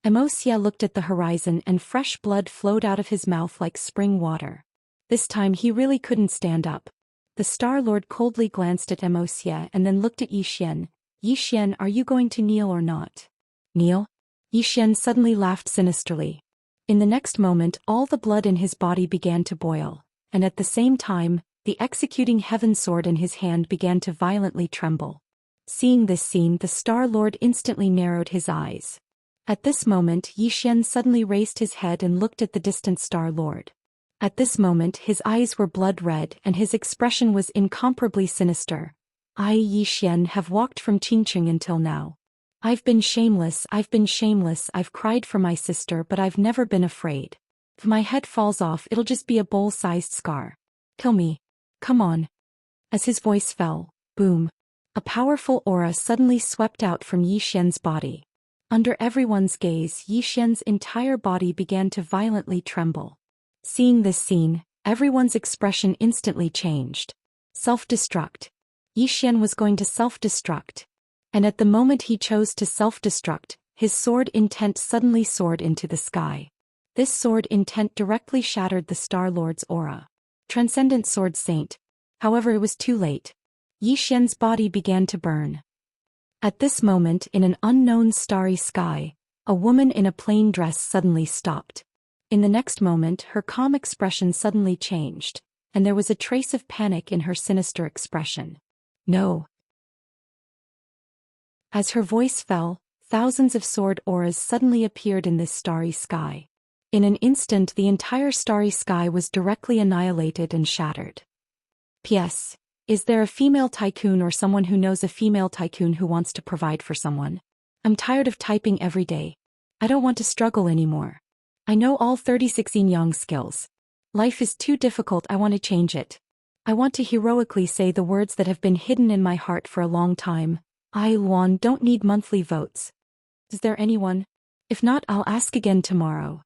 Wuxia looked at the horizon and fresh blood flowed out of his mouth like spring water. This time he really couldn't stand up. The Star Lord coldly glanced at Wuxia and then looked at Yi Xian. "Yi Xian, are you going to kneel or not?" "Kneel?" Yi Xian suddenly laughed sinisterly. In the next moment all the blood in his body began to boil, and at the same time, the executing heaven sword in his hand began to violently tremble. Seeing this scene, the Star Lord instantly narrowed his eyes. At this moment Yi Xian suddenly raised his head and looked at the distant Star Lord. At this moment his eyes were blood red and his expression was incomparably sinister. "I, Yi Xian, have walked from Qingqing until now. I've been shameless, I've cried for my sister, but I've never been afraid. If my head falls off it'll just be a bowl-sized scar. Kill me. Come on." As his voice fell, boom! A powerful aura suddenly swept out from Yi Xian's body. Under everyone's gaze, Yi Xian's entire body began to violently tremble. Seeing this scene, everyone's expression instantly changed. Self-destruct. Yi Xian was going to self-destruct. And at the moment he chose to self-destruct, his sword intent suddenly soared into the sky. This sword intent directly shattered the Star Lord's aura. Transcendent Sword Saint. However, it was too late. Yi Xian's body began to burn. At this moment, in an unknown starry sky, a woman in a plain dress suddenly stopped. In the next moment, her calm expression suddenly changed, and there was a trace of panic in her sinister expression. "No." As her voice fell, thousands of sword auras suddenly appeared in this starry sky. In an instant, the entire starry sky was directly annihilated and shattered. P.S. Is there a female tycoon or someone who knows a female tycoon who wants to provide for someone? I'm tired of typing every day. I don't want to struggle anymore. I know all 36 yin yang skills. Life is too difficult, I want to change it. I want to heroically say the words that have been hidden in my heart for a long time. I, Luan, don't need monthly votes. Is there anyone? If not, I'll ask again tomorrow.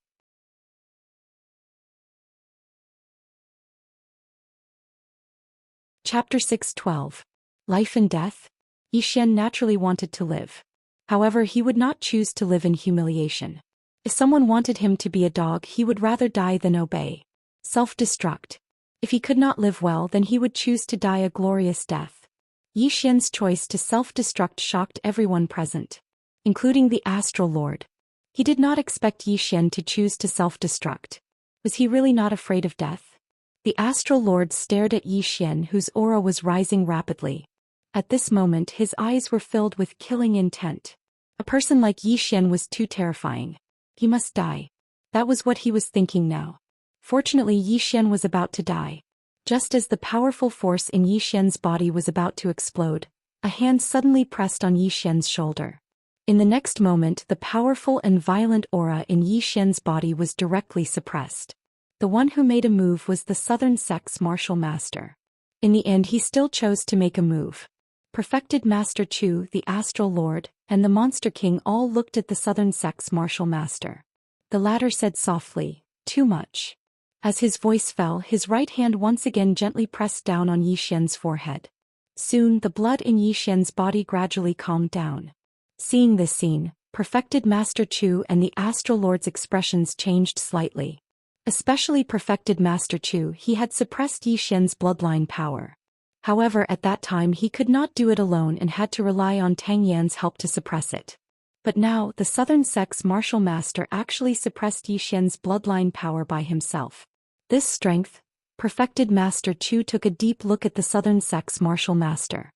Chapter 6:12. Life and Death? Yi Xian naturally wanted to live. However, he would not choose to live in humiliation. If someone wanted him to be a dog, he would rather die than obey. Self-destruct. If he could not live well, then he would choose to die a glorious death. Yi Xian's choice to self-destruct shocked everyone present, including the Astral Lord. He did not expect Yi Xian to choose to self-destruct. Was he really not afraid of death? The Astral Lord stared at Yi Xian, whose aura was rising rapidly. At this moment his eyes were filled with killing intent. A person like Yi Xian was too terrifying. He must die. That was what he was thinking now. Fortunately Yi Xian was about to die. Just as the powerful force in Yi Xian's body was about to explode, a hand suddenly pressed on Yi Xian's shoulder. In the next moment the powerful and violent aura in Yi Xian's body was directly suppressed. The one who made a move was the Southern Sect's martial master. In the end he still chose to make a move. Perfected Master Chu, the Astral Lord, and the Monster King all looked at the Southern Sect's martial master. The latter said softly, "Too much." As his voice fell, his right hand once again gently pressed down on Yi Xian's forehead. Soon the blood in Yi Xian's body gradually calmed down. Seeing this scene, Perfected Master Chu and the Astral Lord's expressions changed slightly. Especially Perfected Master Chu, he had suppressed Yi Xian's bloodline power. However, at that time he could not do it alone and had to rely on Tang Yan's help to suppress it. But now, the Southern Sect's martial master actually suppressed Yi Xian's bloodline power by himself. This strength, Perfected Master Chu took a deep look at the Southern Sect's martial master.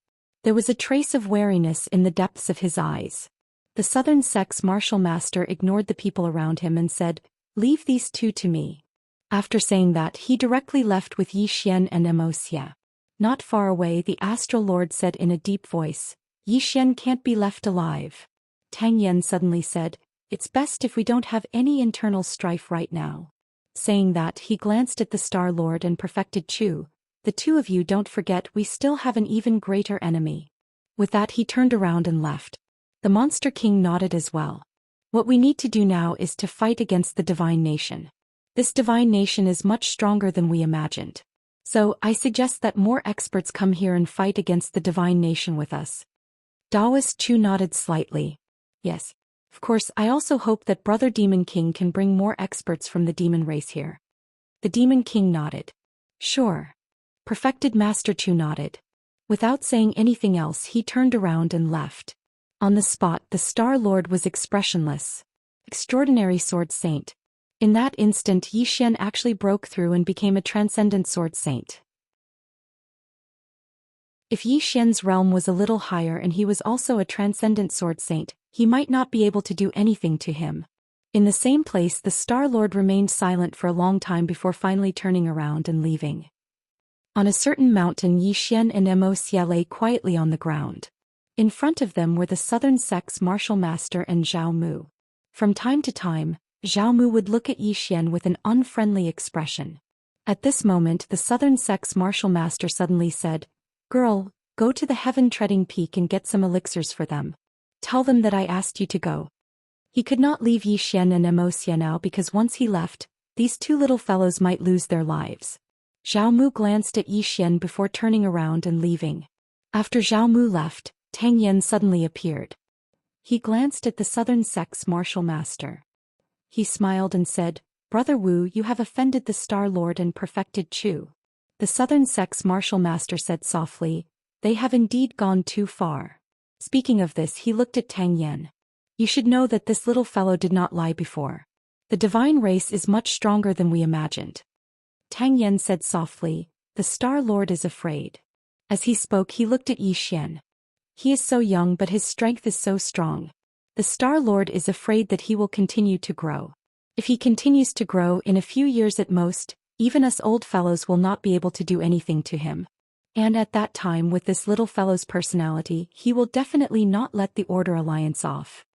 There was a trace of wariness in the depths of his eyes. The Southern Sect's martial master ignored the people around him and said, "Leave these two to me." After saying that, he directly left with Yi Xian and Wuxia. Not far away, the Astral Lord said in a deep voice, "Yi Xian can't be left alive." Tang Yan suddenly said, "It's best if we don't have any internal strife right now." Saying that, he glanced at the Star Lord and Perfected Chu. "The two of you don't forget we still have an even greater enemy." With that he turned around and left. The Monster King nodded as well. "What we need to do now is to fight against the Divine Nation. This Divine Nation is much stronger than we imagined. So, I suggest that more experts come here and fight against the Divine Nation with us." Taoist Chu nodded slightly. "Yes. Of course, I also hope that Brother Demon King can bring more experts from the demon race here." The Demon King nodded. "Sure." Perfected Master Chu nodded. Without saying anything else he turned around and left. On the spot the Star Lord was expressionless. Extraordinary Sword Saint. In that instant Yi Xian actually broke through and became a transcendent sword saint. If Yi Xian's realm was a little higher and he was also a transcendent sword saint, he might not be able to do anything to him. In the same place the Star Lord remained silent for a long time before finally turning around and leaving. On a certain mountain Yi Xian and Wuxia lay quietly on the ground. In front of them were the Southern Sect's martial master and Zhao Mu. From time to time, Zhao Mu would look at Yi Xian with an unfriendly expression. At this moment the Southern Sect's martial master suddenly said, "Girl, go to the heaven-treading peak and get some elixirs for them. Tell them that I asked you to go." He could not leave Yi Xian and Wuxia now because once he left, these two little fellows might lose their lives. Zhao Mu glanced at Yi Xian before turning around and leaving. After Zhao Mu left, Tang Yan suddenly appeared. He glanced at the Southern Sect's martial master. He smiled and said, "Brother Wu, you have offended the Star Lord and Perfected Chu." The Southern Sect's martial master said softly, "They have indeed gone too far." Speaking of this he looked at Tang Yan. "You should know that this little fellow did not lie before. The divine race is much stronger than we imagined." Tang Yan said softly, "The Star Lord is afraid." As he spoke he looked at Yi Xian. "He is so young but his strength is so strong. The Star Lord is afraid that he will continue to grow. If he continues to grow in a few years at most, even us old fellows will not be able to do anything to him. And at that time with this little fellow's personality he will definitely not let the Order Alliance off.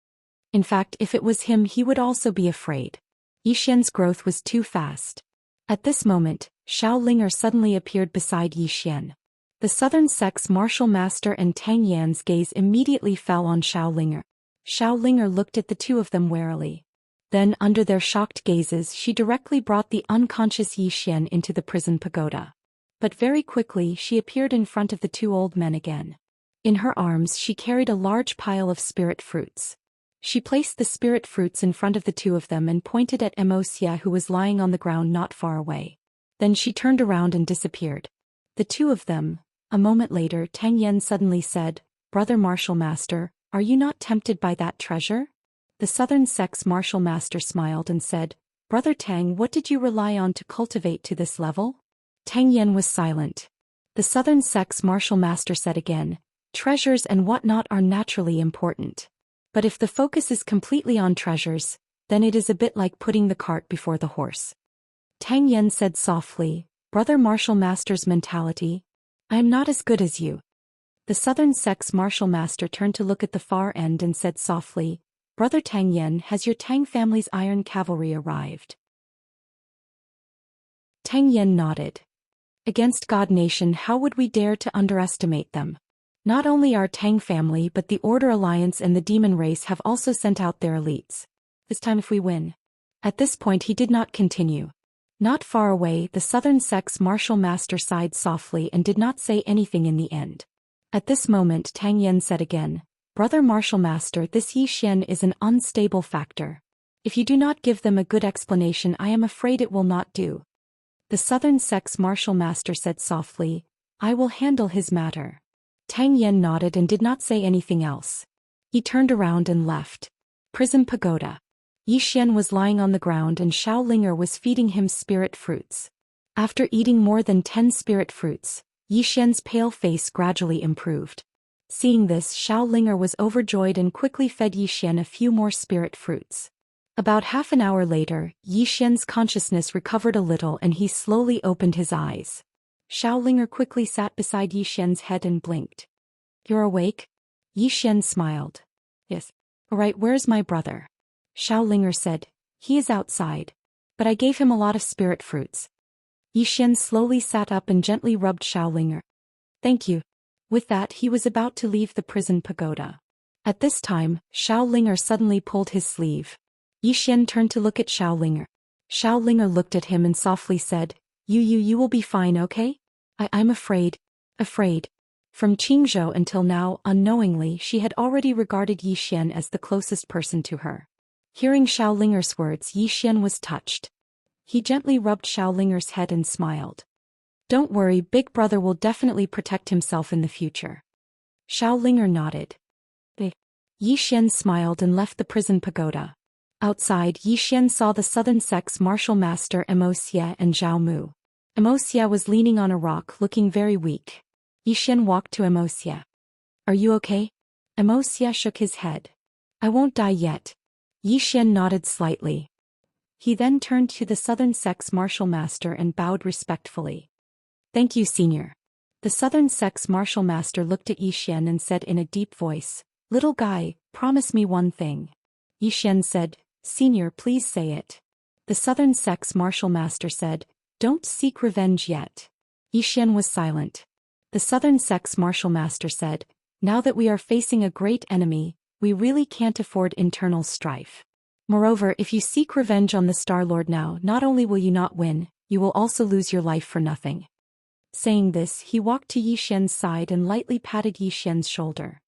In fact, if it was him he would also be afraid. Yi Xian's growth was too fast." At this moment, Xiao Linger suddenly appeared beside Yi Xian. The Southern Sect's martial master and Tang Yan's gaze immediately fell on Xiao Linger. Xiao Linger looked at the two of them warily. Then, under their shocked gazes, she directly brought the unconscious Yi Xian into the prison pagoda. But very quickly she appeared in front of the two old men again. In her arms she carried a large pile of spirit fruits. She placed the spirit fruits in front of the two of them and pointed at Wuxia who was lying on the ground not far away. Then she turned around and disappeared. The two of them. A moment later Tang Yan suddenly said, "Brother Martial Master, are you not tempted by that treasure?" The Southern Sect's martial master smiled and said, "Brother Tang, what did you rely on to cultivate to this level?" Tang Yan was silent. The Southern Sect's martial master said again, Treasures and whatnot are naturally important. But if the focus is completely on treasures, then it is a bit like putting the cart before the horse. Tang Yen said softly, "Brother Martial Master's mentality? I am not as good as you." The Southern Sect's Martial Master turned to look at the far end and said softly, "Brother Tang Yen, has your Tang family's iron cavalry arrived?" Tang Yen nodded. "Against God Nation, how would we dare to underestimate them? Not only our Tang family but the Order Alliance and the Demon Race have also sent out their elites. This time if we win." At this point he did not continue. Not far away, the Southern Sect's Martial Master sighed softly and did not say anything in the end. At this moment Tang Yen said again, "Brother Martial Master, this Zhou Xian is an unstable factor. If you do not give them a good explanation, I am afraid it will not do." The Southern Sect's Martial Master said softly, "I will handle his matter." Tang Yen nodded and did not say anything else. He turned around and left. Prison Pagoda. Zhou Xian was lying on the ground and Xiao Linger was feeding him spirit fruits. After eating more than 10 spirit fruits, Zhou Xian's pale face gradually improved. Seeing this, Xiao Linger was overjoyed and quickly fed Zhou Xian a few more spirit fruits. About half an hour later, Zhou Xian's consciousness recovered a little and he slowly opened his eyes. Xiao Linger quickly sat beside Zhou Xian's head and blinked. "You're awake?" Zhou Xian smiled. "Yes. Alright, where's my brother?" Xiao Linger said, "He is outside. But I gave him a lot of spirit fruits." Zhou Xian slowly sat up and gently rubbed Xiao Linger. "Thank you." With that he was about to leave the prison pagoda. At this time, Xiao Linger suddenly pulled his sleeve. Zhou Xian turned to look at Xiao Linger. Xiao Linger looked at him and softly said, You will be fine, okay? I'm afraid." Afraid. From Qingzhou until now, unknowingly, she had already regarded Zhou Xian as the closest person to her. Hearing Xiao Linger's words, Zhou Xian was touched. He gently rubbed Xiao Linger's head and smiled. "Don't worry, Big Brother will definitely protect himself in the future." Xiao Linger nodded. Zhou Xian smiled and left the prison pagoda. Outside, Zhou Xian saw the Southern Sect's Martial Master Immerse and Zhao Mu. Immerse was leaning on a rock looking very weak. Zhou Xian walked to Immerse. "Are you okay?" Immerse shook his head. "I won't die yet." Zhou Xian nodded slightly. He then turned to the Southern Sect's Martial Master and bowed respectfully. "Thank you, Senior." The Southern Sect's Martial Master looked at Zhou Xian and said in a deep voice, "Little guy, promise me one thing." Zhou Xian said, "Senior, please say it." The Southern Sect's Martial Master said, "Don't seek revenge yet." Zhou Xian was silent. The Southern Sect's Martial Master said, "Now that we are facing a great enemy, we really can't afford internal strife. Moreover, if you seek revenge on the Star-Lord now, not only will you not win, you will also lose your life for nothing." Saying this, he walked to Zhou Xian's side and lightly patted Zhou Xian's shoulder.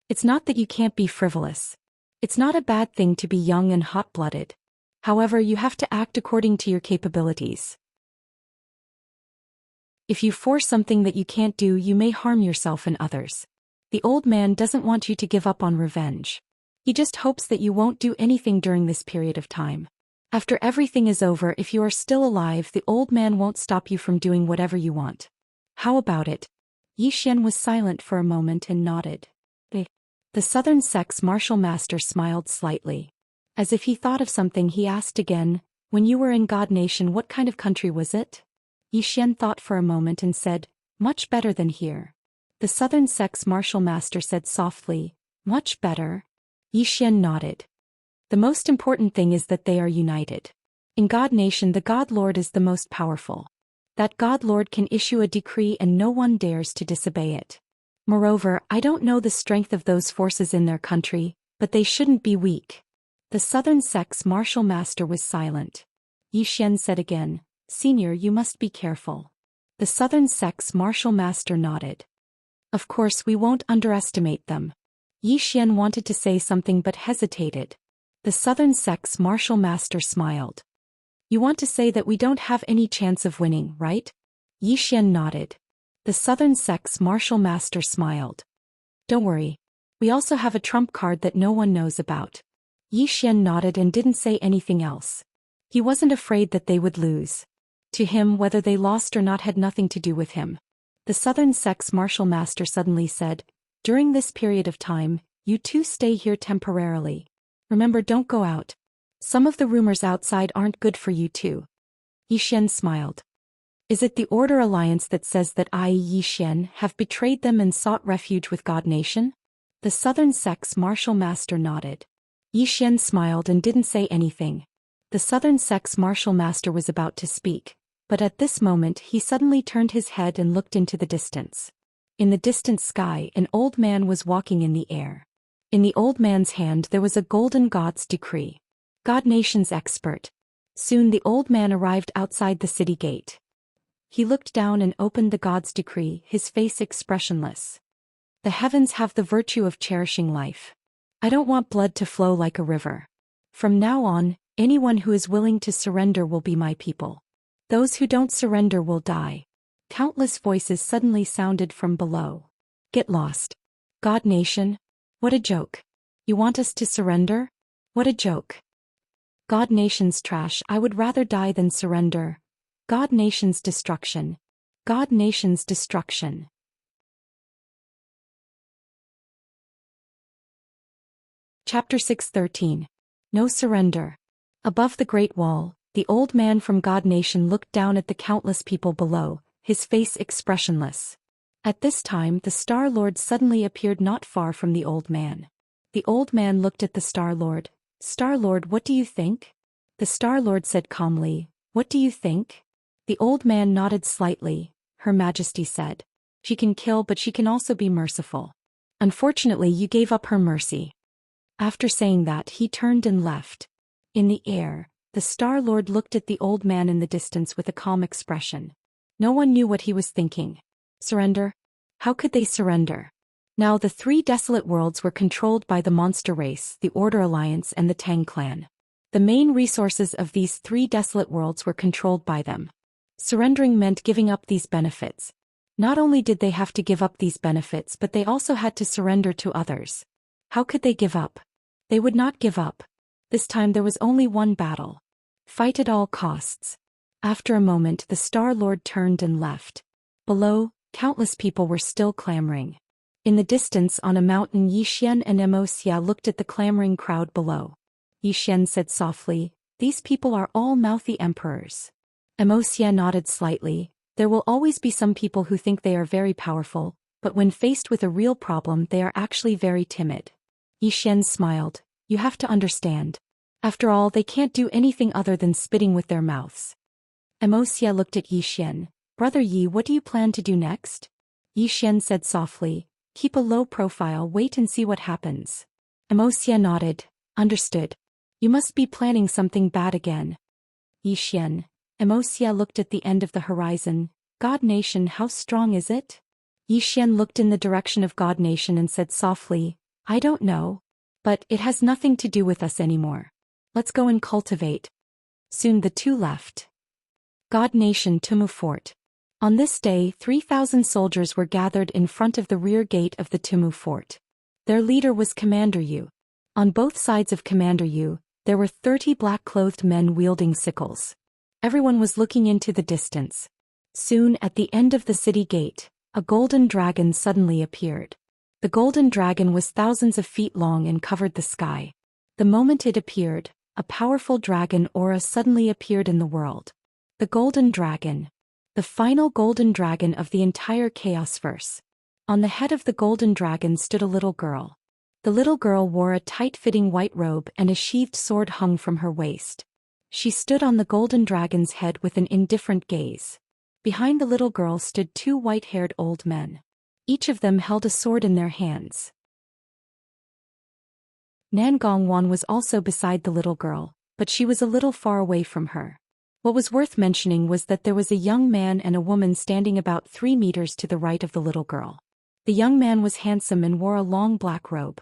"It's not that you can't be frivolous. It's not a bad thing to be young and hot-blooded. However, you have to act according to your capabilities. If you force something that you can't do, you may harm yourself and others. The old man doesn't want you to give up on revenge. He just hopes that you won't do anything during this period of time. After everything is over, if you are still alive, the old man won't stop you from doing whatever you want. How about it?" Zhou Xian was silent for a moment and nodded. The Southern Sect's Martial Master smiled slightly. As if he thought of something, he asked again, "When you were in God Nation, what kind of country was it?" Zhou Xian thought for a moment and said, "Much better than here." The Southern Sect's Martial Master said softly, "Much better?" Zhou Xian nodded. "The most important thing is that they are united. In God Nation, the God Lord is the most powerful. That God Lord can issue a decree and no one dares to disobey it. Moreover, I don't know the strength of those forces in their country, but they shouldn't be weak." The Southern Sect's Martial Master was silent. Zhou Xian said again, "Senior, you must be careful." The Southern Sect's Martial Master nodded. "Of course, we won't underestimate them." Zhou Xian wanted to say something but hesitated. The Southern Sect's Martial Master smiled. "You want to say that we don't have any chance of winning, right?" Zhou Xian nodded. The Southern Sect's Martial Master smiled. "Don't worry. We also have a trump card that no one knows about." Zhou Xian nodded and didn't say anything else. He wasn't afraid that they would lose. To him, whether they lost or not had nothing to do with him. The Southern Sect's Martial Master suddenly said, During this period of time, you two stay here temporarily. Remember, don't go out. Some of the rumors outside aren't good for you too. Yi Xian smiled. Is it the Order Alliance that says that I, Yi Xian, have betrayed them and sought refuge with God Nation? The Southern Sect's martial master nodded. Yi Xian smiled and didn't say anything. The Southern Sect's martial master was about to speak, but at this moment he suddenly turned his head and looked into the distance. In the distant sky, an old man was walking in the air. In the old man's hand there was a golden God's decree. God Nation's expert. Soon the old man arrived outside the city gate. He looked down and opened the God's decree, his face expressionless. The heavens have the virtue of cherishing life. I don't want blood to flow like a river. From now on, anyone who is willing to surrender will be my people. Those who don't surrender will die. Countless voices suddenly sounded from below. Get lost. God Nation? What a joke. You want us to surrender? What a joke. God Nation's trash, I would rather die than surrender. God Nation's destruction. God Nation's destruction. Chapter 6:13. No surrender. Above the Great Wall, the old man from God Nation looked down at the countless people below, his face expressionless. At this time the Star Lord suddenly appeared not far from the old man. The old man looked at the Star Lord. Star Lord, what do you think? The Star Lord said calmly, what do you think? The old man nodded slightly. Her Majesty said. She can kill, but she can also be merciful. Unfortunately, you gave up her mercy. After saying that, he turned and left. In the air, the Star Lord looked at the old man in the distance with a calm expression. No one knew what he was thinking. Surrender? How could they surrender? Now the three desolate worlds were controlled by the monster race, the Order Alliance and the Tang clan. The main resources of these three desolate worlds were controlled by them. Surrendering meant giving up these benefits. Not only did they have to give up these benefits, but they also had to surrender to others. How could they give up? They would not give up. This time there was only one battle. Fight at all costs. After a moment the Star Lord turned and left. Below, countless people were still clamoring. In the distance on a mountain, Yi Xian and Wuxia looked at the clamoring crowd below. Yi Xian said softly, these people are all mouthy emperors. Wuxia nodded slightly. There will always be some people who think they are very powerful, but when faced with a real problem they are actually very timid. Yi Xian smiled. You have to understand. After all, they can't do anything other than spitting with their mouths. Wuxia looked at Yi Xian. Brother Yi, what do you plan to do next? Yi Xian said softly, keep a low profile, wait and see what happens. Wuxia nodded. Understood. You must be planning something bad again. Yi Xian. Wuxia looked at the end of the horizon. God Nation, how strong is it? Yi Xian looked in the direction of God Nation and said softly, I don't know. But it has nothing to do with us anymore. Let's go and cultivate. Soon the two left. God Nation Tumu Fort. On this day 3,000 soldiers were gathered in front of the rear gate of the Tumu Fort. Their leader was Commander Yu. On both sides of Commander Yu, there were 30 black-clothed men wielding sickles. Everyone was looking into the distance. Soon at the end of the city gate, a golden dragon suddenly appeared. The golden dragon was thousands of feet long and covered the sky. The moment it appeared, a powerful dragon aura suddenly appeared in the world. The golden dragon. The final golden dragon of the entire Chaosverse. On the head of the golden dragon stood a little girl. The little girl wore a tight-fitting white robe and a sheathed sword hung from her waist. She stood on the golden dragon's head with an indifferent gaze. Behind the little girl stood two white-haired old men. Each of them held a sword in their hands. Nangong Wan was also beside the little girl, but she was a little far away from her. What was worth mentioning was that there was a young man and a woman standing about 3 meters to the right of the little girl. The young man was handsome and wore a long black robe.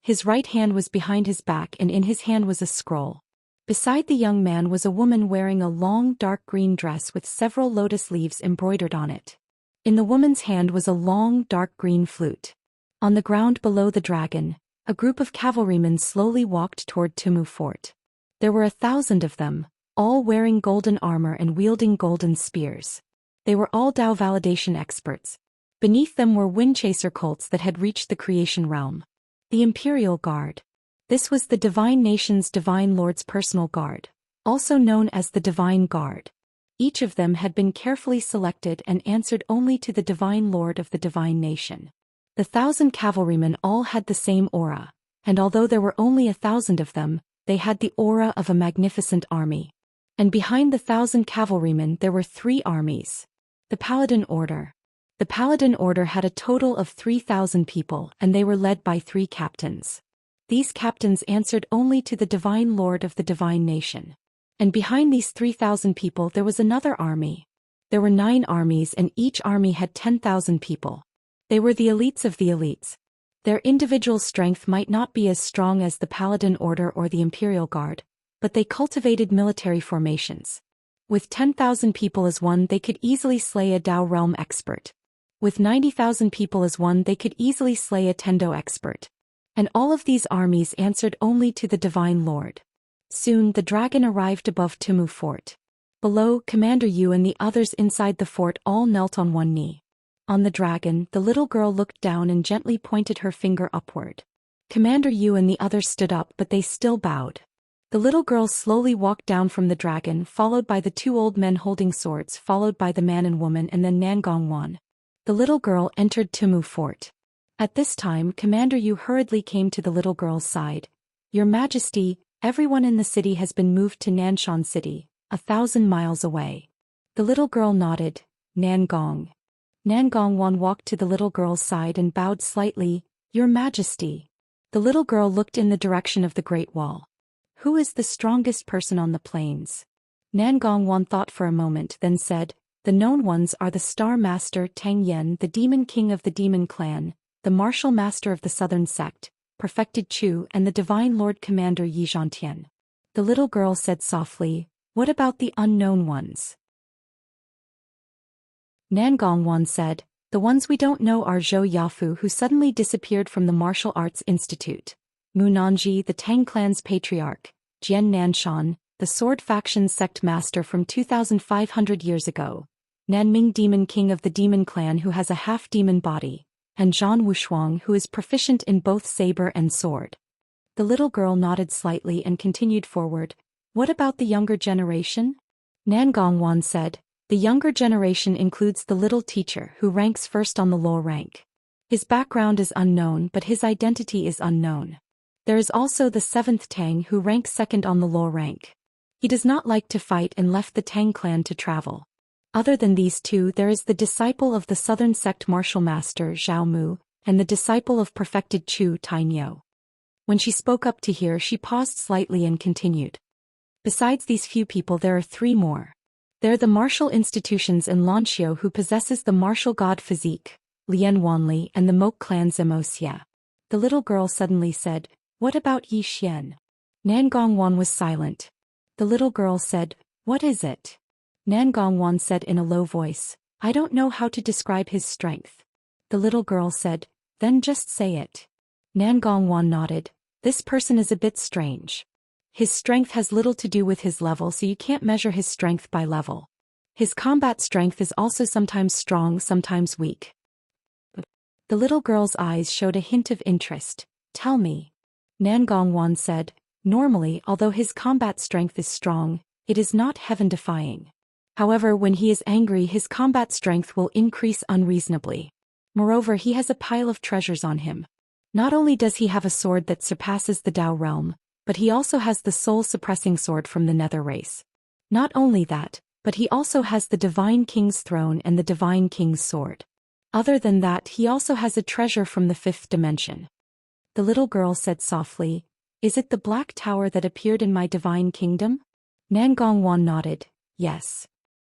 His right hand was behind his back and in his hand was a scroll. Beside the young man was a woman wearing a long dark green dress with several lotus leaves embroidered on it. In the woman's hand was a long dark green flute. On the ground below the dragon, a group of cavalrymen slowly walked toward Tumu Fort. There were 1,000 of them, all wearing golden armor and wielding golden spears. They were all Dao validation experts. Beneath them were windchaser cults that had reached the creation realm. The Imperial Guard. This was the divine nation's divine lord's personal guard, also known as the Divine Guard. Each of them had been carefully selected and answered only to the divine lord of the divine nation. The 1,000 cavalrymen all had the same aura, and although there were only 1,000 of them, they had the aura of a magnificent army. And behind the 1,000 cavalrymen there were 3 armies. The Paladin Order. The Paladin Order had a total of 3,000 people, and they were led by 3 captains. These captains answered only to the divine lord of the divine nation. And behind these 3,000 people there was another army. There were 9 armies, and each army had 10,000 people. They were the elites of the elites. Their individual strength might not be as strong as the Paladin Order or the Imperial Guard, but they cultivated military formations. With 10,000 people as one, they could easily slay a Dao realm expert. With 90,000 people as one, they could easily slay a Tendo expert. And all of these armies answered only to the Divine Lord. Soon the dragon arrived above Tumu Fort. Below, Commander Yu and the others inside the fort all knelt on one knee. On the dragon, the little girl looked down and gently pointed her finger upward. Commander Yu and the others stood up, but they still bowed. The little girl slowly walked down from the dragon, followed by the 2 old men holding swords, followed by the man and woman, and then Nangong Wan. The little girl entered Tumu Fort. At this time, Commander Yu hurriedly came to the little girl's side. Your Majesty, everyone in the city has been moved to Nanshan City, 1,000 miles away. The little girl nodded. Nangong. Nangong Wan walked to the little girl's side and bowed slightly. Your Majesty. The little girl looked in the direction of the Great Wall. Who is the strongest person on the plains? Nangong Wan thought for a moment, then said, the known ones are the Star Master Tang Yen, the Demon King of the Demon Clan, the Martial Master of the Southern Sect, Perfected Chu, and the Divine Lord Commander Yi Zhantian. The little girl said softly, what about the unknown ones? Nangong Wan said, the ones we don't know are Zhou Yafu, who suddenly disappeared from the Martial Arts Institute, Mu Nanji, the Tang Clan's patriarch, Jian Nanshan, the Sword Faction's sect master from 2,500 years ago, Nanming, Demon King of the Demon Clan, who has a half-demon body, and Zhan Wushuang, who is proficient in both saber and sword. The little girl nodded slightly and continued forward. What about the younger generation? Nangong Wan said, the younger generation includes the little teacher who ranks first on the low rank. His background is unknown, but his identity is unknown. There is also the 7th Tang who ranks second on the low rank. He does not like to fight and left the Tang clan to travel. Other than these 2, there is the disciple of the Southern Sect Martial Master Zhao Mu, and the disciple of Perfected Chu Tainyo. When she spoke up to hear, she paused slightly and continued. Besides these few people there are 3 more. There are the martial institutions in Lanxiu who possesses the martial god physique, Lian Wanli, and the Mok clan Zemoxia. The little girl suddenly said, what about Yi Xian? Nangong Wan was silent. The little girl said, what is it? Nangong Wan said in a low voice, I don't know how to describe his strength. The little girl said, then just say it. Nangong Wan nodded, this person is a bit strange. His strength has little to do with his level, so you can't measure his strength by level. His combat strength is also sometimes strong, sometimes weak. The little girl's eyes showed a hint of interest. Tell me. Nangong Wan said, normally, although his combat strength is strong, it is not heaven-defying. However, when he is angry, his combat strength will increase unreasonably. Moreover, he has a pile of treasures on him. Not only does he have a sword that surpasses the Dao realm, but he also has the soul-suppressing sword from the Nether race. Not only that, but he also has the Divine King's throne and the Divine King's sword. Other than that, he also has a treasure from the 5th dimension. The little girl said softly, is it the Black Tower that appeared in my Divine Kingdom? Nangong Wan nodded, yes.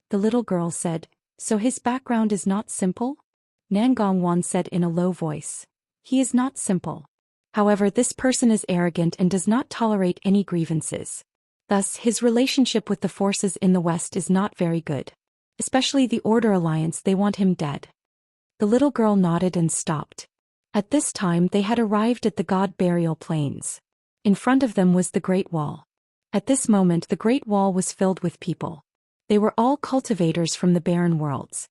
The little girl said, so his background is not simple? Nangong Wan said in a low voice, he is not simple. However, this person is arrogant and does not tolerate any grievances. Thus, his relationship with the forces in the West is not very good. Especially the Order Alliance, they want him dead. The little girl nodded and stopped. At this time they had arrived at the God Burial Plains. In front of them was the Great Wall. At this moment the Great Wall was filled with people. They were all cultivators from the barren worlds.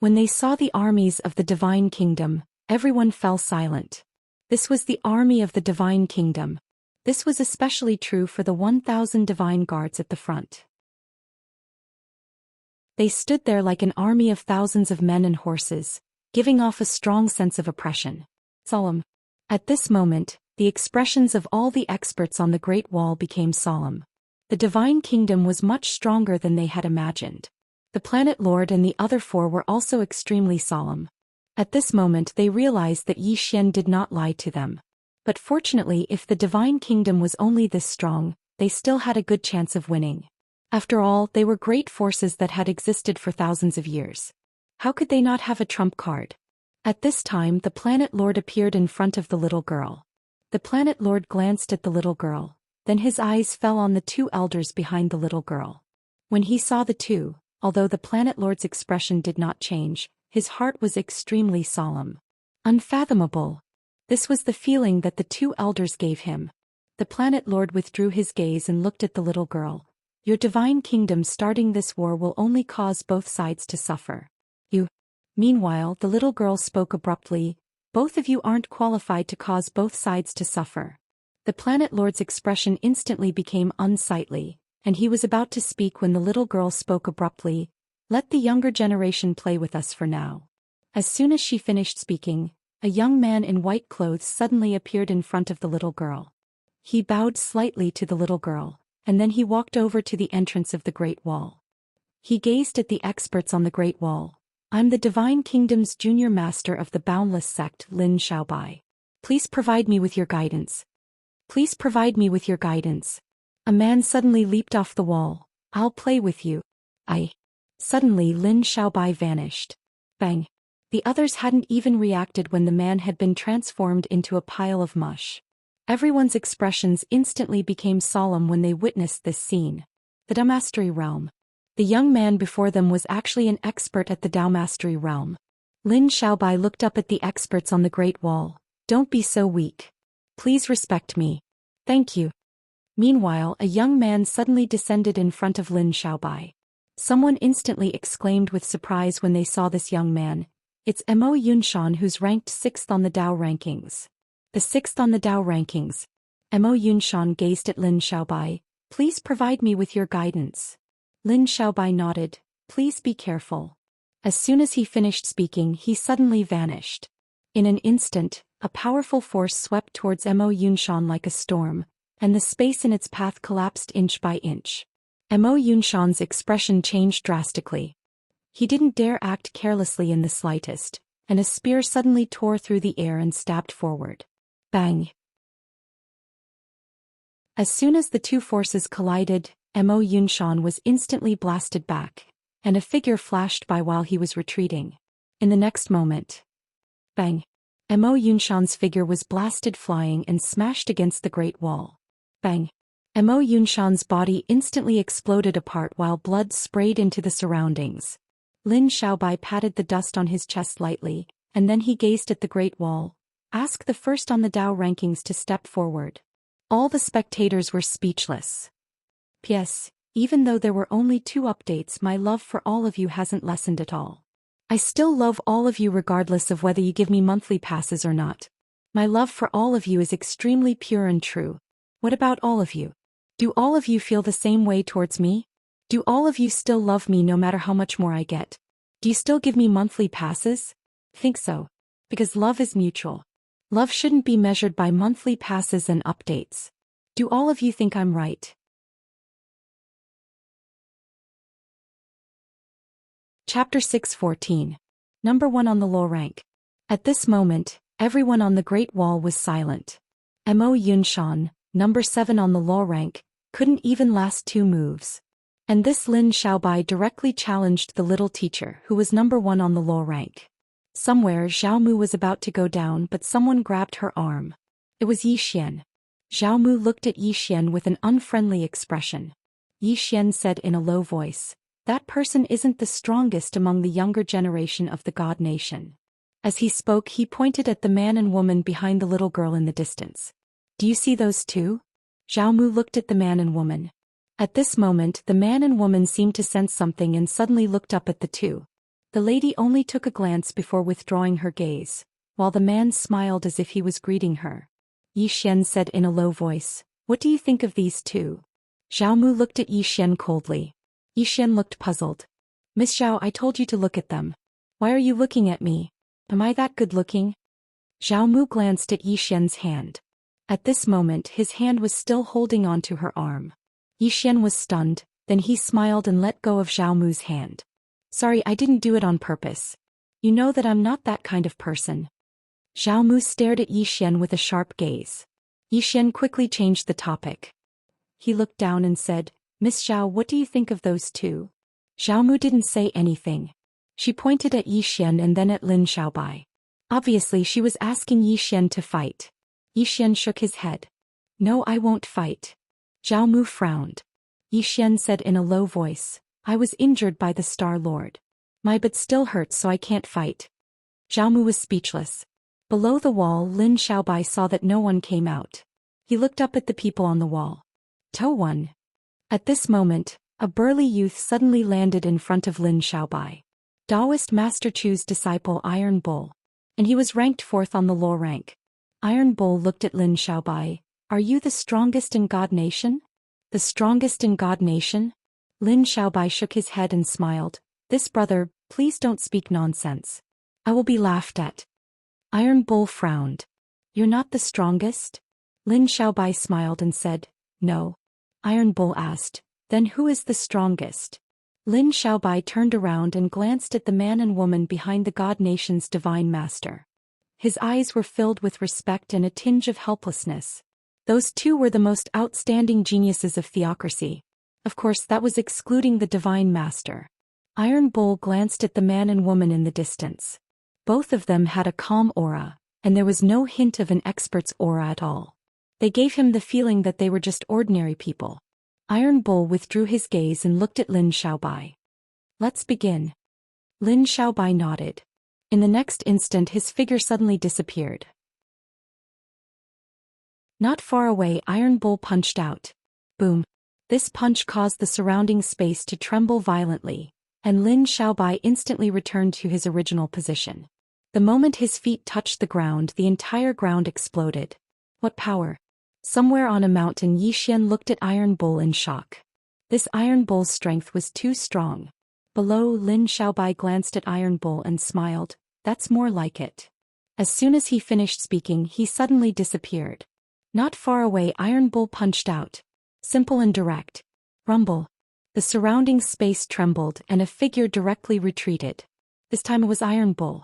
When they saw the armies of the divine kingdom, everyone fell silent. This was the army of the divine kingdom. This was especially true for the 1,000 divine guards at the front. They stood there like an army of thousands of men and horses, giving off a strong sense of oppression. Solemn. At this moment, the expressions of all the experts on the Great Wall became solemn. The divine kingdom was much stronger than they had imagined. The planet lord and the other four were also extremely solemn. At this moment they realized that Zhou Xian did not lie to them. But fortunately, if the divine kingdom was only this strong, they still had a good chance of winning. After all, they were great forces that had existed for thousands of years. How could they not have a trump card? At this time the planet lord appeared in front of the little girl. The planet lord glanced at the little girl, then his eyes fell on the two elders behind the little girl. When he saw the two, although the planet lord's expression did not change, his heart was extremely solemn. Unfathomable. This was the feeling that the two elders gave him. The planet lord withdrew his gaze and looked at the little girl. Your divine kingdom starting this war will only cause both sides to suffer. You. Meanwhile, the little girl spoke abruptly. Both of you aren't qualified to cause both sides to suffer. The planet lord's expression instantly became unsightly, and he was about to speak when the little girl spoke abruptly. Let the younger generation play with us for now. As soon as she finished speaking, a young man in white clothes suddenly appeared in front of the little girl. He bowed slightly to the little girl, and then he walked over to the entrance of the Great Wall. He gazed at the experts on the Great Wall. I'm the Divine Kingdom's junior master of the Boundless Sect, Lin Xiaobai. Please provide me with your guidance. Please provide me with your guidance. A man suddenly leaped off the wall. I'll play with you. Suddenly Lin Xiaobai vanished. Bang. The others hadn't even reacted when the man had been transformed into a pile of mush. Everyone's expressions instantly became solemn when they witnessed this scene. The Dao Mastery Realm. The young man before them was actually an expert at the Dao Mastery Realm. Lin Xiaobai looked up at the experts on the Great Wall. Don't be so weak. Please respect me. Thank you. Meanwhile, a young man suddenly descended in front of Lin Xiaobai. Someone instantly exclaimed with surprise when they saw this young man. It's Mo Yunshan, who's ranked 6th on the Dao rankings. The 6th on the Dao rankings. Mo Yunshan gazed at Lin Xiaobai. Please provide me with your guidance. Lin Xiaobai nodded. Please be careful. As soon as he finished speaking, he suddenly vanished. In an instant, a powerful force swept towards Mo Yunshan like a storm, and the space in its path collapsed inch by inch. Mo Yunshan's expression changed drastically. He didn't dare act carelessly in the slightest, and a spear suddenly tore through the air and stabbed forward. Bang! As soon as the two forces collided, Mo Yunshan was instantly blasted back, and a figure flashed by while he was retreating. In the next moment, bang! Mo Yunshan's figure was blasted flying and smashed against the Great Wall. Bang! Mo Yunshan's body instantly exploded apart while blood sprayed into the surroundings. Lin Xiaobai patted the dust on his chest lightly, and then he gazed at the Great Wall. Ask the first on the Dao rankings to step forward. All the spectators were speechless. P.S. Even though there were only 2 updates, my love for all of you hasn't lessened at all. I still love all of you regardless of whether you give me monthly passes or not. My love for all of you is extremely pure and true. What about all of you? Do all of you feel the same way towards me? Do all of you still love me no matter how much more I get? Do you still give me monthly passes? Think so. Because love is mutual. Love shouldn't be measured by monthly passes and updates. Do all of you think I'm right? Chapter 6:14. Number 1 on the low rank. At this moment, everyone on the Great Wall was silent. Mo Yunshan, number 7 on the low rank, couldn't even last 2 moves. And this Lin Xiaobai directly challenged the little teacher who was number 1 on the low rank. Somewhere Zhao Mu was about to go down, but someone grabbed her arm. It was Zhou Xian. Zhao Mu looked at Zhou Xian with an unfriendly expression. Zhou Xian said in a low voice, "That person isn't the strongest among the younger generation of the God Nation." As he spoke, he pointed at the man and woman behind the little girl in the distance. Do you see those two? Zhao Mu looked at the man and woman. At this moment, the man and woman seemed to sense something and suddenly looked up at the two. The lady only took a glance before withdrawing her gaze, while the man smiled as if he was greeting her. Yi Xian said in a low voice, "What do you think of these two?" Zhao Mu looked at Yi Xian coldly. Yi Xian looked puzzled. "Miss Zhao, I told you to look at them. Why are you looking at me? Am I that good looking?" Zhao Mu glanced at Yi Xian's hand. At this moment his hand was still holding on to her arm. Yi Xian was stunned, then he smiled and let go of Zhao Mu's hand. "Sorry, I didn't do it on purpose. You know that I'm not that kind of person." Zhao Mu stared at Yi Xian with a sharp gaze. Yi Xian quickly changed the topic. He looked down and said, "Miss Zhao, what do you think of those two?" Zhao Mu didn't say anything. She pointed at Yi Xian and then at Lin Xiaobai. Obviously she was asking Yi Xian to fight. Yi Xian shook his head. "No, I won't fight." Zhao Mu frowned. Yi Xian said in a low voice, "I was injured by the Star Lord. My butt still hurts, so I can't fight." Zhao Mu was speechless. Below the wall, Lin Xiaobai saw that no one came out. He looked up at the people on the wall. "To one." At this moment, a burly youth suddenly landed in front of Lin Xiaobai. Taoist Master Chu's disciple Iron Bull. And he was ranked 4th on the law rank. Iron Bull looked at Lin Xiaobai. "Are you the strongest in God Nation?" "The strongest in God Nation?" Lin Xiaobai shook his head and smiled. "This brother, please don't speak nonsense. I will be laughed at." Iron Bull frowned. "You're not the strongest?" Lin Xiaobai smiled and said, "No." Iron Bull asked, "Then who is the strongest?" Lin Xiaobai turned around and glanced at the man and woman behind the God Nation's divine master. His eyes were filled with respect and a tinge of helplessness. Those two were the most outstanding geniuses of theocracy. Of course, that was excluding the divine master. Iron Bull glanced at the man and woman in the distance. Both of them had a calm aura, and there was no hint of an expert's aura at all. They gave him the feeling that they were just ordinary people. Iron Bull withdrew his gaze and looked at Lin Xiaobai. "Let's begin." Lin Xiaobai nodded. In the next instant his figure suddenly disappeared. Not far away, Iron Bull punched out. Boom. This punch caused the surrounding space to tremble violently, and Lin Xiaobai instantly returned to his original position. The moment his feet touched the ground, the entire ground exploded. What power! Somewhere on a mountain, Yi Xian looked at Iron Bull in shock. This Iron Bull's strength was too strong. Below, Lin Xiaobai glanced at Iron Bull and smiled. "That's more like it." As soon as he finished speaking, he suddenly disappeared. Not far away, Iron Bull punched out. Simple and direct. Rumble. The surrounding space trembled and a figure directly retreated. This time it was Iron Bull.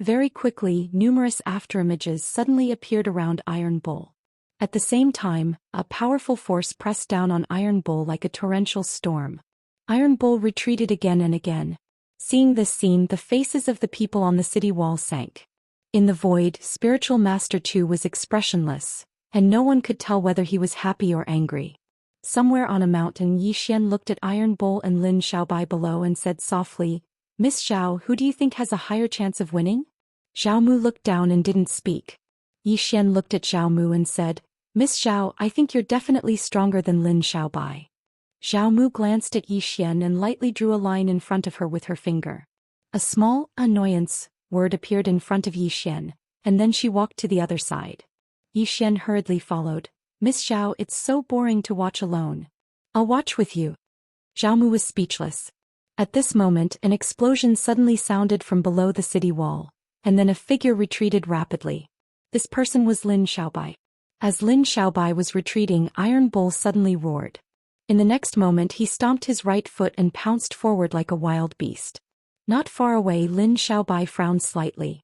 Very quickly, numerous afterimages suddenly appeared around Iron Bull. At the same time, a powerful force pressed down on Iron Bull like a torrential storm. Iron Bull retreated again and again. Seeing this scene, the faces of the people on the city wall sank. In the void, Spiritual Master Chu was expressionless, and no one could tell whether he was happy or angry. Somewhere on a mountain, Yi Xian looked at Iron Bull and Lin Xiaobai below and said softly, "Miss Zhao, who do you think has a higher chance of winning?" Zhao Mu looked down and didn't speak. Yi Xian looked at Zhao Mu and said, "Miss Zhao, I think you're definitely stronger than Lin Xiaobai." Zhao Mu glanced at Yi Xian and lightly drew a line in front of her with her finger. A small annoyance word appeared in front of Yi Xian, and then she walked to the other side. Yi Xian hurriedly followed. "Miss Zhao, it's so boring to watch alone. I'll watch with you." Zhao Mu was speechless. At this moment, an explosion suddenly sounded from below the city wall, and then a figure retreated rapidly. This person was Lin Xiaobai. As Lin Xiaobai was retreating, Iron Bull suddenly roared. In the next moment he stomped his right foot and pounced forward like a wild beast. Not far away, Lin Xiaobai frowned slightly.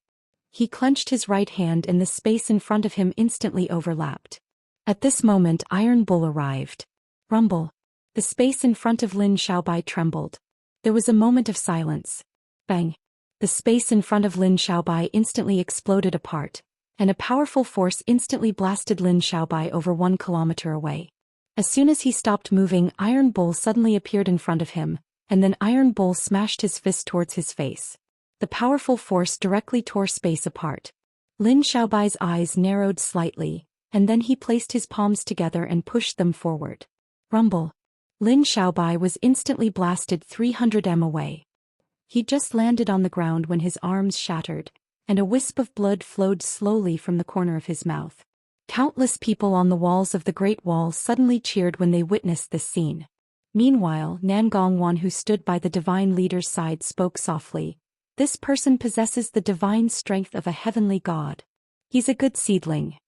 He clenched his right hand and the space in front of him instantly overlapped. At this moment Iron Bull arrived. Rumble. The space in front of Lin Xiaobai trembled. There was a moment of silence. Bang. The space in front of Lin Xiaobai instantly exploded apart, and a powerful force instantly blasted Lin Xiaobai over 1 kilometer away. As soon as he stopped moving, Iron Bull suddenly appeared in front of him, and then Iron Bull smashed his fist towards his face. The powerful force directly tore space apart. Lin Xiaobai's eyes narrowed slightly, and then he placed his palms together and pushed them forward. Rumble. Lin Xiaobai was instantly blasted 300 m away. He just landed on the ground when his arms shattered, and a wisp of blood flowed slowly from the corner of his mouth. Countless people on the walls of the Great Wall suddenly cheered when they witnessed this scene. Meanwhile, Nangongwan, who stood by the divine leader's side, spoke softly. This person possesses the divine strength of a heavenly god. He's a good seedling.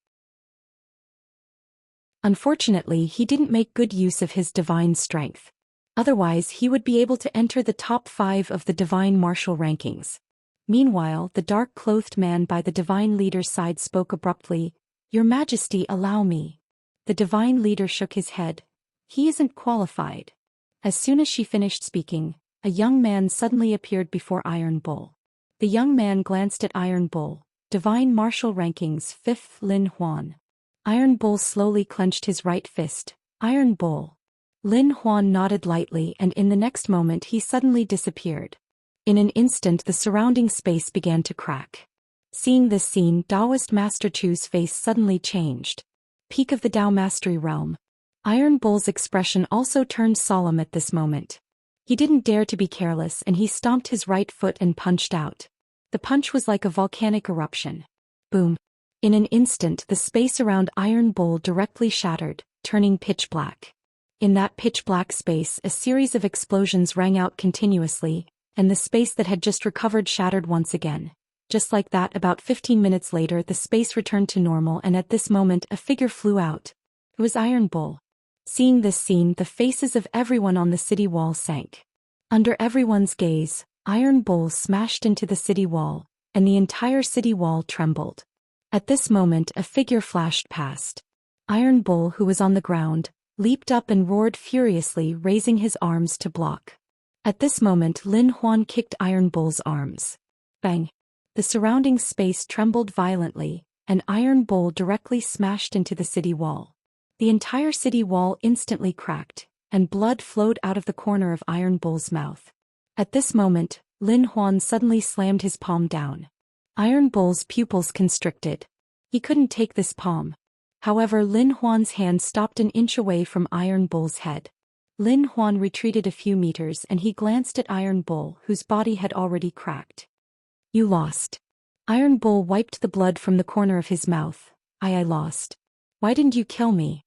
Unfortunately, he didn't make good use of his divine strength. Otherwise, he would be able to enter the top 5 of the divine martial rankings. Meanwhile, the dark-clothed man by the divine leader's side spoke abruptly. Your Majesty, allow me. The divine leader shook his head. He isn't qualified. As soon as she finished speaking, a young man suddenly appeared before Iron Bull. The young man glanced at Iron Bull. Divine martial rankings 5th Lin Huan. Iron Bull slowly clenched his right fist. Iron Bull. Lin Huan nodded lightly, and in the next moment he suddenly disappeared. In an instant the surrounding space began to crack. Seeing this scene, Taoist Master Chu's face suddenly changed. Peak of the Tao Mastery Realm. Iron Bull's expression also turned solemn at this moment. He didn't dare to be careless, and he stomped his right foot and punched out. The punch was like a volcanic eruption. Boom. In an instant the space around Iron Bull directly shattered, turning pitch black. In that pitch-black space, a series of explosions rang out continuously, and the space that had just recovered shattered once again. Just like that, about 15 minutes later, the space returned to normal, and at this moment a figure flew out. It was Iron Bull. Seeing this scene, the faces of everyone on the city wall sank. Under everyone's gaze, Iron Bull smashed into the city wall, and the entire city wall trembled. At this moment, a figure flashed past. Iron Bull, who was on the ground, leaped up and roared furiously, raising his arms to block. At this moment, Lin Huan kicked Iron Bull's arms. Bang! The surrounding space trembled violently, and Iron Bull directly smashed into the city wall. The entire city wall instantly cracked, and blood flowed out of the corner of Iron Bull's mouth. At this moment, Lin Huan suddenly slammed his palm down. Iron Bull's pupils constricted. He couldn't take this palm. However, Lin Huan's hand stopped an inch away from Iron Bull's head. Lin Huan retreated a few meters, and he glanced at Iron Bull, whose body had already cracked. You lost. Iron Bull wiped the blood from the corner of his mouth. I lost. Why didn't you kill me?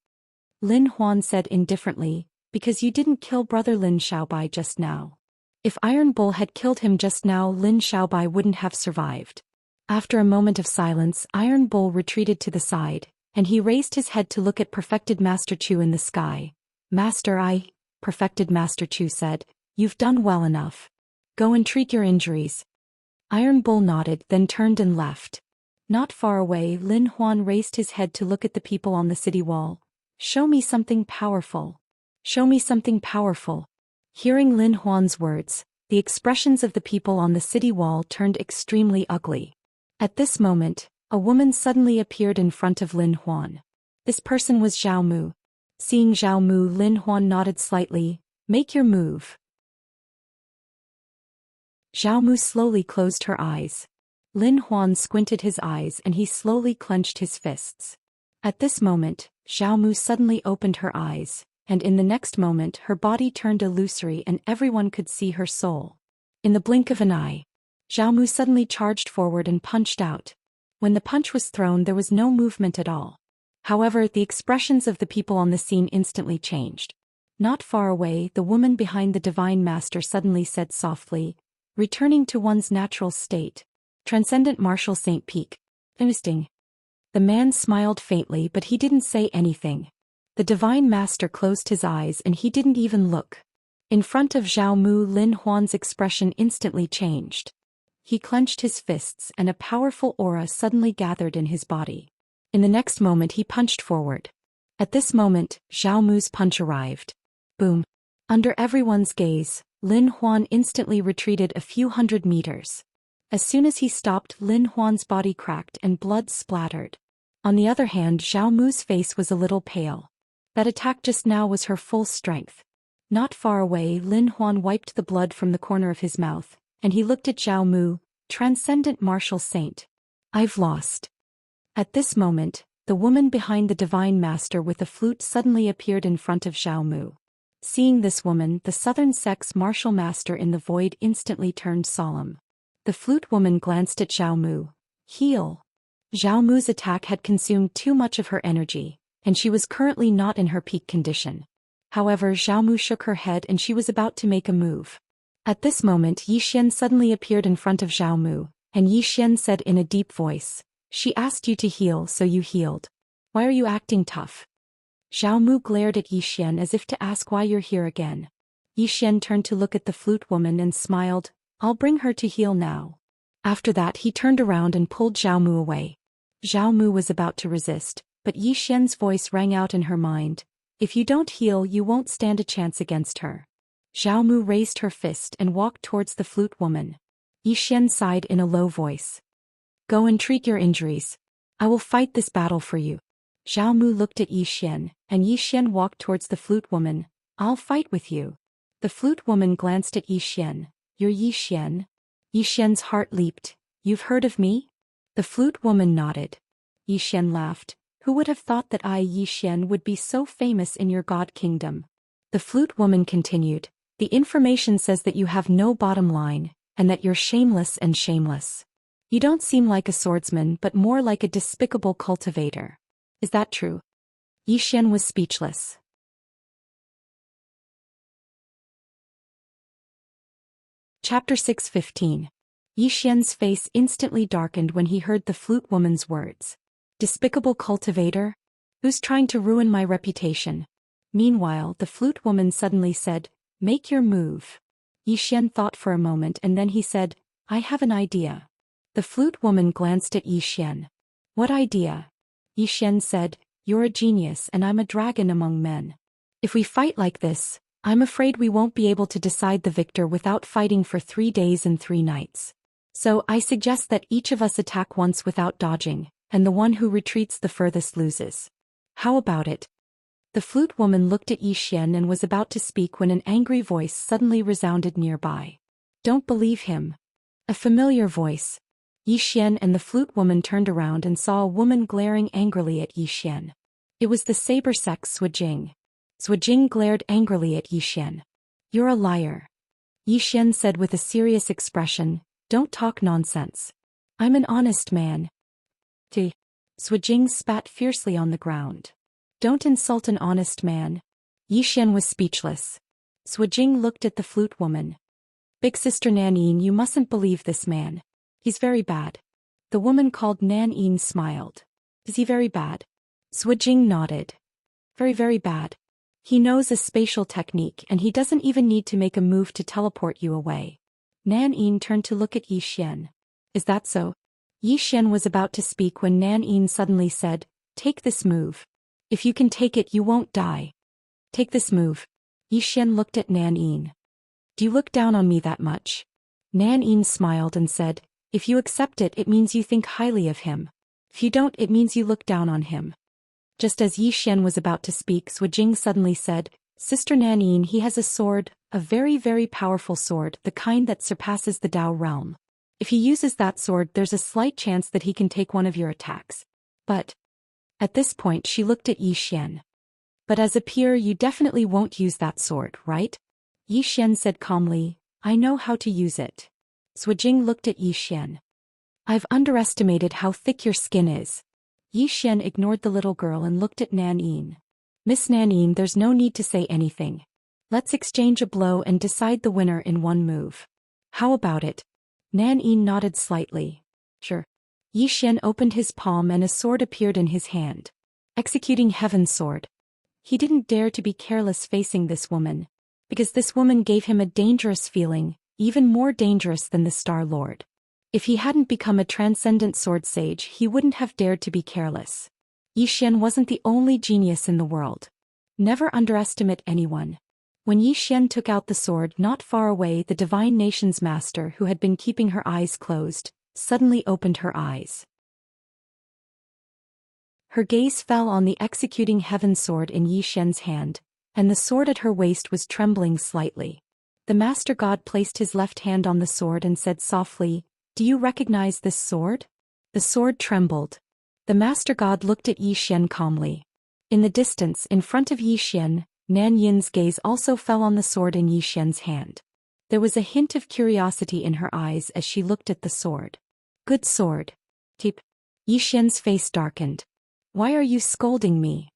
Lin Huan said indifferently, because you didn't kill brother Lin Xiaobai just now. If Iron Bull had killed him just now, Lin Xiaobai wouldn't have survived. After a moment of silence, Iron Bull retreated to the side, and he raised his head to look at Perfected Master Chu in the sky. Master, Perfected Master Chu said, you've done well enough. Go and treat your injuries. Iron Bull nodded, then turned and left. Not far away, Lin Huan raised his head to look at the people on the city wall. Show me something powerful. Show me something powerful. Hearing Lin Huan's words, the expressions of the people on the city wall turned extremely ugly. At this moment, a woman suddenly appeared in front of Lin Huan. This person was Zhao Mu. Seeing Zhao Mu, Lin Huan nodded slightly. Make your move. Zhao Mu slowly closed her eyes. Lin Huan squinted his eyes and he slowly clenched his fists. At this moment, Zhao Mu suddenly opened her eyes, and in the next moment her body turned illusory and everyone could see her soul. In the blink of an eye, Zhao Mu suddenly charged forward and punched out. When the punch was thrown, there was no movement at all. However, the expressions of the people on the scene instantly changed. Not far away, the woman behind the Divine Master suddenly said softly, returning to one's natural state. Transcendent Martial Saint Peak. Interesting. The man smiled faintly, but he didn't say anything. The Divine Master closed his eyes and he didn't even look. In front of Zhao Mu, Lin Huan's expression instantly changed. He clenched his fists and a powerful aura suddenly gathered in his body. In the next moment he punched forward. At this moment, Zhao Mu's punch arrived. Boom. Under everyone's gaze, Lin Huan instantly retreated a few hundred meters. As soon as he stopped, Lin Huan's body cracked and blood splattered. On the other hand, Zhao Mu's face was a little pale. That attack just now was her full strength. Not far away, Lin Huan wiped the blood from the corner of his mouth, and he looked at Zhao Mu, Transcendent Martial Saint. I've lost. At this moment, the woman behind the Divine Master with the flute suddenly appeared in front of Zhao Mu. Seeing this woman, the southern sex martial master in the void instantly turned solemn. The flute woman glanced at Zhao Mu. Heal. Zhao Mu's attack had consumed too much of her energy, and she was currently not in her peak condition. However, Zhao Mu shook her head and she was about to make a move. At this moment, Yi Xian suddenly appeared in front of Zhao Mu, and Yi Xian said in a deep voice, "She asked you to heal, so you healed. Why are you acting tough?" Zhao Mu glared at Yi Xian as if to ask why you're here again. Yi Xian turned to look at the flute woman and smiled, "I'll bring her to heal now." After that he turned around and pulled Zhao Mu away. Zhao Mu was about to resist, but Yi Xian's voice rang out in her mind, "If you don't heal, you won't stand a chance against her." Zhao Mu raised her fist and walked towards the flute woman. Yi Xian sighed in a low voice. "Go and treat your injuries. I will fight this battle for you." Zhao Mu looked at Yi Xian, and Yi Xian walked towards the flute woman. "I'll fight with you." The flute woman glanced at Yi Xian. "You're Yi Xian?" Yi Xian's heart leaped. "You've heard of me?" The flute woman nodded. Yi Xian laughed. "Who would have thought that I, Yi Xian, would be so famous in your god kingdom?" The flute woman continued. "The information says that you have no bottom line, and that you're shameless and shameless. You don't seem like a swordsman but more like a despicable cultivator. Is that true?" Yi Xian was speechless. Chapter 6:15. Yi Xian's face instantly darkened when he heard the flute woman's words. Despicable cultivator? Who's trying to ruin my reputation? Meanwhile, the flute woman suddenly said, "Make your move." Yi Xian thought for a moment and then he said, "I have an idea." The flute woman glanced at Yi Xian. "What idea?" Yi Xian said, "You're a genius and I'm a dragon among men. If we fight like this, I'm afraid we won't be able to decide the victor without fighting for 3 days and 3 nights. So I suggest that each of us attack once without dodging, and the one who retreats the furthest loses. How about it?" The flute woman looked at Yi Xian and was about to speak when an angry voice suddenly resounded nearby. "Don't believe him." A familiar voice. Yi Xian and the flute woman turned around and saw a woman glaring angrily at Yi Xian. It was the saber sex Zhou Xian. Zhou Xian glared angrily at Yi Xian. "You're a liar." Yi Xian said with a serious expression, "Don't talk nonsense. I'm an honest man." Zhou Xian spat fiercely on the ground. "Don't insult an honest man." Yi Xian was speechless. Zhou Xian looked at the flute woman. "Big sister Nan Yin, you mustn't believe this man. He's very bad." The woman called Nan Yin smiled. "Is he very bad?" Zhou Xian nodded. "Very, very bad. He knows a spatial technique and he doesn't even need to make a move to teleport you away." Nan Yin turned to look at Yi Xian. "Is that so?" Yi Xian was about to speak when Nan Yin suddenly said, "Take this move. If you can take it, you won't die. Take this move." Yi Xian looked at Nan Yin. "Do you look down on me that much?" Nan Yin smiled and said, "If you accept it, it means you think highly of him. If you don't, it means you look down on him." Just as Yi Xian was about to speak, Zhou Xian suddenly said, "Sister Nan Yin, he has a sword, a very, very powerful sword, the kind that surpasses the Dao realm. If he uses that sword, there's a slight chance that he can take one of your attacks. But..." At this point she looked at Yi Xian. "But as a peer you definitely won't use that sword, right?" Yi Xian said calmly, "I know how to use it." Zhou Xian looked at Yi Xian. "I've underestimated how thick your skin is." Yi Xian ignored the little girl and looked at Nan Yin. "Miss Nan Yin, there's no need to say anything. Let's exchange a blow and decide the winner in one move. How about it?" Nan Yin nodded slightly. "Sure." Yi Xian opened his palm and a sword appeared in his hand. Executing Heaven's sword. He didn't dare to be careless facing this woman, because this woman gave him a dangerous feeling, even more dangerous than the Star Lord. If he hadn't become a transcendent sword sage, he wouldn't have dared to be careless. Yi Xian wasn't the only genius in the world. Never underestimate anyone. When Yi Xian took out the sword, not far away, the divine nation's master, who had been keeping her eyes closed, suddenly opened her eyes. Her gaze fell on the executing heaven sword in Yi Xian's hand, and the sword at her waist was trembling slightly. The master god placed his left hand on the sword and said softly, "Do you recognize this sword?" The sword trembled. The master god looked at Yi Xian calmly. In the distance, in front of Yi Xian, Nan Yin's gaze also fell on the sword in Yi Xian's hand. There was a hint of curiosity in her eyes as she looked at the sword. Good sword. Teep. Yi Xian's face darkened. Why are you scolding me?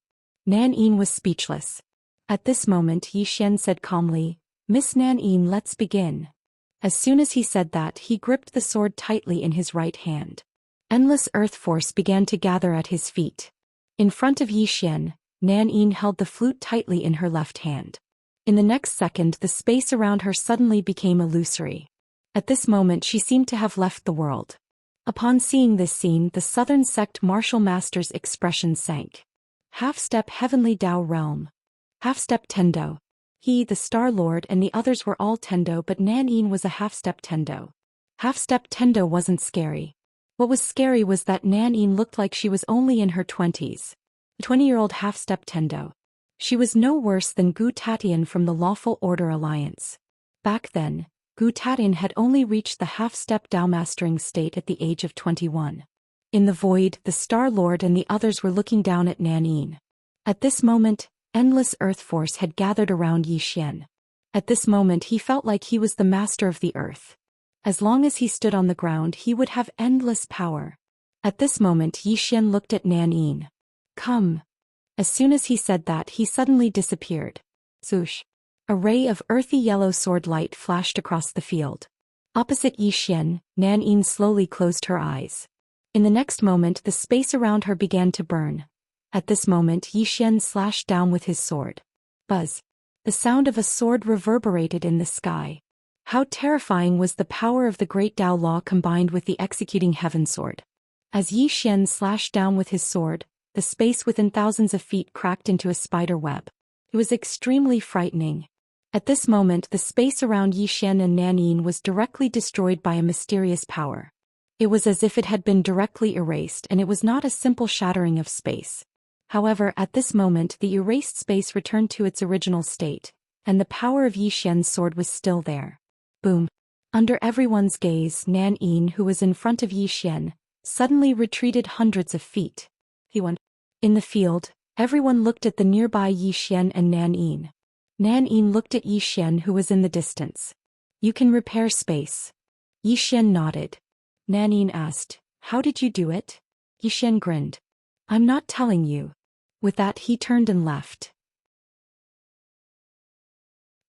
Nan Yin was speechless. At this moment Yi Xian said calmly, Miss Nan Yin, let's begin. As soon as he said that, he gripped the sword tightly in his right hand. Endless earth force began to gather at his feet. In front of Yi Xian, Nan Yin held the flute tightly in her left hand. In the next second the space around her suddenly became illusory. At this moment she seemed to have left the world. Upon seeing this scene, the Southern Sect martial master's expression sank. Half-step Heavenly Dao Realm. Half-step Tendo. He, the Star Lord, and the others were all Tendo, but Nan Yin was a half-step Tendo. Half-step Tendo wasn't scary. What was scary was that Nan Yin looked like she was only in her 20s. A 20-year-old half-step Tendo. She was no worse than Gu Tatian from the Lawful Order Alliance. Back then, Gu Tatian had only reached the half-step Dao mastering state at the age of 21. In the void, the Star Lord and the others were looking down at Nan Yin. At this moment, endless earth force had gathered around Yi Xian. At this moment he felt like he was the master of the earth. As long as he stood on the ground he would have endless power. At this moment Yi Xian looked at Nan Yin. Come. As soon as he said that, he suddenly disappeared. Swoosh. A ray of earthy yellow sword light flashed across the field. Opposite Yi Xian, Nan Yin slowly closed her eyes. In the next moment the space around her began to burn. At this moment Yi Xian slashed down with his sword. Buzz. The sound of a sword reverberated in the sky. How terrifying was the power of the Great Dao Law combined with the executing heaven sword. As Yi Xian slashed down with his sword, the space within thousands of feet cracked into a spider web. It was extremely frightening. At this moment the space around Yi Xian and Nan Yin was directly destroyed by a mysterious power. It was as if it had been directly erased, and it was not a simple shattering of space. However, at this moment the erased space returned to its original state, and the power of Yi Xian's sword was still there. Boom. Under everyone's gaze, Nan Yin, who was in front of Yi Xian, suddenly retreated hundreds of feet. He won. In the field, everyone looked at the nearby Yi Xian and Nan Yin. Nan Yin looked at Yi Xian, who was in the distance. You can repair space. Yi Xian nodded. Nan Yin asked, How did you do it? Yi Xian grinned. I'm not telling you. With that he turned and left.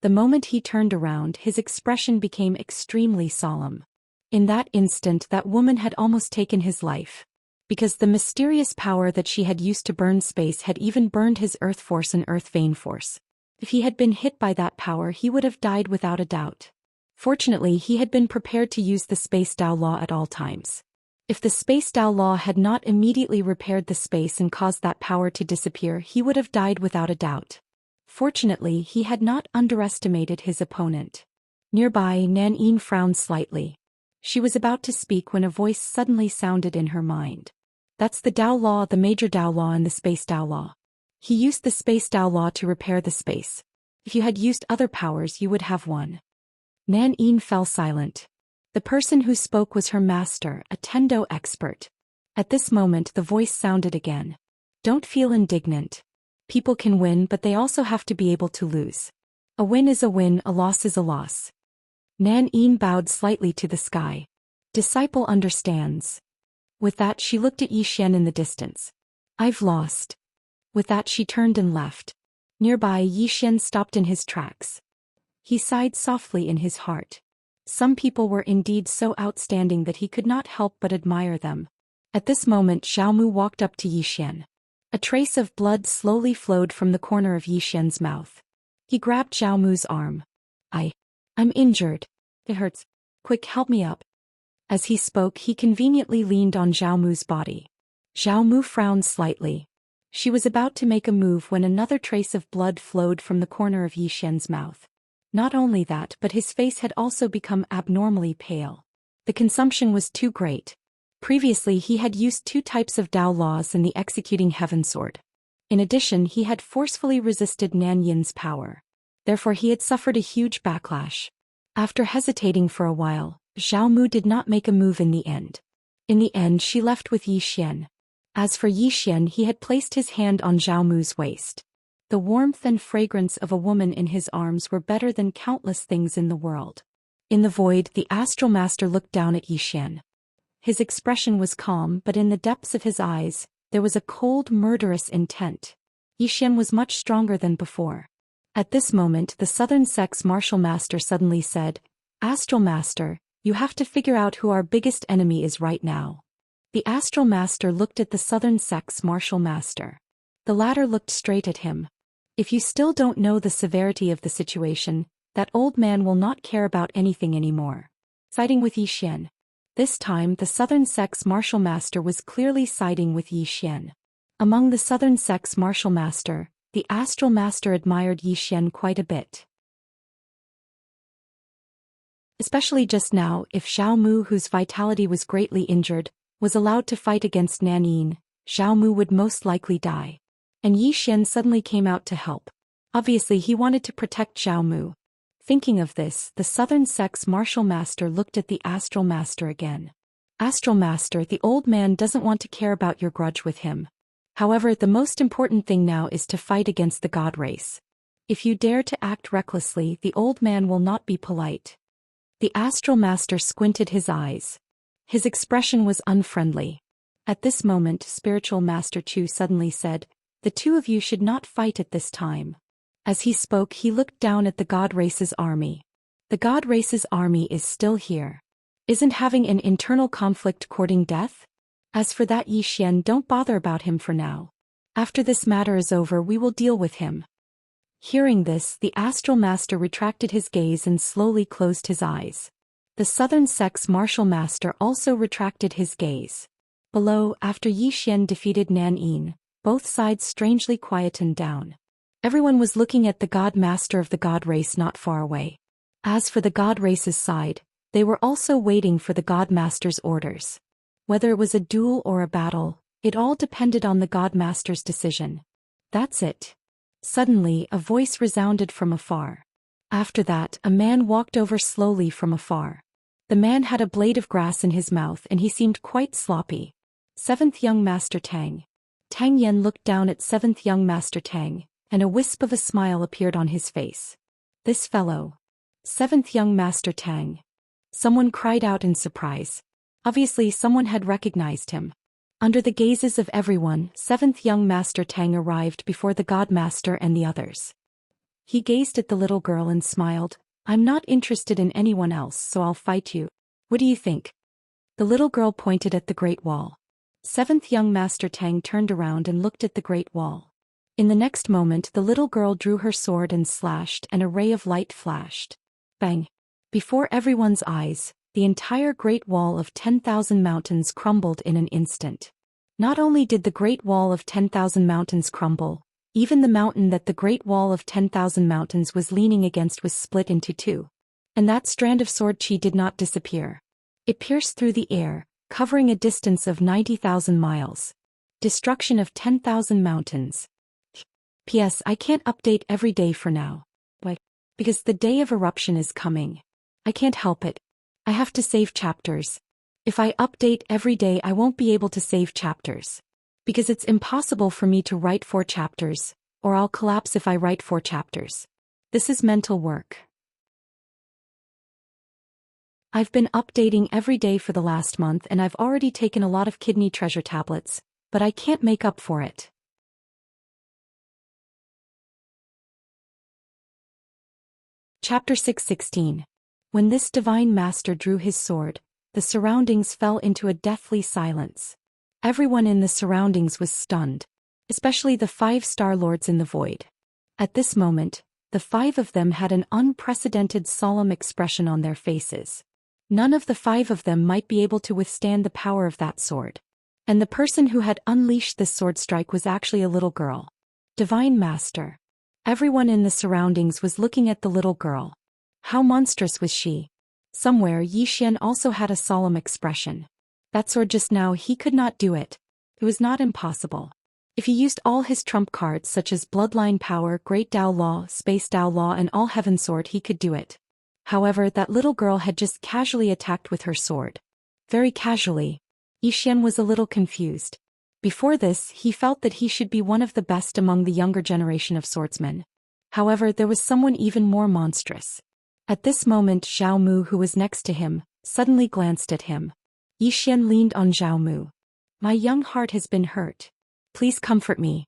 The moment he turned around his expression became extremely solemn. In that instant that woman had almost taken his life. Because the mysterious power that she had used to burn space had even burned his earth force and earth vein force. If he had been hit by that power he would have died without a doubt. Fortunately he had been prepared to use the Space Dao Law at all times. If the Space Dao Law had not immediately repaired the space and caused that power to disappear he would have died without a doubt. Fortunately he had not underestimated his opponent. Nearby Nan Yin frowned slightly. She was about to speak when a voice suddenly sounded in her mind. That's the Dao Law, the Major Dao Law and the Space Dao Law. He used the Space Dao Law to repair the space. If you had used other powers you would have won. Nan Yin fell silent. The person who spoke was her master, a Tendo expert. At this moment the voice sounded again. Don't feel indignant. People can win, but they also have to be able to lose. A win is a win, a loss is a loss. Nan Yin bowed slightly to the sky. Disciple understands. With that she looked at Yi Xian in the distance. I've lost. With that she turned and left. Nearby Yi Xian stopped in his tracks. He sighed softly in his heart. Some people were indeed so outstanding that he could not help but admire them. At this moment Xiao Mu walked up to Yi Xian. A trace of blood slowly flowed from the corner of Yi Xian's mouth. He grabbed Xiao Mu's arm. I'm injured. It hurts. Quick, help me up. As he spoke he conveniently leaned on Xiao Mu's body. Xiao Mu frowned slightly. She was about to make a move when another trace of blood flowed from the corner of Yi Xian's mouth. Not only that, but his face had also become abnormally pale. The consumption was too great. Previously he had used 2 types of Dao laws and the executing heaven sword. In addition he had forcefully resisted Nan Yin's power. Therefore he had suffered a huge backlash. After hesitating for a while, Xiao Mu did not make a move in the end. In the end she left with Yi Xian. As for Yi Xian he had placed his hand on Xiao Mu's waist. The warmth and fragrance of a woman in his arms were better than countless things in the world. In the void, the astral master looked down at Zhou Xian. His expression was calm, but in the depths of his eyes, there was a cold, murderous intent. Zhou Xian was much stronger than before. At this moment, the Southern Sect's martial master suddenly said, "Astral Master, you have to figure out who our biggest enemy is right now." The Astral Master looked at the Southern Sect's martial master. The latter looked straight at him. "If you still don't know the severity of the situation, that old man will not care about anything anymore." Siding with Zhou Xian. This time the Southern Sect's martial master was clearly siding with Zhou Xian. Among the Southern Sect's martial master, the Astral Master admired Zhou Xian quite a bit. Especially just now, if Xiao Mu, whose vitality was greatly injured, was allowed to fight against Nan Yin, Xiao Mu would most likely die. And Zhou Xian suddenly came out to help. Obviously he wanted to protect Xiao Mu. Thinking of this, the Southern Sect's martial master looked at the Astral Master again. "Astral Master, the old man doesn't want to care about your grudge with him. However, the most important thing now is to fight against the god race. If you dare to act recklessly, the old man will not be polite." The Astral Master squinted his eyes. His expression was unfriendly. At this moment, Spiritual Master Chu suddenly said, "The two of you should not fight at this time." As he spoke, he looked down at the god race's army. The god race's army is still here. Isn't having an internal conflict courting death? As for that Zhou Xian, don't bother about him for now. After this matter is over, we will deal with him. Hearing this, the Astral Master retracted his gaze and slowly closed his eyes. The Southern Sect's martial master also retracted his gaze. Below, after Zhou Xian defeated Nan Yin, both sides strangely quietened down. Everyone was looking at the god master of the god race not far away. As for the god race's side, they were also waiting for the god master's orders. Whether it was a duel or a battle, it all depended on the god master's decision. That's it. Suddenly, a voice resounded from afar. After that, a man walked over slowly from afar. The man had a blade of grass in his mouth and he seemed quite sloppy. Seventh Young Master Tang. Tang Yen looked down at Seventh Young Master Tang, and a wisp of a smile appeared on his face. "This fellow. Seventh Young Master Tang." Someone cried out in surprise. Obviously someone had recognized him. Under the gazes of everyone, Seventh Young Master Tang arrived before the God Master and the others. He gazed at the little girl and smiled. "I'm not interested in anyone else, so I'll fight you. What do you think?" The little girl pointed at the Great Wall. Seventh Young Master Tang turned around and looked at the Great Wall. In the next moment, the little girl drew her sword and slashed, and a ray of light flashed. Bang! Before everyone's eyes, the entire Great Wall of 10,000 mountains crumbled in an instant. Not only did the Great Wall of 10,000 mountains crumble, even the mountain that the Great Wall of 10,000 mountains was leaning against was split into two. And that strand of sword chi did not disappear. It pierced through the air, covering a distance of 90,000 miles. Destruction of 10,000 mountains. P.S. I can't update every day for now. Why? Because the day of eruption is coming. I can't help it. I have to save chapters. If I update every day, I won't be able to save chapters. Because it's impossible for me to write 4 chapters, or I'll collapse if I write 4 chapters. This is mental work. I've been updating every day for the last month and I've already taken a lot of kidney treasure tablets, but I can't make up for it. Chapter 6:16. When this divine master drew his sword, the surroundings fell into a deathly silence. Everyone in the surroundings was stunned, especially the 5 Star Lords in the void. At this moment, the 5 of them had an unprecedented solemn expression on their faces. None of the 5 of them might be able to withstand the power of that sword. And the person who had unleashed this sword strike was actually a little girl. Divine Master. Everyone in the surroundings was looking at the little girl. How monstrous was she? Somewhere Zhou Xian also had a solemn expression. That sword just now, he could not do it. It was not impossible. If he used all his trump cards such as Bloodline Power, Great Tao Law, Space Tao Law and All Heaven Sword, he could do it. However, that little girl had just casually attacked with her sword. Very casually. Zhou Xian was a little confused. Before this, he felt that he should be one of the best among the younger generation of swordsmen. However, there was someone even more monstrous. At this moment, Zhao Mu, who was next to him, suddenly glanced at him. Yi Xian leaned on Zhao Mu. "My young heart has been hurt. Please comfort me."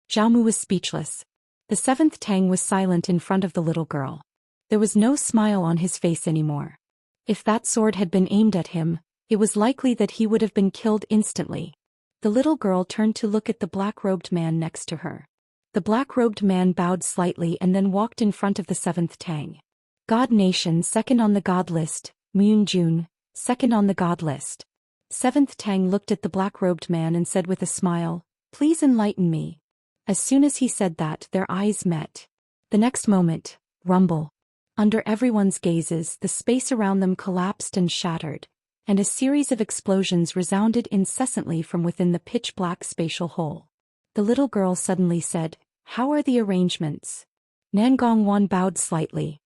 Zhao Mu was speechless. The seventh Tang was silent in front of the little girl. There was no smile on his face anymore. If that sword had been aimed at him, it was likely that he would have been killed instantly. The little girl turned to look at the black-robed man next to her. The black-robed man bowed slightly and then walked in front of the seventh Tang. God Nation, second on the god list. Myunjun, second on the god list. Seventh Tang looked at the black-robed man and said with a smile, "Please enlighten me." As soon as he said that, their eyes met. The next moment, rumble. Under everyone's gazes, the space around them collapsed and shattered, and a series of explosions resounded incessantly from within the pitch-black spatial hole. The little girl suddenly said, "How are the arrangements?" Nangongwan bowed slightly.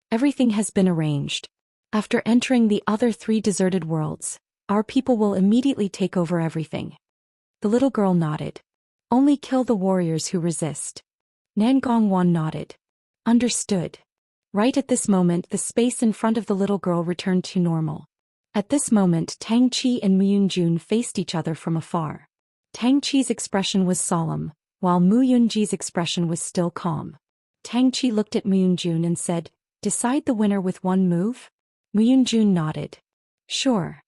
"Everything has been arranged. After entering the other 3 deserted worlds, our people will immediately take over everything." The little girl nodded. "Only kill the warriors who resist." Nangongwan nodded. "Understood." Right at this moment, the space in front of the little girl returned to normal. At this moment, Tang Qi and Myunjun faced each other from afar. Tang Qi's expression was solemn, while Myunjun's expression was still calm. Tang Qi looked at Myunjun and said, "Decide the winner with one move?" Myunjun nodded. "Sure."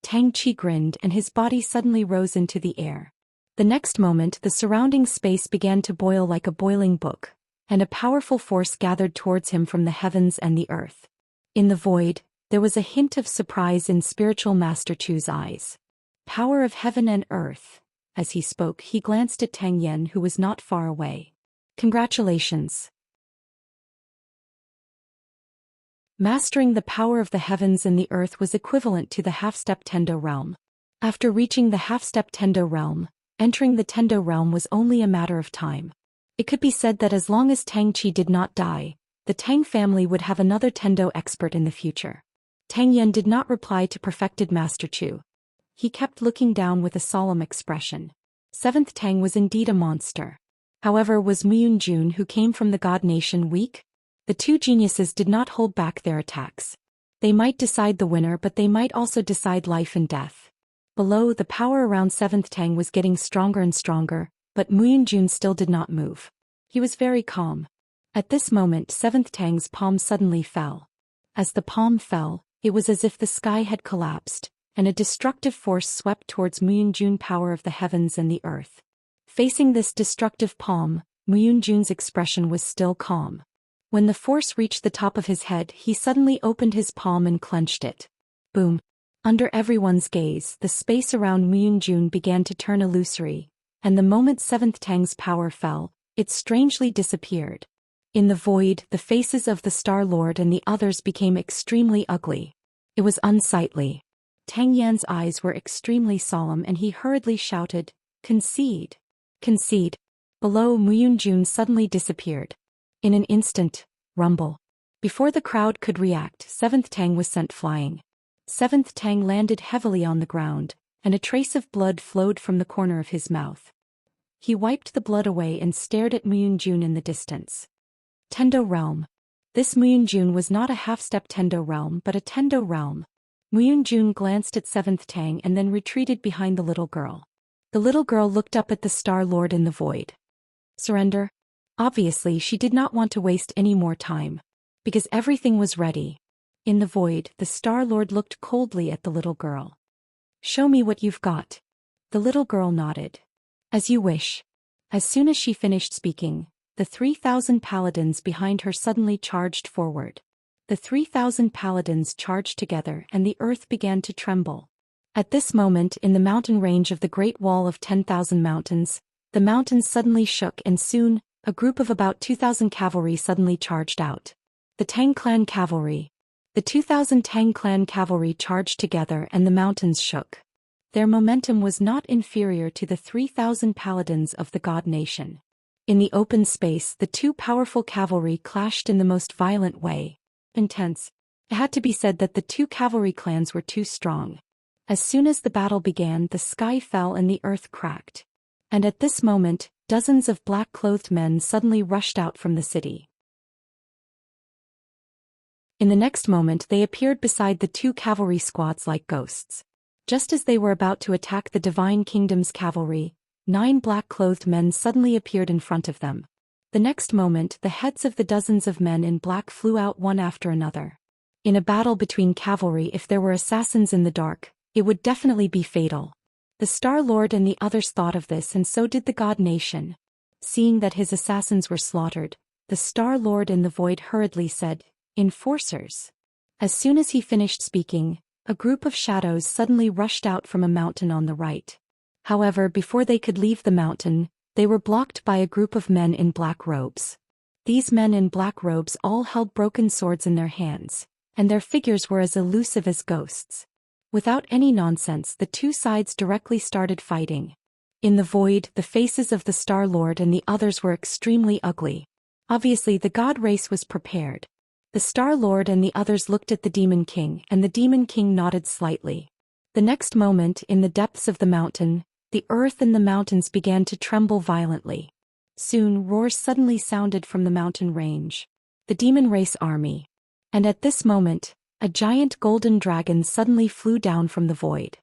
Tang Qi grinned and his body suddenly rose into the air. The next moment, the surrounding space began to boil like a boiling book, and a powerful force gathered towards him from the heavens and the earth. In the void, there was a hint of surprise in Spiritual Master Chu's eyes. "Power of heaven and earth." As he spoke, he glanced at Tang Yen, who was not far away. "Congratulations. Mastering the power of the heavens and the earth was equivalent to the half-step Tendo realm. After reaching the half-step Tendo realm, entering the Tendo realm was only a matter of time. It could be said that as long as Tang Qi did not die, the Tang family would have another Tendo expert in the future. Tang Yen did not reply to perfected Master Chu. He kept looking down with a solemn expression. Seventh Tang was indeed a monster. However, was Myunjun, who came from the God Nation, weak? The 2 geniuses did not hold back their attacks. They might decide the winner, but they might also decide life and death. Below, the power around Seventh Tang was getting stronger and stronger, but Myunjun still did not move. He was very calm. At this moment, Seventh Tang's palm suddenly fell. As the palm fell, it was as if the sky had collapsed, and a destructive force swept towards Myunjun, power of the heavens and the earth. Facing this destructive palm, Myunjun's expression was still calm. When the force reached the top of his head, he suddenly opened his palm and clenched it. Boom! Under everyone's gaze, the space around Myunjun began to turn illusory, and the moment Seventh Tang's power fell, it strangely disappeared. In the void, the faces of the Star Lord and the others became extremely ugly. It was unsightly. Tang Yan's eyes were extremely solemn and he hurriedly shouted, "Concede! Concede!" Below, Myunjun suddenly disappeared. In an instant, rumble. Before the crowd could react, Seventh Tang was sent flying. Seventh Tang landed heavily on the ground, and a trace of blood flowed from the corner of his mouth. He wiped the blood away and stared at Myunjun in the distance. Tendo realm. This Myunjun was not a half-step Tendo realm but a Tendo realm. Myunjun glanced at Seventh Tang and then retreated behind the little girl. The little girl looked up at the Star Lord in the void. Surrender? Obviously, she did not want to waste any more time, because everything was ready. In the void, the Star Lord looked coldly at the little girl. "Show me what you've got." The little girl nodded. "As you wish." As soon as she finished speaking, the 3,000 paladins behind her suddenly charged forward. The 3,000 paladins charged together and the earth began to tremble. At this moment, in the mountain range of the Great Wall of 10,000 mountains, the mountains suddenly shook and soon, a group of about 2,000 cavalry suddenly charged out. The Tang clan cavalry. The 2,000 Tang clan cavalry charged together and the mountains shook. Their momentum was not inferior to the 3,000 paladins of the God Nation. In the open space, the 2 powerful cavalry clashed in the most violent way. Intense. It had to be said that the 2 cavalry clans were too strong. As soon as the battle began, the sky fell and the earth cracked. And at this moment, dozens of black-clothed men suddenly rushed out from the city. In the next moment they appeared beside the two cavalry squads like ghosts. Just as they were about to attack the Divine Kingdom's cavalry, 9 black-clothed men suddenly appeared in front of them. The next moment the heads of the dozens of men in black flew out one after another. In a battle between cavalry, if there were assassins in the dark, it would definitely be fatal. The Star-Lord and the others thought of this, and so did the God Nation. Seeing that his assassins were slaughtered, the Star-Lord in the void hurriedly said, "Enforcers." As soon as he finished speaking, a group of shadows suddenly rushed out from a mountain on the right. However, before they could leave the mountain, they were blocked by a group of men in black robes. These men in black robes all held broken swords in their hands, and their figures were as elusive as ghosts. Without any nonsense, the two sides directly started fighting. In the void, the faces of the Star-Lord and the others were extremely ugly. Obviously, the god race was prepared. The Star-Lord and the others looked at the Demon King, and the Demon King nodded slightly. The next moment, in the depths of the mountain, the earth and the mountains began to tremble violently. Soon, roars suddenly sounded from the mountain range. The demon race army. And at this moment, a giant golden dragon suddenly flew down from the void.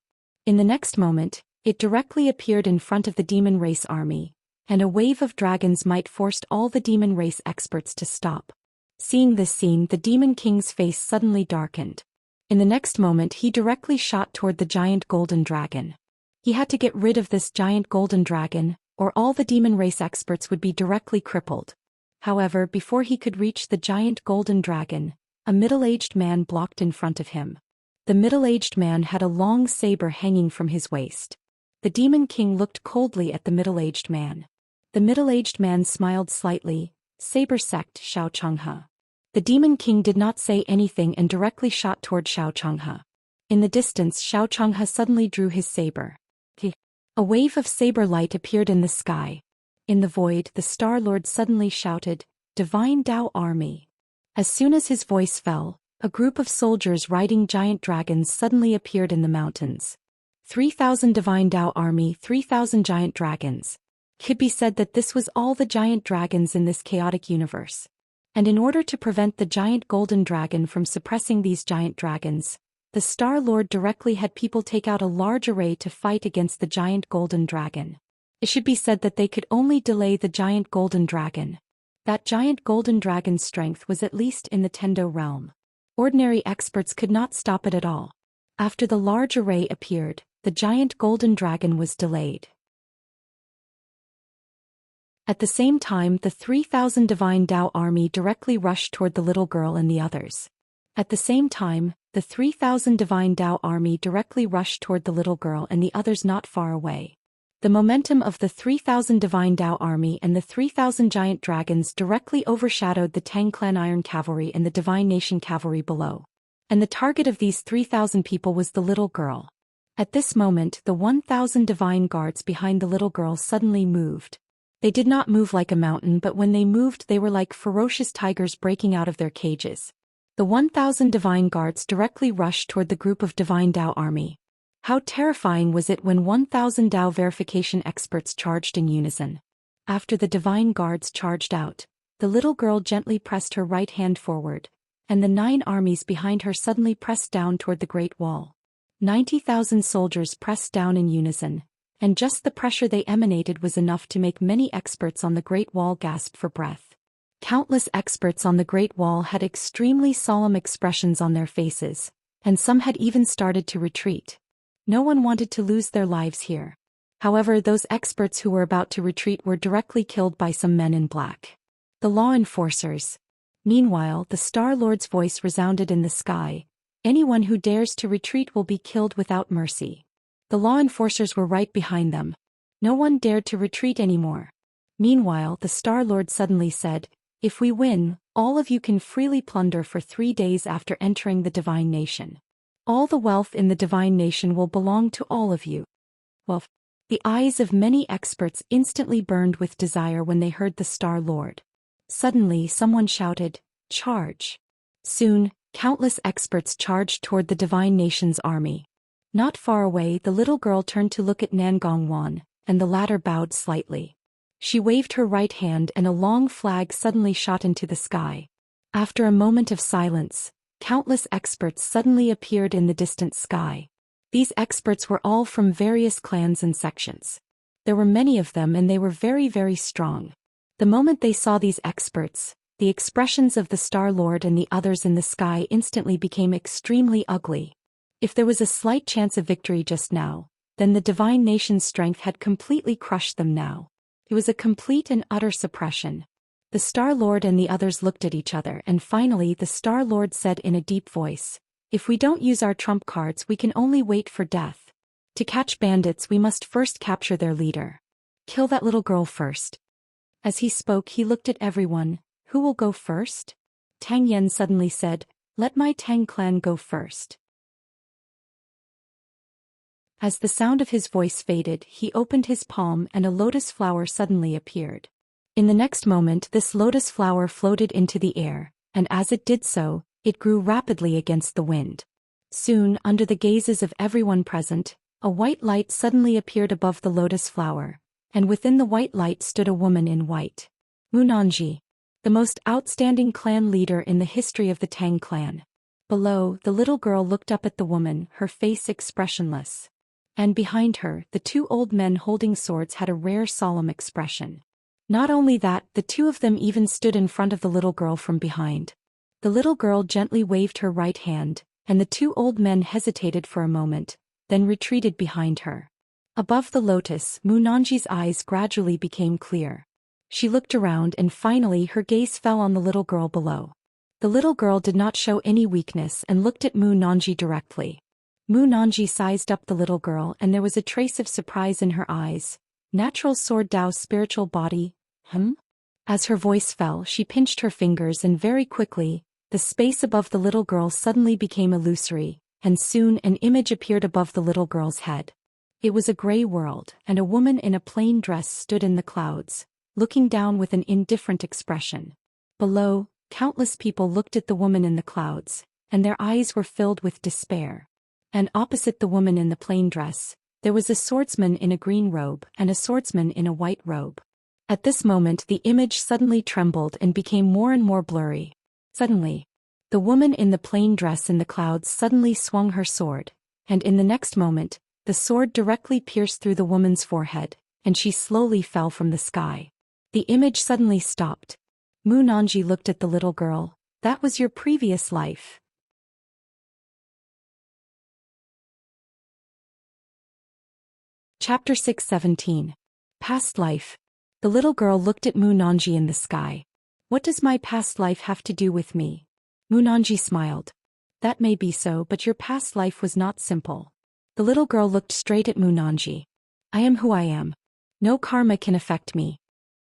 In the next moment, it directly appeared in front of the demon race army, and a wave of dragons might forced all the demon race experts to stop. Seeing this scene, the Demon King's face suddenly darkened. In the next moment he directly shot toward the giant golden dragon. He had to get rid of this giant golden dragon, or all the demon race experts would be directly crippled. However, before he could reach the giant golden dragon, a middle-aged man blocked in front of him. The middle-aged man had a long saber hanging from his waist. The Demon King looked coldly at the middle-aged man. The middle-aged man smiled slightly. "Saber sect, Xianxia." The Demon King did not say anything and directly shot toward Xianxia. In the distance, Xianxia suddenly drew his saber. A wave of saber light appeared in the sky. In the void, the Star-Lord suddenly shouted, "Divine Tao Army." As soon as his voice fell, a group of soldiers riding giant dragons suddenly appeared in the mountains. 3,000 Divine Tao Army, 3,000 giant dragons. Could be said that this was all the giant dragons in this chaotic universe. And in order to prevent the giant golden dragon from suppressing these giant dragons, the Star-Lord directly had people take out a large array to fight against the giant golden dragon. It should be said that they could only delay the giant golden dragon. That giant golden dragon's strength was at least in the Tendo realm. Ordinary experts could not stop it at all. After the large array appeared, the giant golden dragon was delayed. At the same time, the 3,000 Divine Tao army directly rushed toward the little girl and the others. At the same time, the 3,000 Divine Tao army directly rushed toward the little girl and the others not far away. The momentum of the 3,000 Divine Tao army and the 3,000 giant dragons directly overshadowed the Tang Clan Iron Cavalry and the Divine Nation Cavalry below. And the target of these 3,000 people was the little girl. At this moment, the 1,000 Divine Guards behind the little girl suddenly moved. They did not move like a mountain, but when they moved they were like ferocious tigers breaking out of their cages. The 1,000 Divine Guards directly rushed toward the group of Divine Tao army. How terrifying was it when 1,000 Tao verification experts charged in unison. After the Divine Guards charged out, the little girl gently pressed her right hand forward, and the 9 armies behind her suddenly pressed down toward the Great Wall. 90,000 soldiers pressed down in unison, and just the pressure they emanated was enough to make many experts on the Great Wall gasp for breath. Countless experts on the Great Wall had extremely solemn expressions on their faces, and some had even started to retreat. No one wanted to lose their lives here. However, those experts who were about to retreat were directly killed by some men in black. The law enforcers. Meanwhile, the Star-Lord's voice resounded in the sky. "Anyone who dares to retreat will be killed without mercy." The law enforcers were right behind them. No one dared to retreat anymore. Meanwhile, the Star-Lord suddenly said, "If we win, all of you can freely plunder for 3 days after entering the Divine Nation. All the wealth in the Divine Nation will belong to all of you." Well, the eyes of many experts instantly burned with desire when they heard the Star-Lord. Suddenly, someone shouted, "Charge!" Soon, countless experts charged toward the Divine Nation's army. Not far away, the little girl turned to look at Nangongwan, and the latter bowed slightly. She waved her right hand and a long flag suddenly shot into the sky. After a moment of silence, countless experts suddenly appeared in the distant sky. These experts were all from various clans and sections. There were many of them and they were very, very strong. The moment they saw these experts, the expressions of the Star Lord and the others in the sky instantly became extremely ugly. If there was a slight chance of victory just now, then the divine nation's strength had completely crushed them now. It was a complete and utter suppression. The Star Lord and the others looked at each other and finally the Star Lord said in a deep voice, "If we don't use our trump cards we can only wait for death. To catch bandits we must first capture their leader. Kill that little girl first." As he spoke he looked at everyone. "Who will go first?" Tang Yen suddenly said, "Let my Tang clan go first." As the sound of his voice faded, he opened his palm and a lotus flower suddenly appeared. In the next moment this lotus flower floated into the air, and as it did so, it grew rapidly against the wind. Soon, under the gazes of everyone present, a white light suddenly appeared above the lotus flower, and within the white light stood a woman in white. Munanji, the most outstanding clan leader in the history of the Tang clan. Below, the little girl looked up at the woman, her face expressionless. And behind her, the two old men holding swords had a rare solemn expression. Not only that, the two of them even stood in front of the little girl from behind. The little girl gently waved her right hand, and the two old men hesitated for a moment, then retreated behind her. Above the lotus, Munanji's eyes gradually became clear. She looked around and finally her gaze fell on the little girl below. The little girl did not show any weakness and looked at Munanji directly. Munanji sized up the little girl and there was a trace of surprise in her eyes. "Natural sword Dao spiritual body, As her voice fell she pinched her fingers and very quickly, the space above the little girl suddenly became illusory, and soon an image appeared above the little girl's head. It was a gray world, and a woman in a plain dress stood in the clouds, looking down with an indifferent expression. Below, countless people looked at the woman in the clouds, and their eyes were filled with despair. And opposite the woman in the plain dress, there was a swordsman in a green robe and a swordsman in a white robe. At this moment the image suddenly trembled and became more and more blurry. Suddenly, the woman in the plain dress in the clouds suddenly swung her sword, and in the next moment, the sword directly pierced through the woman's forehead, and she slowly fell from the sky. The image suddenly stopped. Munanji looked at the little girl. "That was your previous life." Chapter 617. Past Life. The little girl looked at Munanji in the sky. "What does my past life have to do with me?" Munanji smiled. "That may be so, but your past life was not simple." The little girl looked straight at Munanji. "I am who I am. No karma can affect me."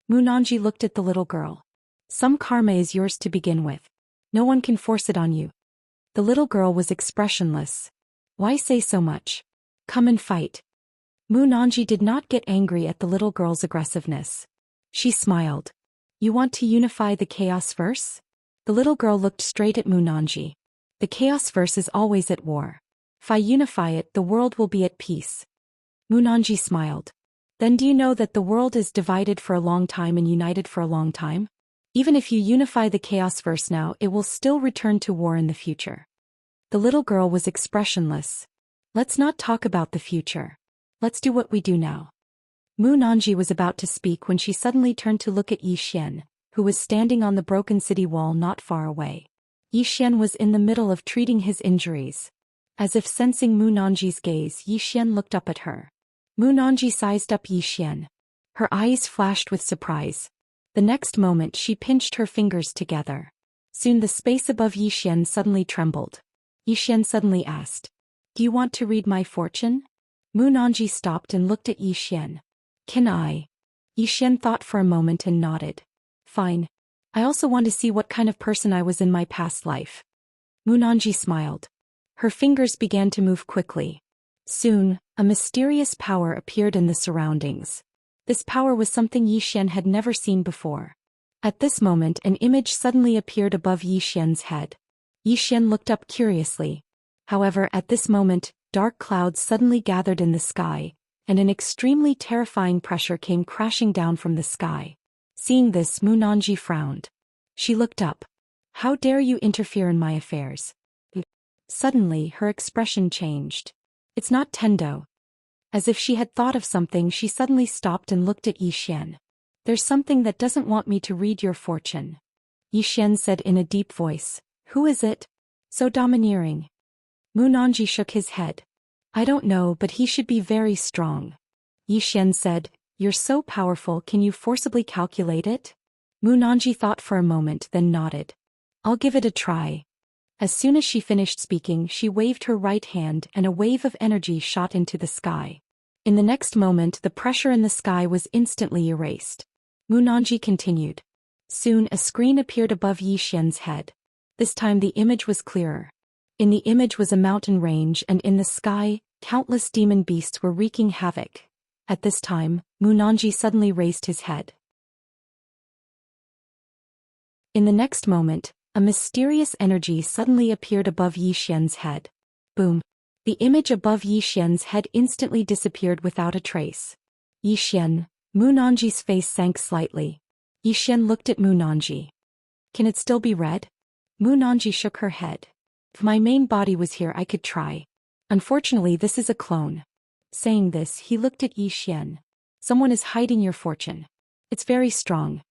Munanji looked at the little girl. "Some karma is yours to begin with. No one can force it on you." The little girl was expressionless. "Why say so much? Come and fight." Munanji did not get angry at the little girl's aggressiveness. She smiled. "You want to unify the Chaos Verse?" The little girl looked straight at Munanji. "The Chaos Verse is always at war. If I unify it, the world will be at peace." Munanji smiled. "Then do you know that the world is divided for a long time and united for a long time? Even if you unify the Chaos Verse now, it will still return to war in the future." The little girl was expressionless. "Let's not talk about the future. Let's do what we do now." Munanji was about to speak when she suddenly turned to look at Zhou Xian, who was standing on the broken city wall not far away. Zhou Xian was in the middle of treating his injuries. As if sensing Munanji's gaze, Zhou Xian looked up at her. Munanji sized up Zhou Xian. Her eyes flashed with surprise. The next moment she pinched her fingers together. Soon the space above Zhou Xian suddenly trembled. Zhou Xian suddenly asked, "Do you want to read my fortune?" Munanji stopped and looked at Zhou Xian. "Can I?" Zhou Xian thought for a moment and nodded. "Fine. I also want to see what kind of person I was in my past life." Munanji smiled. Her fingers began to move quickly. Soon, a mysterious power appeared in the surroundings. This power was something Zhou Xian had never seen before. At this moment an image suddenly appeared above Zhou Xian's head. Zhou Xian looked up curiously. However, at this moment, dark clouds suddenly gathered in the sky, and an extremely terrifying pressure came crashing down from the sky. Seeing this, Munanji frowned. She looked up. "How dare you interfere in my affairs?" Suddenly, her expression changed. "It's not Tendo." As if she had thought of something, she suddenly stopped and looked at Zhou Xian. "There's something that doesn't want me to read your fortune," Zhou Xian said in a deep voice. "Who is it? So domineering?" Munanji shook his head. "I don't know, but he should be very strong." Zhou Xian said, "You're so powerful, can you forcibly calculate it?" Munanji thought for a moment, then nodded. "I'll give it a try." As soon as she finished speaking, she waved her right hand and a wave of energy shot into the sky. In the next moment, the pressure in the sky was instantly erased. Munanji continued. Soon a screen appeared above Zhou Xian's head. This time the image was clearer. In the image was a mountain range, and in the sky, countless demon beasts were wreaking havoc. At this time, Munanji suddenly raised his head. In the next moment, a mysterious energy suddenly appeared above Zhou Xian's head. Boom! The image above Zhou Xian's head instantly disappeared without a trace. Zhou Xian, Munanji's face sank slightly. Zhou Xian looked at Munanji. "Can it still be read?" Munanji shook her head. "If my main body was here, I could try. Unfortunately, this is a clone." Saying this, he looked at Zhou Xian. "Someone is hiding your fortune. It's very strong."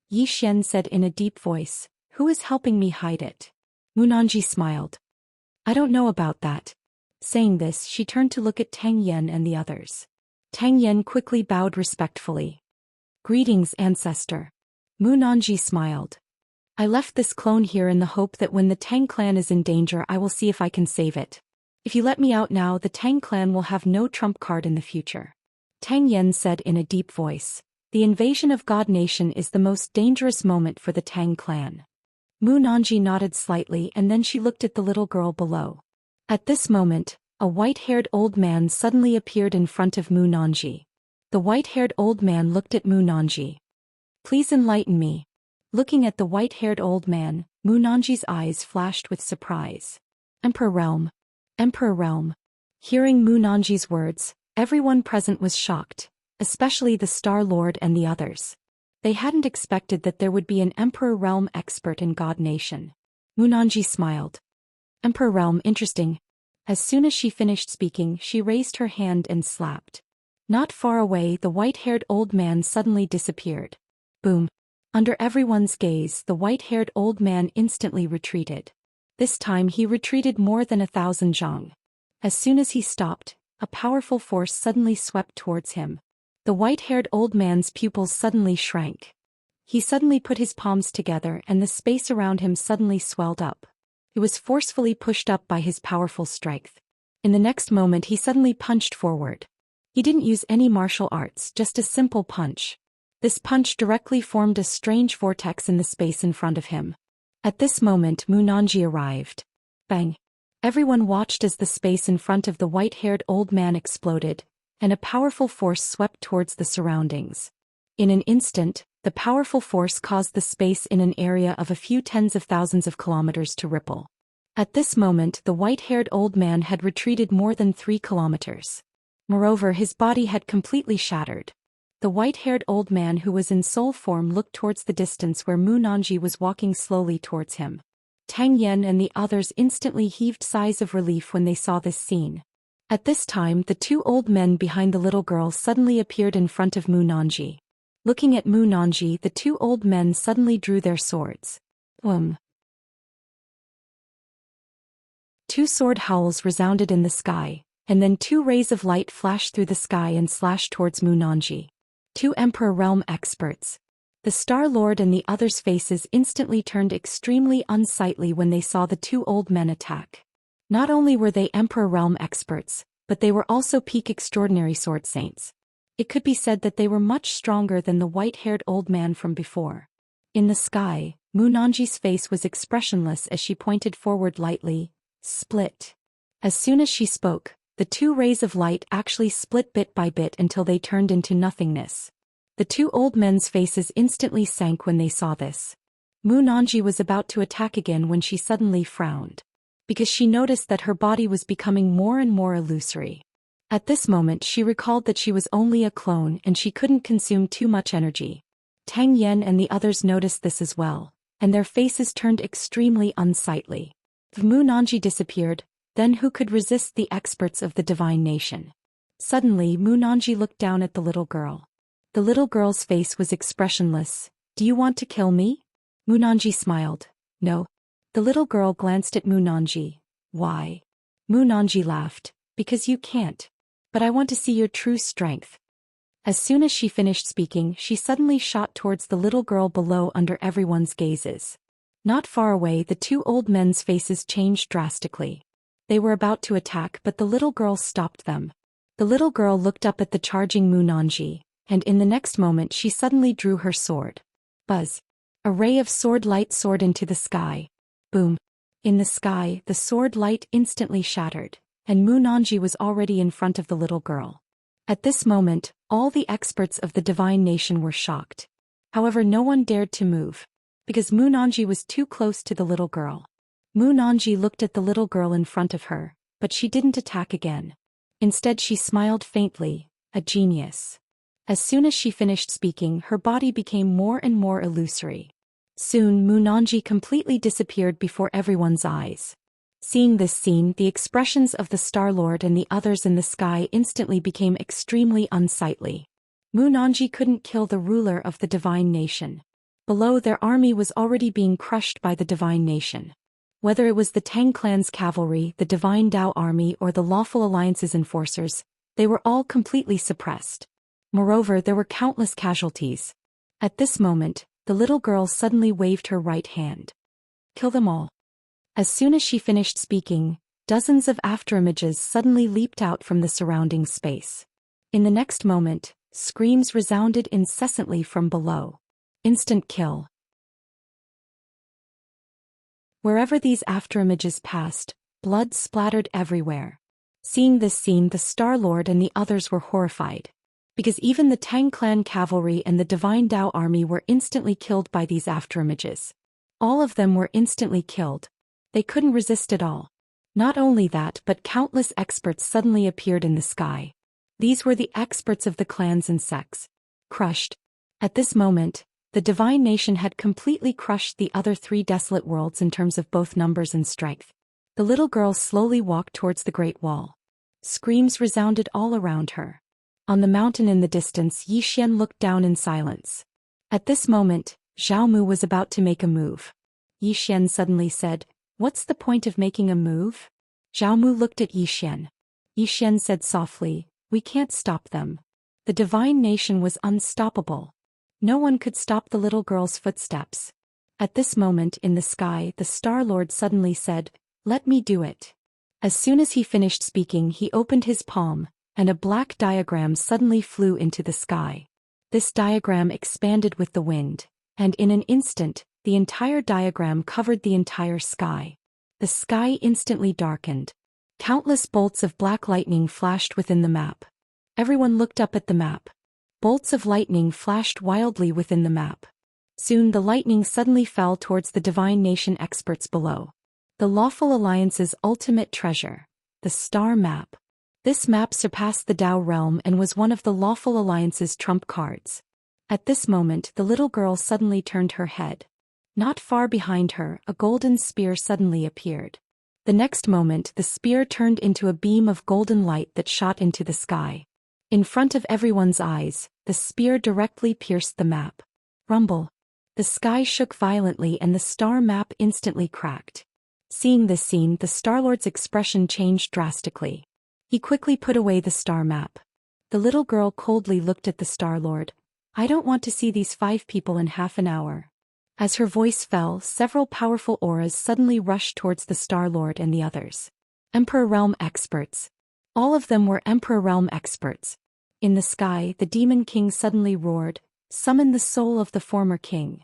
Zhou Xian said in a deep voice. "Who is helping me hide it?" Munanji smiled. "I don't know about that." Saying this, she turned to look at Tang Yen and the others. Tang Yen quickly bowed respectfully. "Greetings, ancestor." Munanji smiled. "I left this clone here in the hope that when the Tang clan is in danger, I will see if I can save it. If you let me out now, the Tang clan will have no trump card in the future." Tang Yen said in a deep voice. "The invasion of God Nation is the most dangerous moment for the Tang clan." Munanji nodded slightly, and then she looked at the little girl below. At this moment, a white-haired old man suddenly appeared in front of Munanji. The white-haired old man looked at Munanji. "Please enlighten me." Looking at the white-haired old man, Munanji's eyes flashed with surprise. "Emperor Realm. Emperor Realm." Hearing Munanji's words, everyone present was shocked, especially the Star Lord and the others. They hadn't expected that there would be an Emperor Realm expert in God Nation. Munanji smiled. "Emperor Realm, interesting." As soon as she finished speaking, she raised her hand and slapped. Not far away, the white-haired old man suddenly disappeared. Boom! Under everyone's gaze, the white-haired old man instantly retreated. This time he retreated more than 1,000 zhang. As soon as he stopped, a powerful force suddenly swept towards him. The white-haired old man's pupils suddenly shrank. He suddenly put his palms together and the space around him suddenly swelled up. He was forcefully pushed up by his powerful strength. In the next moment he suddenly punched forward. He didn't use any martial arts, just a simple punch. This punch directly formed a strange vortex in the space in front of him. At this moment Munanji arrived. Bang! Everyone watched as the space in front of the white-haired old man exploded, and a powerful force swept towards the surroundings. In an instant, the powerful force caused the space in an area of a few tens of thousands of kilometers to ripple. At this moment, the white-haired old man had retreated more than 3 kilometers. Moreover, his body had completely shattered. The white-haired old man who was in soul form looked towards the distance where Munanji was walking slowly towards him. Tang Yen and the others instantly heaved sighs of relief when they saw this scene. At this time, the 2 old men behind the little girl suddenly appeared in front of Munanji. Looking at Munanji, the 2 old men suddenly drew their swords. 2 sword howls resounded in the sky, and then 2 rays of light flashed through the sky and slashed towards Munanji. 2 Emperor Realm experts. The Star Lord and the others' faces instantly turned extremely unsightly when they saw the 2 old men attack. Not only were they Emperor Realm experts, but they were also peak extraordinary sword saints. It could be said that they were much stronger than the white-haired old man from before. In the sky, Munanji's face was expressionless as she pointed forward lightly. Split. As soon as she spoke, the 2 rays of light actually split bit by bit until they turned into nothingness. The 2 old men's faces instantly sank when they saw this. Munanji was about to attack again when she suddenly frowned. because she noticed that her body was becoming more and more illusory. At this moment she recalled that she was only a clone and she couldn't consume too much energy. Tang Yen and the others noticed this as well, and their faces turned extremely unsightly. If Mu Nanji disappeared, then who could resist the experts of the divine nation? Suddenly Mu Nanji looked down at the little girl. The little girl's face was expressionless. "Do you want to kill me?" Mu Nanji smiled. "No." The little girl glanced at Mu Nanji. "Why?" Mu Nanji laughed. "Because you can't. But I want to see your true strength." As soon as she finished speaking, she suddenly shot towards the little girl below under everyone's gazes. Not far away, the two old men's faces changed drastically. They were about to attack, but the little girl stopped them. The little girl looked up at the charging Mu Nanji, and in the next moment she suddenly drew her sword. Buzz! A ray of sword light soared into the sky. Boom! In the sky, the sword light instantly shattered, and Mu Nanji was already in front of the little girl. At this moment, all the experts of the divine nation were shocked. However, no one dared to move, because Mu Nanji was too close to the little girl. Mu Nanji looked at the little girl in front of her, but she didn't attack again. Instead she smiled faintly. A genius. As soon as she finished speaking, her body became more and more illusory. Soon Mu Nanji completely disappeared before everyone's eyes. Seeing this scene, the expressions of the Star-Lord and the others in the sky instantly became extremely unsightly. Mu Nanji couldn't kill the ruler of the divine nation. Below, their army was already being crushed by the divine nation. Whether it was the Tang clan's cavalry, the divine Dao army, or the lawful alliance's enforcers, they were all completely suppressed. Moreover, there were countless casualties. At this moment, the little girl suddenly waved her right hand. "Kill them all." As soon as she finished speaking, dozens of afterimages suddenly leaped out from the surrounding space. In the next moment, screams resounded incessantly from below. Instant kill. Wherever these afterimages passed, blood splattered everywhere. Seeing this scene, the Star-Lord and the others were horrified. Because even the Tang clan cavalry and the divine Dao army were instantly killed by these afterimages. All of them were instantly killed. They couldn't resist at all. Not only that, but countless experts suddenly appeared in the sky. These were the experts of the clans and sects. Crushed. At this moment, the divine nation had completely crushed the other three desolate worlds in terms of both numbers and strength. The little girl slowly walked towards the Great Wall. Screams resounded all around her. On the mountain in the distance, Zhou Xian looked down in silence. At this moment, Zhao Mu was about to make a move. Zhou Xian suddenly said, "What's the point of making a move?" Zhao Mu looked at Zhou Xian. Zhou Xian said softly, "We can't stop them." The divine nation was unstoppable. No one could stop the little girl's footsteps. At this moment in the sky, the Star-Lord suddenly said, "Let me do it." As soon as he finished speaking, he opened his palm, and a black diagram suddenly flew into the sky. This diagram expanded with the wind, and in an instant, the entire diagram covered the entire sky. The sky instantly darkened. Countless bolts of black lightning flashed within the map. Everyone looked up at the map. Bolts of lightning flashed wildly within the map. Soon the lightning suddenly fell towards the divine nation experts below. The lawful alliance's ultimate treasure. The star map. This map surpassed the Dao realm and was one of the lawful alliance's trump cards. At this moment, the little girl suddenly turned her head. Not far behind her, a golden spear suddenly appeared. The next moment, the spear turned into a beam of golden light that shot into the sky. In front of everyone's eyes, the spear directly pierced the map. Rumble. The sky shook violently and the star map instantly cracked. Seeing this scene, the Star-Lord's expression changed drastically. He quickly put away the star map. The little girl coldly looked at the Star-Lord. "I don't want to see these 5 people in half an hour." As her voice fell, several powerful auras suddenly rushed towards the Star-Lord and the others. Emperor Realm experts. All of them were Emperor Realm experts. In the sky, the Demon King suddenly roared, "Summon the soul of the former king."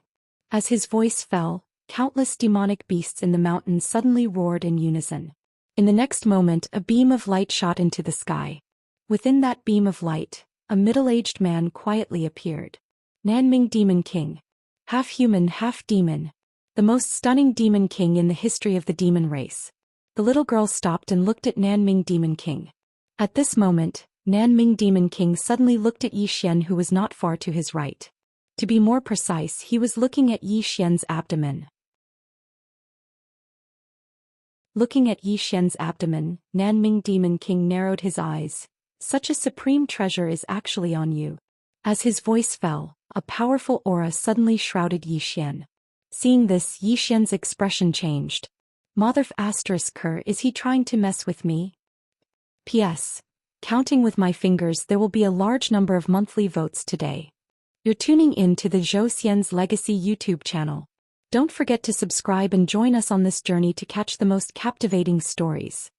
As his voice fell, countless demonic beasts in the mountains suddenly roared in unison. In the next moment, a beam of light shot into the sky. Within that beam of light, a middle-aged man quietly appeared. Nanming Demon King. Half human, half demon. The most stunning demon king in the history of the demon race. The little girl stopped and looked at Nanming Demon King. At this moment, Nanming Demon King suddenly looked at Yi Xian, who was not far to his right. To be more precise, he was looking at Yi Xian's abdomen. Looking at Yi Xian's abdomen, Nanming Demon King narrowed his eyes. Such a supreme treasure is actually on you. As his voice fell, a powerful aura suddenly shrouded Yi Xian. Seeing this, Yi Xian's expression changed. Motherf **, is he trying to mess with me? P.S. Counting with my fingers, there will be a large number of monthly votes today. You're tuning in to the Zhou Xian's Legacy YouTube channel. Don't forget to subscribe and join us on this journey to catch the most captivating stories.